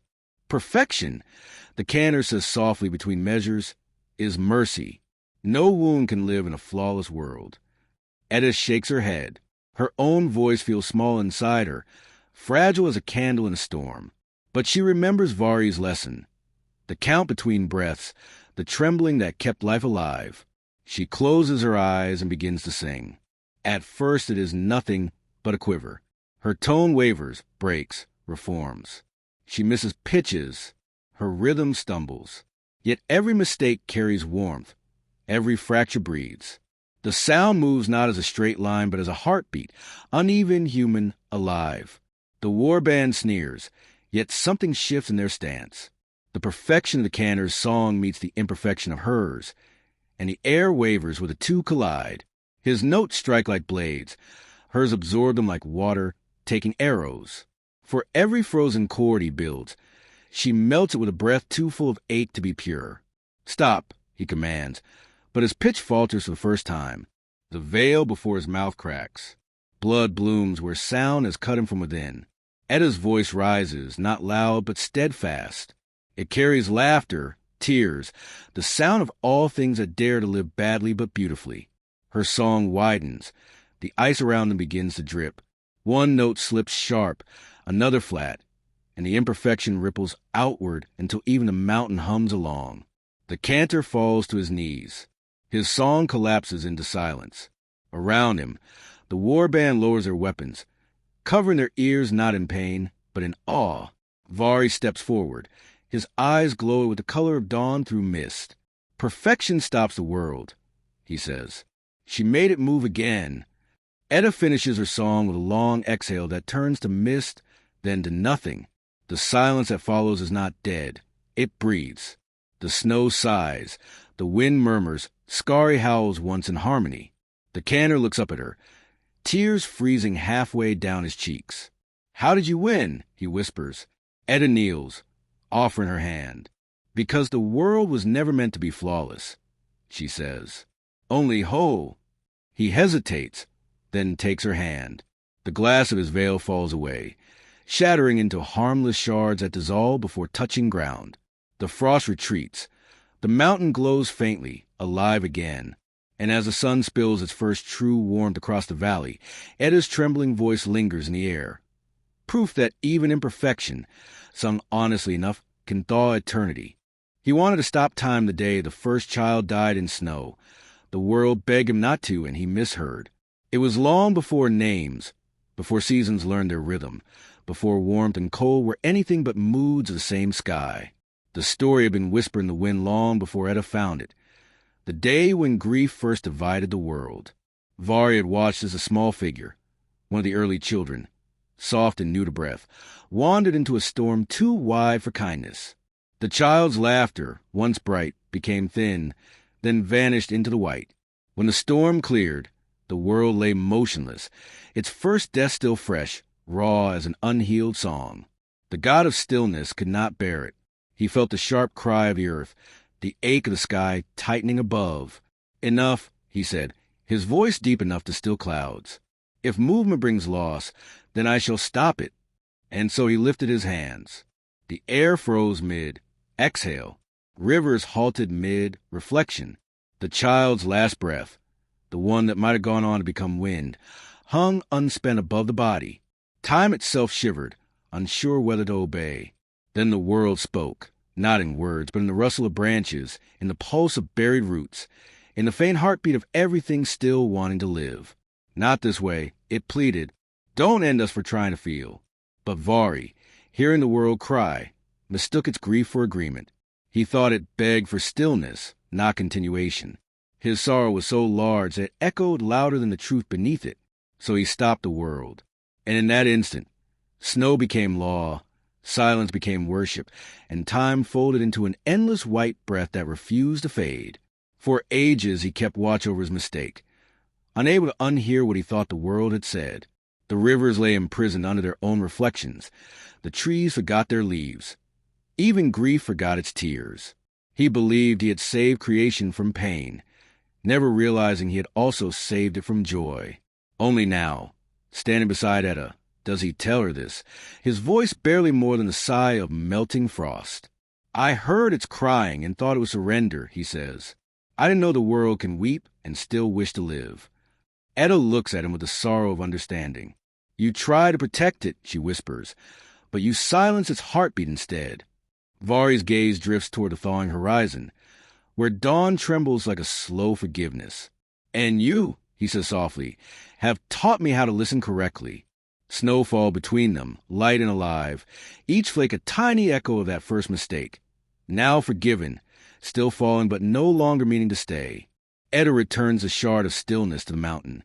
Perfection, the cantor says softly between measures, is mercy. No wound can live in a flawless world. Edda shakes her head. Her own voice feels small inside her, fragile as a candle in a storm. But she remembers Vari's lesson. The count between breaths, the trembling that kept life alive. She closes her eyes and begins to sing. At first it is nothing but a quiver. Her tone wavers, breaks, reforms. She misses pitches. Her rhythm stumbles. Yet every mistake carries warmth. Every fracture breathes. The sound moves not as a straight line, but as a heartbeat, uneven, human, alive. The war band sneers, yet something shifts in their stance. The perfection of the cantor's song meets the imperfection of hers, and the air wavers where the two collide. His notes strike like blades. Hers absorb them like water, taking arrows. For every frozen chord he builds, she melts it with a breath too full of ache to be pure. Stop, he commands, but his pitch falters for the first time. The veil before his mouth cracks. Blood blooms where sound has cut him from within. Etta's voice rises, not loud but steadfast. It carries laughter, tears, the sound of all things that dare to live badly but beautifully. Her song widens. The ice around them begins to drip. One note slips sharp, another flat, and the imperfection ripples outward until even the mountain hums along. The cantor falls to his knees. His song collapses into silence. Around him, the war band lowers their weapons, covering their ears not in pain, but in awe. Vari steps forward. His eyes glow with the color of dawn through mist. Perfection stops the world, he says. She made it move again. Etta finishes her song with a long exhale that turns to mist, then to nothing. The silence that follows is not dead. It breathes. The snow sighs. The wind murmurs. Skari howls once in harmony. The cantor looks up at her, tears freezing halfway down his cheeks. "How did you win?" he whispers. Etta kneels, offering her hand. "Because the world was never meant to be flawless," she says. "Only whole." He hesitates, then takes her hand. The glass of his veil falls away, shattering into harmless shards that dissolve before touching ground. The frost retreats. The mountain glows faintly, alive again. And as the sun spills its first true warmth across the valley, Etta's trembling voice lingers in the air. Proof that even imperfection, sung honestly enough, can thaw eternity. He wanted to stop time the day the first child died in snow. The world begged him not to, and he misheard. It was long before names, before seasons learned their rhythm, before warmth and cold were anything but moods of the same sky. The story had been whispered in the wind long before Etta found it. The day when grief first divided the world. Vari had watched as a small figure, one of the early children, soft and new to breath, wandered into a storm too wide for kindness. The child's laughter, once bright, became thin, then vanished into the white. When the storm cleared, the world lay motionless, its first death still fresh, raw as an unhealed song. The god of stillness could not bear it. He felt the sharp cry of the earth, the ache of the sky tightening above. "Enough," he said, his voice deep enough to still clouds. "If movement brings loss, then I shall stop it." And so he lifted his hands. The air froze mid-exhale. Rivers halted mid-reflection. The child's last breath, the one that might have gone on to become wind, hung unspent above the body. Time itself shivered, unsure whether to obey. Then the world spoke, not in words, but in the rustle of branches, in the pulse of buried roots, in the faint heartbeat of everything still wanting to live. Not this way, it pleaded. Don't end us for trying to feel. But Vari, hearing the world cry, mistook its grief for agreement. He thought it begged for stillness, not continuation. His sorrow was so large that it echoed louder than the truth beneath it. So he stopped the world. And in that instant, snow became law, silence became worship, and time folded into an endless white breath that refused to fade. For ages he kept watch over his mistake, unable to unhear what he thought the world had said. The rivers lay imprisoned under their own reflections. The trees forgot their leaves. Even grief forgot its tears. He believed he had saved creation from pain, never realizing he had also saved it from joy. Only now, standing beside Etta, does he tell her this, his voice barely more than the sigh of melting frost. "I heard its crying and thought it was surrender," he says. "I didn't know the world can weep and still wish to live." Etta looks at him with the sorrow of understanding. "You try to protect it," she whispers, "but you silence its heartbeat instead." Vari's gaze drifts toward the thawing horizon, where dawn trembles like a slow forgiveness. "And you," he says softly, "have taught me how to listen correctly." Snowfall between them, light and alive, each flake a tiny echo of that first mistake. Now forgiven, still falling but no longer meaning to stay. Etta returns a shard of stillness to the mountain,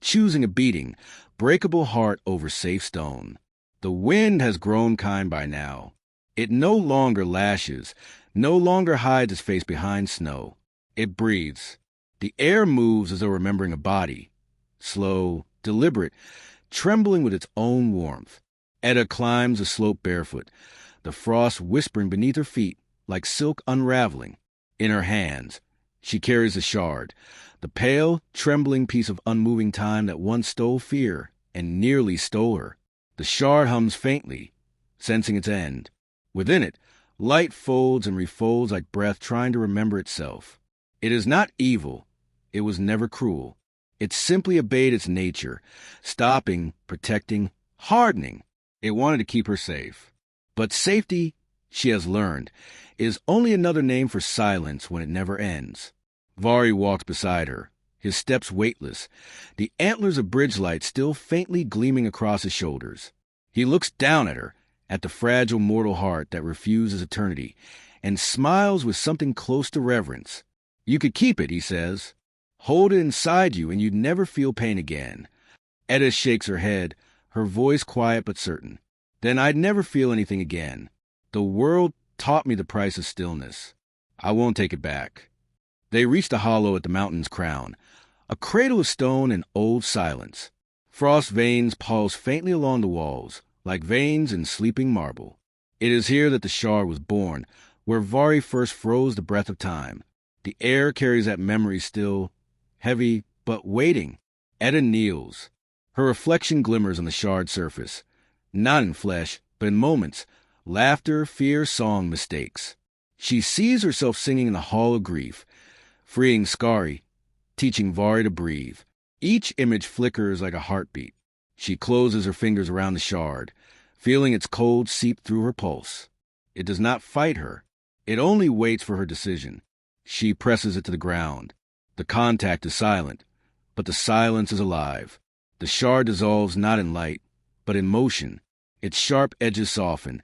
choosing a beating, breakable heart over safe stone. The wind has grown kind by now. It no longer lashes, no longer hides its face behind snow. It breathes. The air moves as though remembering a body. Slow, deliberate, trembling with its own warmth. Etta climbs the slope barefoot, the frost whispering beneath her feet like silk unraveling. In her hands, she carries the shard, the pale, trembling piece of unmoving time that once stole fear and nearly stole her. The shard hums faintly, sensing its end. Within it, light folds and refolds like breath trying to remember itself. It is not evil. It was never cruel. It simply obeyed its nature, stopping, protecting, hardening. It wanted to keep her safe. But safety, she has learned, is only another name for silence when it never ends. Vari walks beside her, his steps weightless, the antlers of bridge light still faintly gleaming across his shoulders. He looks down at her, at the fragile mortal heart that refuses eternity, and smiles with something close to reverence. You could keep it, he says. Hold it inside you and you'd never feel pain again. Etta shakes her head, her voice quiet but certain. Then I'd never feel anything again. The world taught me the price of stillness. I won't take it back. They reach the hollow at the mountain's crown, a cradle of stone and old silence. Frost veins pulse faintly along the walls, like veins in sleeping marble. It is here that the shard was born, where Vari first froze the breath of time. The air carries that memory still, heavy, but waiting. Etta kneels. Her reflection glimmers on the shard surface, not in flesh, but in moments, laughter, fear, song, mistakes. She sees herself singing in the hall of grief, freeing Skari, teaching Vari to breathe. Each image flickers like a heartbeat. She closes her fingers around the shard, feeling its cold seep through her pulse. It does not fight her. It only waits for her decision. She presses it to the ground. The contact is silent, but the silence is alive. The shard dissolves not in light, but in motion. Its sharp edges soften.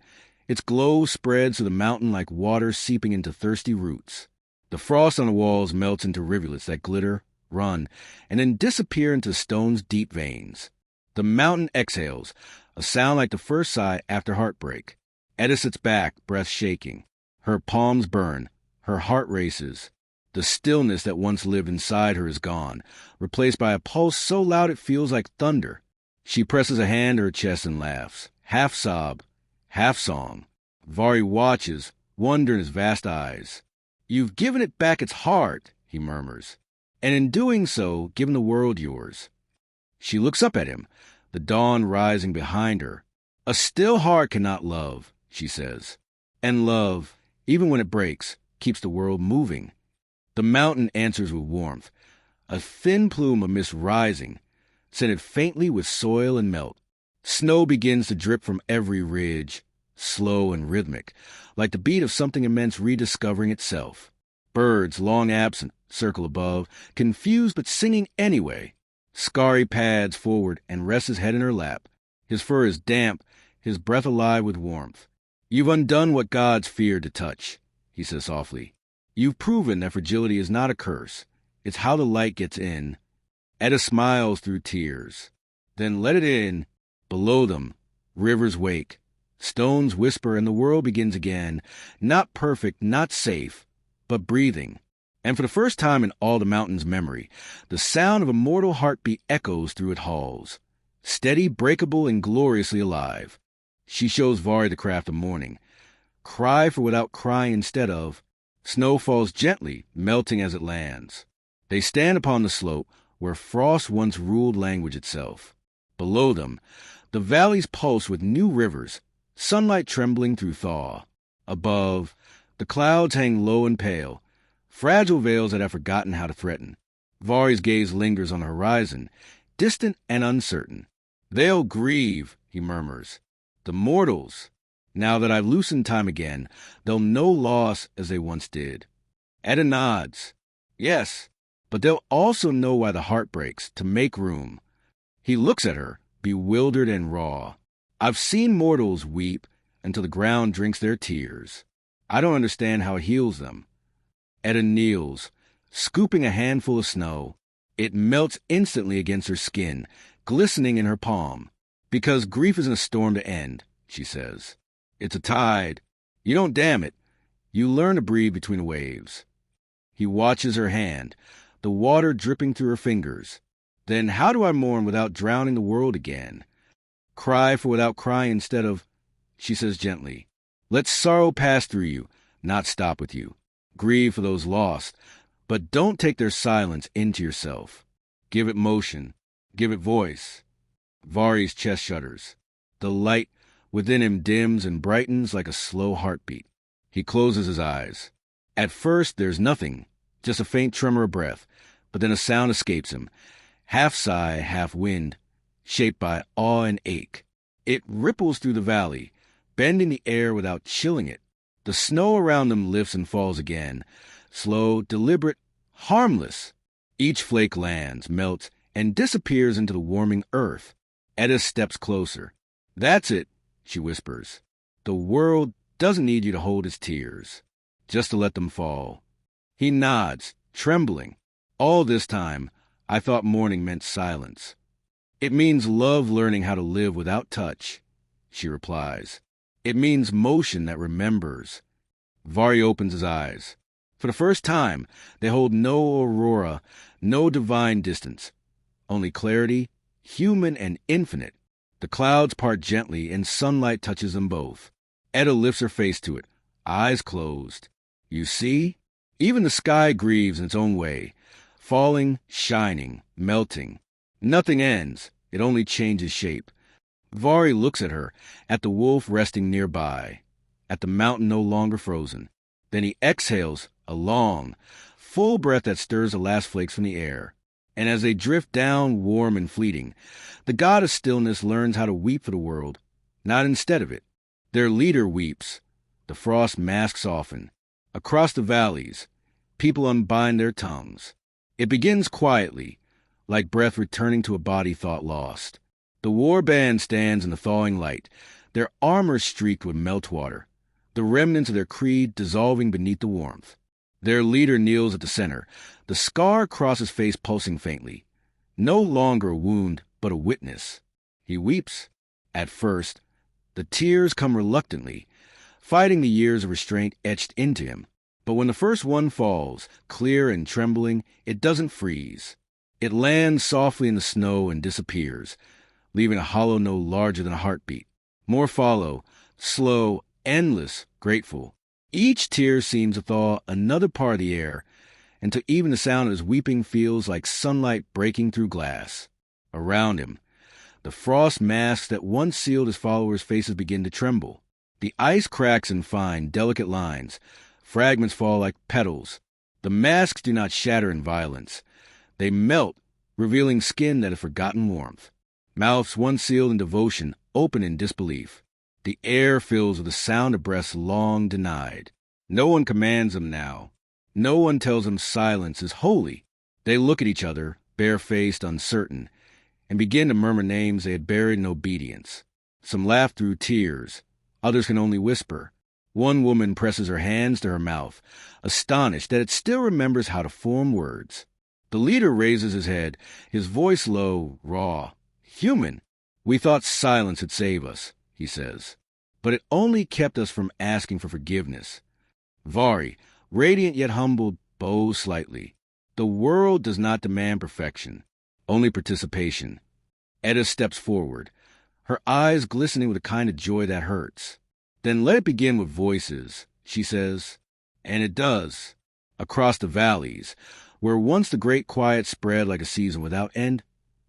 Its glow spreads to the mountain like water seeping into thirsty roots. The frost on the walls melts into rivulets that glitter, run, and then disappear into stone's deep veins. The mountain exhales, a sound like the first sigh after heartbreak. Etta sits back, breath shaking. Her palms burn. Her heart races. The stillness that once lived inside her is gone, replaced by a pulse so loud it feels like thunder. She presses a hand to her chest and laughs, half sob, half song. Vari watches, wonder in his vast eyes. You've given it back its heart, he murmurs, and in doing so, given the world yours. She looks up at him, the dawn rising behind her. A still heart cannot love, she says. And love, even when it breaks, keeps the world moving. The mountain answers with warmth, a thin plume of mist rising, scented faintly with soil and melt. Snow begins to drip from every ridge, slow and rhythmic, like the beat of something immense rediscovering itself. Birds, long absent, circle above, confused but singing anyway. Skari pads forward and rests his head in her lap. His fur is damp, his breath alive with warmth. You've undone what gods feared to touch, he says softly. You've proven that fragility is not a curse. It's how the light gets in. Etta smiles through tears. Then let it in. Below them, rivers wake. Stones whisper and the world begins again. Not perfect, not safe, but breathing. And for the first time in all the mountain's memory, the sound of a mortal heartbeat echoes through its halls. Steady, breakable, and gloriously alive. She shows Vari the craft of mourning. Cry for without crying instead of. Snow falls gently, melting as it lands. They stand upon the slope where frost once ruled language itself. Below them, the valleys pulse with new rivers, sunlight trembling through thaw. Above, the clouds hang low and pale, fragile veils that have forgotten how to threaten. Vari's gaze lingers on the horizon, distant and uncertain. They'll grieve, he murmurs. The mortals. Now that I've loosened time again, they'll know loss as they once did. Etta nods. Yes, but they'll also know why the heart breaks, to make room. He looks at her, bewildered and raw. I've seen mortals weep until the ground drinks their tears. I don't understand how it heals them. Etta kneels, scooping a handful of snow. It melts instantly against her skin, glistening in her palm. Because grief isn't a storm to end, she says. It's a tide. You don't dam it. You learn to breathe between the waves. He watches her hand, the water dripping through her fingers. Then how do I mourn without drowning the world again? Cry for without crying instead of, she says gently. Let sorrow pass through you, not stop with you. Grieve for those lost, but don't take their silence into yourself. Give it motion. Give it voice. Vari's chest shudders. The light within him dims and brightens like a slow heartbeat. He closes his eyes. At first, there's nothing, just a faint tremor of breath, but then a sound escapes him, half sigh, half wind, shaped by awe and ache. It ripples through the valley, bending the air without chilling it. The snow around them lifts and falls again, slow, deliberate, harmless. Each flake lands, melts, and disappears into the warming earth. Etta steps closer. That's it, she whispers. The world doesn't need you to hold its tears, just to let them fall. He nods, trembling. All this time, I thought mourning meant silence. It means love learning how to live without touch, she replies. It means motion that remembers. Vari opens his eyes. For the first time, they hold no aurora, no divine distance. Only clarity, human and infinite. The clouds part gently and sunlight touches them both. Etta lifts her face to it, eyes closed. You see? Even the sky grieves in its own way, falling, shining, melting. Nothing ends, it only changes shape. Vari looks at her, at the wolf resting nearby, at the mountain no longer frozen. Then he exhales a long, full breath that stirs the last flakes from the air. And as they drift down, warm and fleeting, the god of stillness learns how to weep for the world, not instead of it. Their leader weeps. The frost masks soften. Across the valleys, people unbind their tongues. It begins quietly, like breath returning to a body thought lost. The war band stands in the thawing light, their armor streaked with meltwater, the remnants of their creed dissolving beneath the warmth. Their leader kneels at the center, the scar across his face pulsing faintly. No longer a wound, but a witness. He weeps. At first, the tears come reluctantly, fighting the years of restraint etched into him. But when the first one falls, clear and trembling, it doesn't freeze. It lands softly in the snow and disappears, leaving a hollow note larger than a heartbeat. More follow, slow, endless, grateful. Each tear seems to thaw another part of the air, until even the sound of his weeping feels like sunlight breaking through glass. Around him, the frost masks that once sealed his followers' faces begin to tremble. The ice cracks in fine, delicate lines. Fragments fall like petals. The masks do not shatter in violence. They melt, revealing skin that has forgotten warmth. Mouths once sealed in devotion open in disbelief. The air fills with the sound of breaths long denied. No one commands them now. No one tells them silence is holy. They look at each other, bare-faced, uncertain, and begin to murmur names they had buried in obedience. Some laugh through tears. Others can only whisper. One woman presses her hands to her mouth, astonished that it still remembers how to form words. The leader raises his head, his voice low, raw, human. We thought silence would save us, he says, but it only kept us from asking for forgiveness. Vari, radiant yet humbled, bows slightly. The world does not demand perfection, only participation. Etta steps forward, her eyes glistening with a kind of joy that hurts. Then let it begin with voices, she says. And it does. Across the valleys, where once the great quiet spread like a season without end,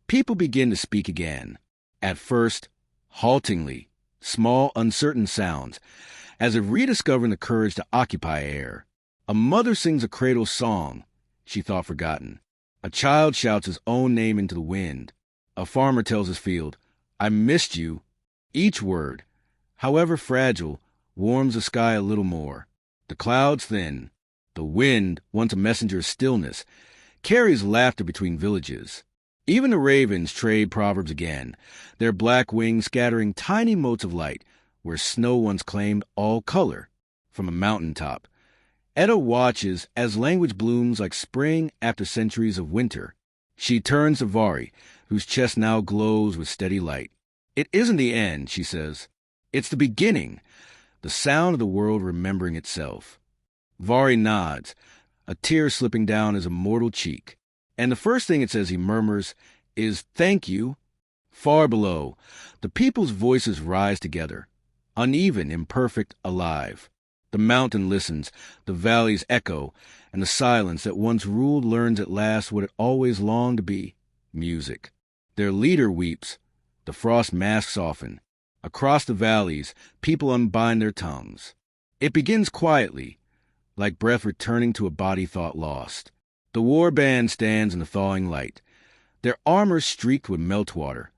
people begin to speak again. At first, haltingly, small, uncertain sounds, as if rediscovering the courage to occupy air. A mother sings a cradle song, she thought forgotten. A child shouts his own name into the wind. A farmer tells his field, I missed you. Each word, however fragile, warms the sky a little more. The clouds thin. The wind, once a messenger of stillness, carries laughter between villages. Even the ravens trade proverbs again, their black wings scattering tiny motes of light, where snow once claimed all color, from a mountaintop. Etta watches as language blooms like spring after centuries of winter. She turns to Vari, whose chest now glows with steady light. It isn't the end, she says. It's the beginning, the sound of the world remembering itself. Vari nods, a tear slipping down his immortal cheek. And the first thing it says he murmurs is, "Thank you." Far below, the people's voices rise together, uneven, imperfect, alive. The mountain listens, the valleys echo, and the silence that once ruled learns at last what it always longed to be, music. Their leader weeps. The frost masks soften. Across the valleys, people unbind their tongues. It begins quietly, like breath returning to a body thought lost. The war band stands in the thawing light, their armor streaked with meltwater,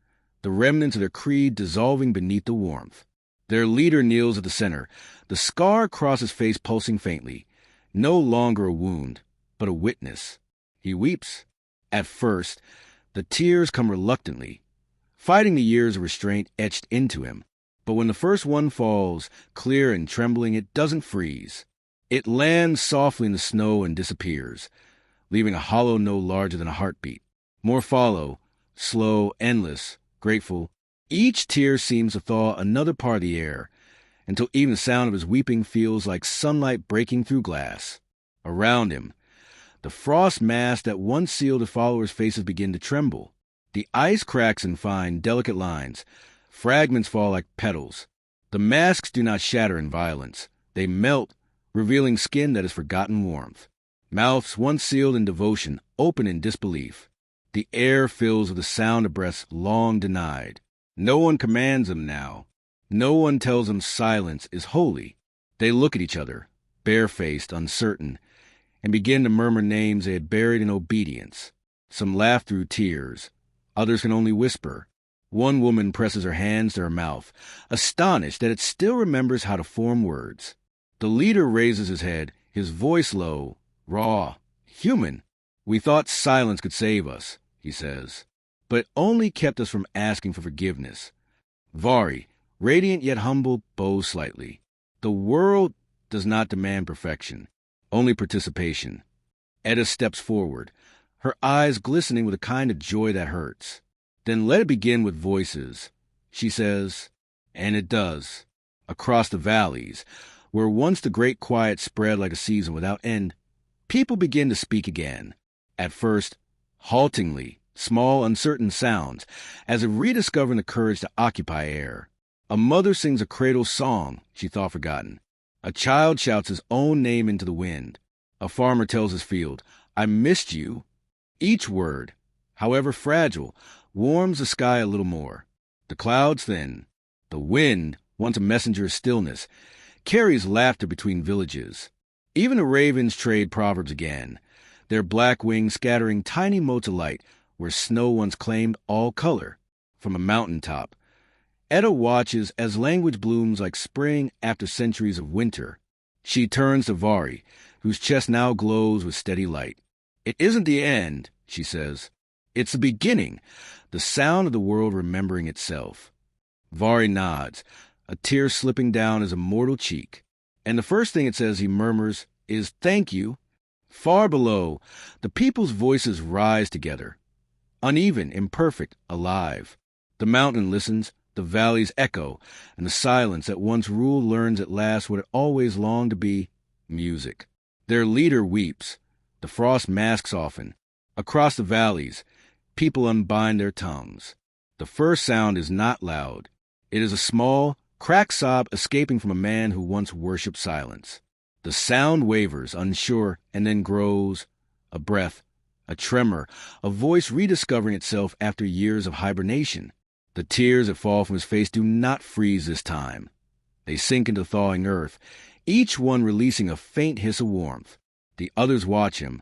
the remnants of their creed dissolving beneath the warmth. Their leader kneels at the center, the scar across his face pulsing faintly, no longer a wound, but a witness. He weeps. At first, the tears come reluctantly, fighting the years of restraint etched into him. But when the first one falls, clear and trembling, it doesn't freeze. It lands softly in the snow and disappears, leaving a hollow no larger than a heartbeat. More follow, slow, endless, grateful. Each tear seems to thaw another part of the air, until even the sound of his weeping feels like sunlight breaking through glass. Around him, the frost masks that once sealed the followers' faces begin to tremble. The ice cracks in fine, delicate lines. Fragments fall like petals. The masks do not shatter in violence. They melt, revealing skin that has forgotten warmth. Mouths once sealed in devotion open in disbelief. The air fills with the sound of breaths long denied. No one commands them now. No one tells them silence is holy. They look at each other, barefaced, uncertain, and begin to murmur names they had buried in obedience. Some laugh through tears. Others can only whisper. One woman presses her hands to her mouth, astonished that it still remembers how to form words. The leader raises his head, his voice low, raw, human. "We thought silence could save us," he says, "but it only kept us from asking for forgiveness." Vari, radiant yet humble, bows slightly. The world does not demand perfection, only participation. Etta steps forward, her eyes glistening with a kind of joy that hurts. "Then let it begin with voices," she says, and it does. Across the valleys, where once the great quiet spread like a season without end, people begin to speak again. At first, haltingly, small, uncertain sounds, as if rediscovering the courage to occupy air. A mother sings a cradle song she thought forgotten. A child shouts his own name into the wind. A farmer tells his field, "I missed you." Each word, however fragile, warms the sky a little more. The clouds thin. The wind, once a messenger of stillness, carries laughter between villages. Even the ravens trade proverbs again, their black wings scattering tiny motes of light where snow once claimed all color. From a mountaintop, Etta watches as language blooms like spring after centuries of winter. She turns to Vari, whose chest now glows with steady light. "It isn't the end," she says. "It's the beginning, the sound of the world remembering itself." Vari nods, a tear slipping down his immortal cheek. And the first thing it says he murmurs is, "Thank you." Far below, the people's voices rise together, uneven, imperfect, alive. The mountain listens, the valleys echo, and the silence that once ruled learns at last what it always longed to be, music. Their leader weeps. The frost masks soften. Across the valleys, people unbind their tongues. The first sound is not loud. It is a small, cracked sob escaping from a man who once worshipped silence. The sound wavers, unsure, and then grows. A breath, a tremor, a voice rediscovering itself after years of hibernation. The tears that fall from his face do not freeze this time. They sink into thawing earth, each one releasing a faint hiss of warmth. The others watch him,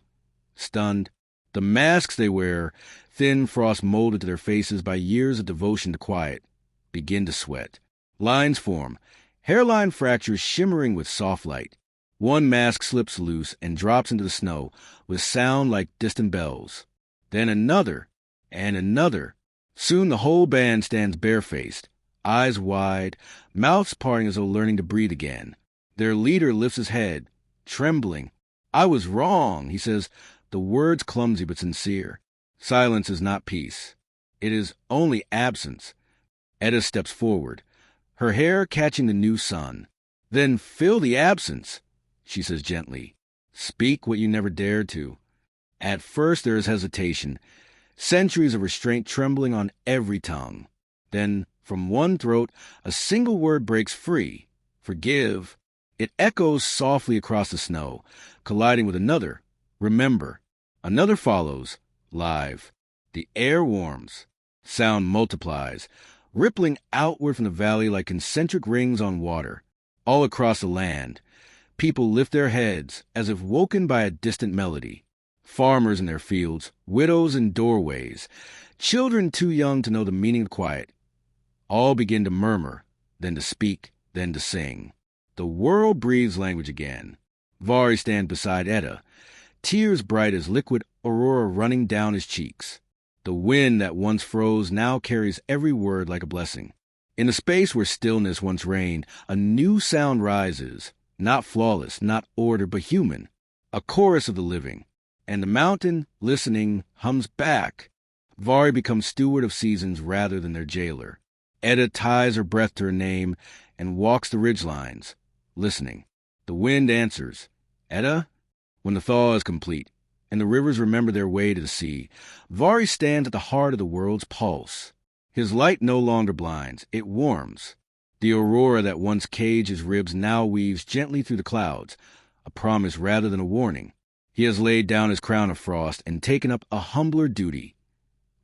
stunned. The masks they wear, thin frost molded to their faces by years of devotion to quiet, begin to sweat. Lines form, hairline fractures shimmering with soft light. One mask slips loose and drops into the snow with sound like distant bells. Then another, and another. Soon the whole band stands barefaced, eyes wide, mouths parting as though learning to breathe again. Their leader lifts his head, trembling. "I was wrong," he says, the words clumsy but sincere. Silence is not peace. It is only absence. Etta steps forward, her hair catching the new sun. "Then fill the absence," she says gently. Speak what you never dared to. At first there is hesitation, centuries of restraint trembling on every tongue. Then, from one throat, a single word breaks free. Forgive. It echoes softly across the snow, colliding with another. Remember. Another follows. Live. The air warms. Sound multiplies, rippling outward from the valley like concentric rings on water. All across the land, people lift their heads as if woken by a distant melody. Farmers in their fields, widows in doorways, children too young to know the meaning of quiet. All begin to murmur, then to speak, then to sing. The world breathes language again. Vari stands beside Etta, tears bright as liquid aurora running down his cheeks. The wind that once froze now carries every word like a blessing. In the space where stillness once reigned, a new sound rises, not flawless, not ordered, but human, a chorus of the living. And the mountain, listening, hums back. Vari becomes steward of seasons rather than their jailer. Etta ties her breath to her name and walks the ridgelines, listening. The wind answers, Etta? When the thaw is complete, and the rivers remember their way to the sea, Vari stands at the heart of the world's pulse. His light no longer blinds, it warms. The aurora that once caged his ribs now weaves gently through the clouds, a promise rather than a warning. He has laid down his crown of frost and taken up a humbler duty,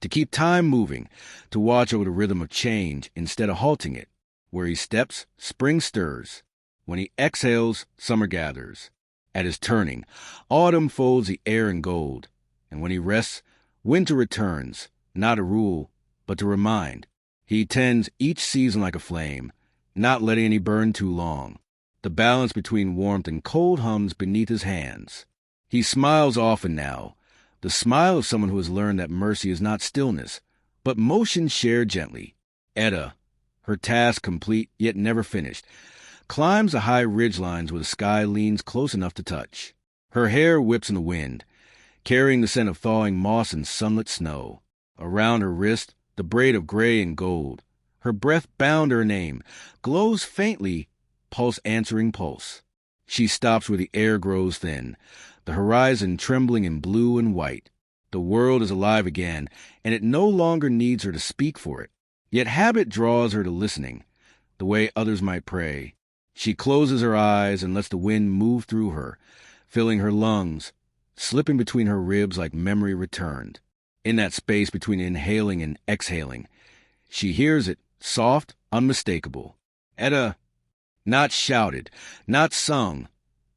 to keep time moving, to watch over the rhythm of change instead of halting it. Where he steps, spring stirs. When he exhales, summer gathers. At his turning, autumn folds the air in gold. And when he rests, winter returns, not to rule, but to remind. He tends each season like a flame, not letting any burn too long. The balance between warmth and cold hums beneath his hands. He smiles often now, the smile of someone who has learned that mercy is not stillness, but motion shared gently. Etta, her task complete yet never finished, climbs the high ridgelines where the sky leans close enough to touch. Her hair whips in the wind, carrying the scent of thawing moss and sunlit snow. Around her wrist, the braid of gray and gold. Her breath bound her name, glows faintly, pulse answering pulse. She stops where the air grows thin, the horizon trembling in blue and white. The world is alive again, and it no longer needs her to speak for it. Yet habit draws her to listening, the way others might pray. She closes her eyes and lets the wind move through her, filling her lungs, slipping between her ribs like memory returned. In that space between inhaling and exhaling, she hears it, soft, unmistakable. Etta, not shouted, not sung,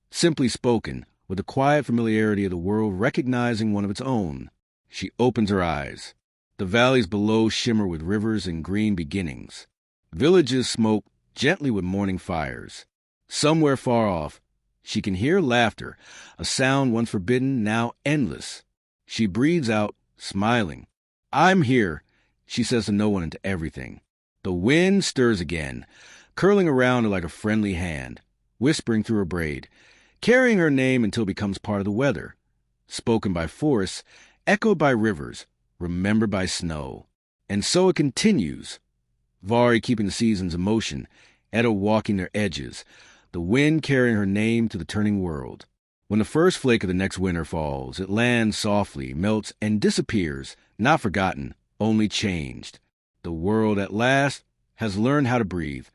simply spoken, with the quiet familiarity of the world recognizing one of its own. She opens her eyes. The valleys below shimmer with rivers and green beginnings. Villages smoke gently with morning fires. Somewhere far off, she can hear laughter, a sound once forbidden, now endless. She breathes out, smiling. I'm here, she says to no one and to everything. The wind stirs again, curling around her like a friendly hand, whispering through her braid, carrying her name until it becomes part of the weather. Spoken by forests, echoed by rivers, remembered by snow. And so it continues. Vari keeping the seasons in motion, Etta walking their edges, the wind carrying her name to the turning world. When the first flake of the next winter falls, it lands softly, melts, and disappears, not forgotten, only changed. The world at last has learned how to breathe,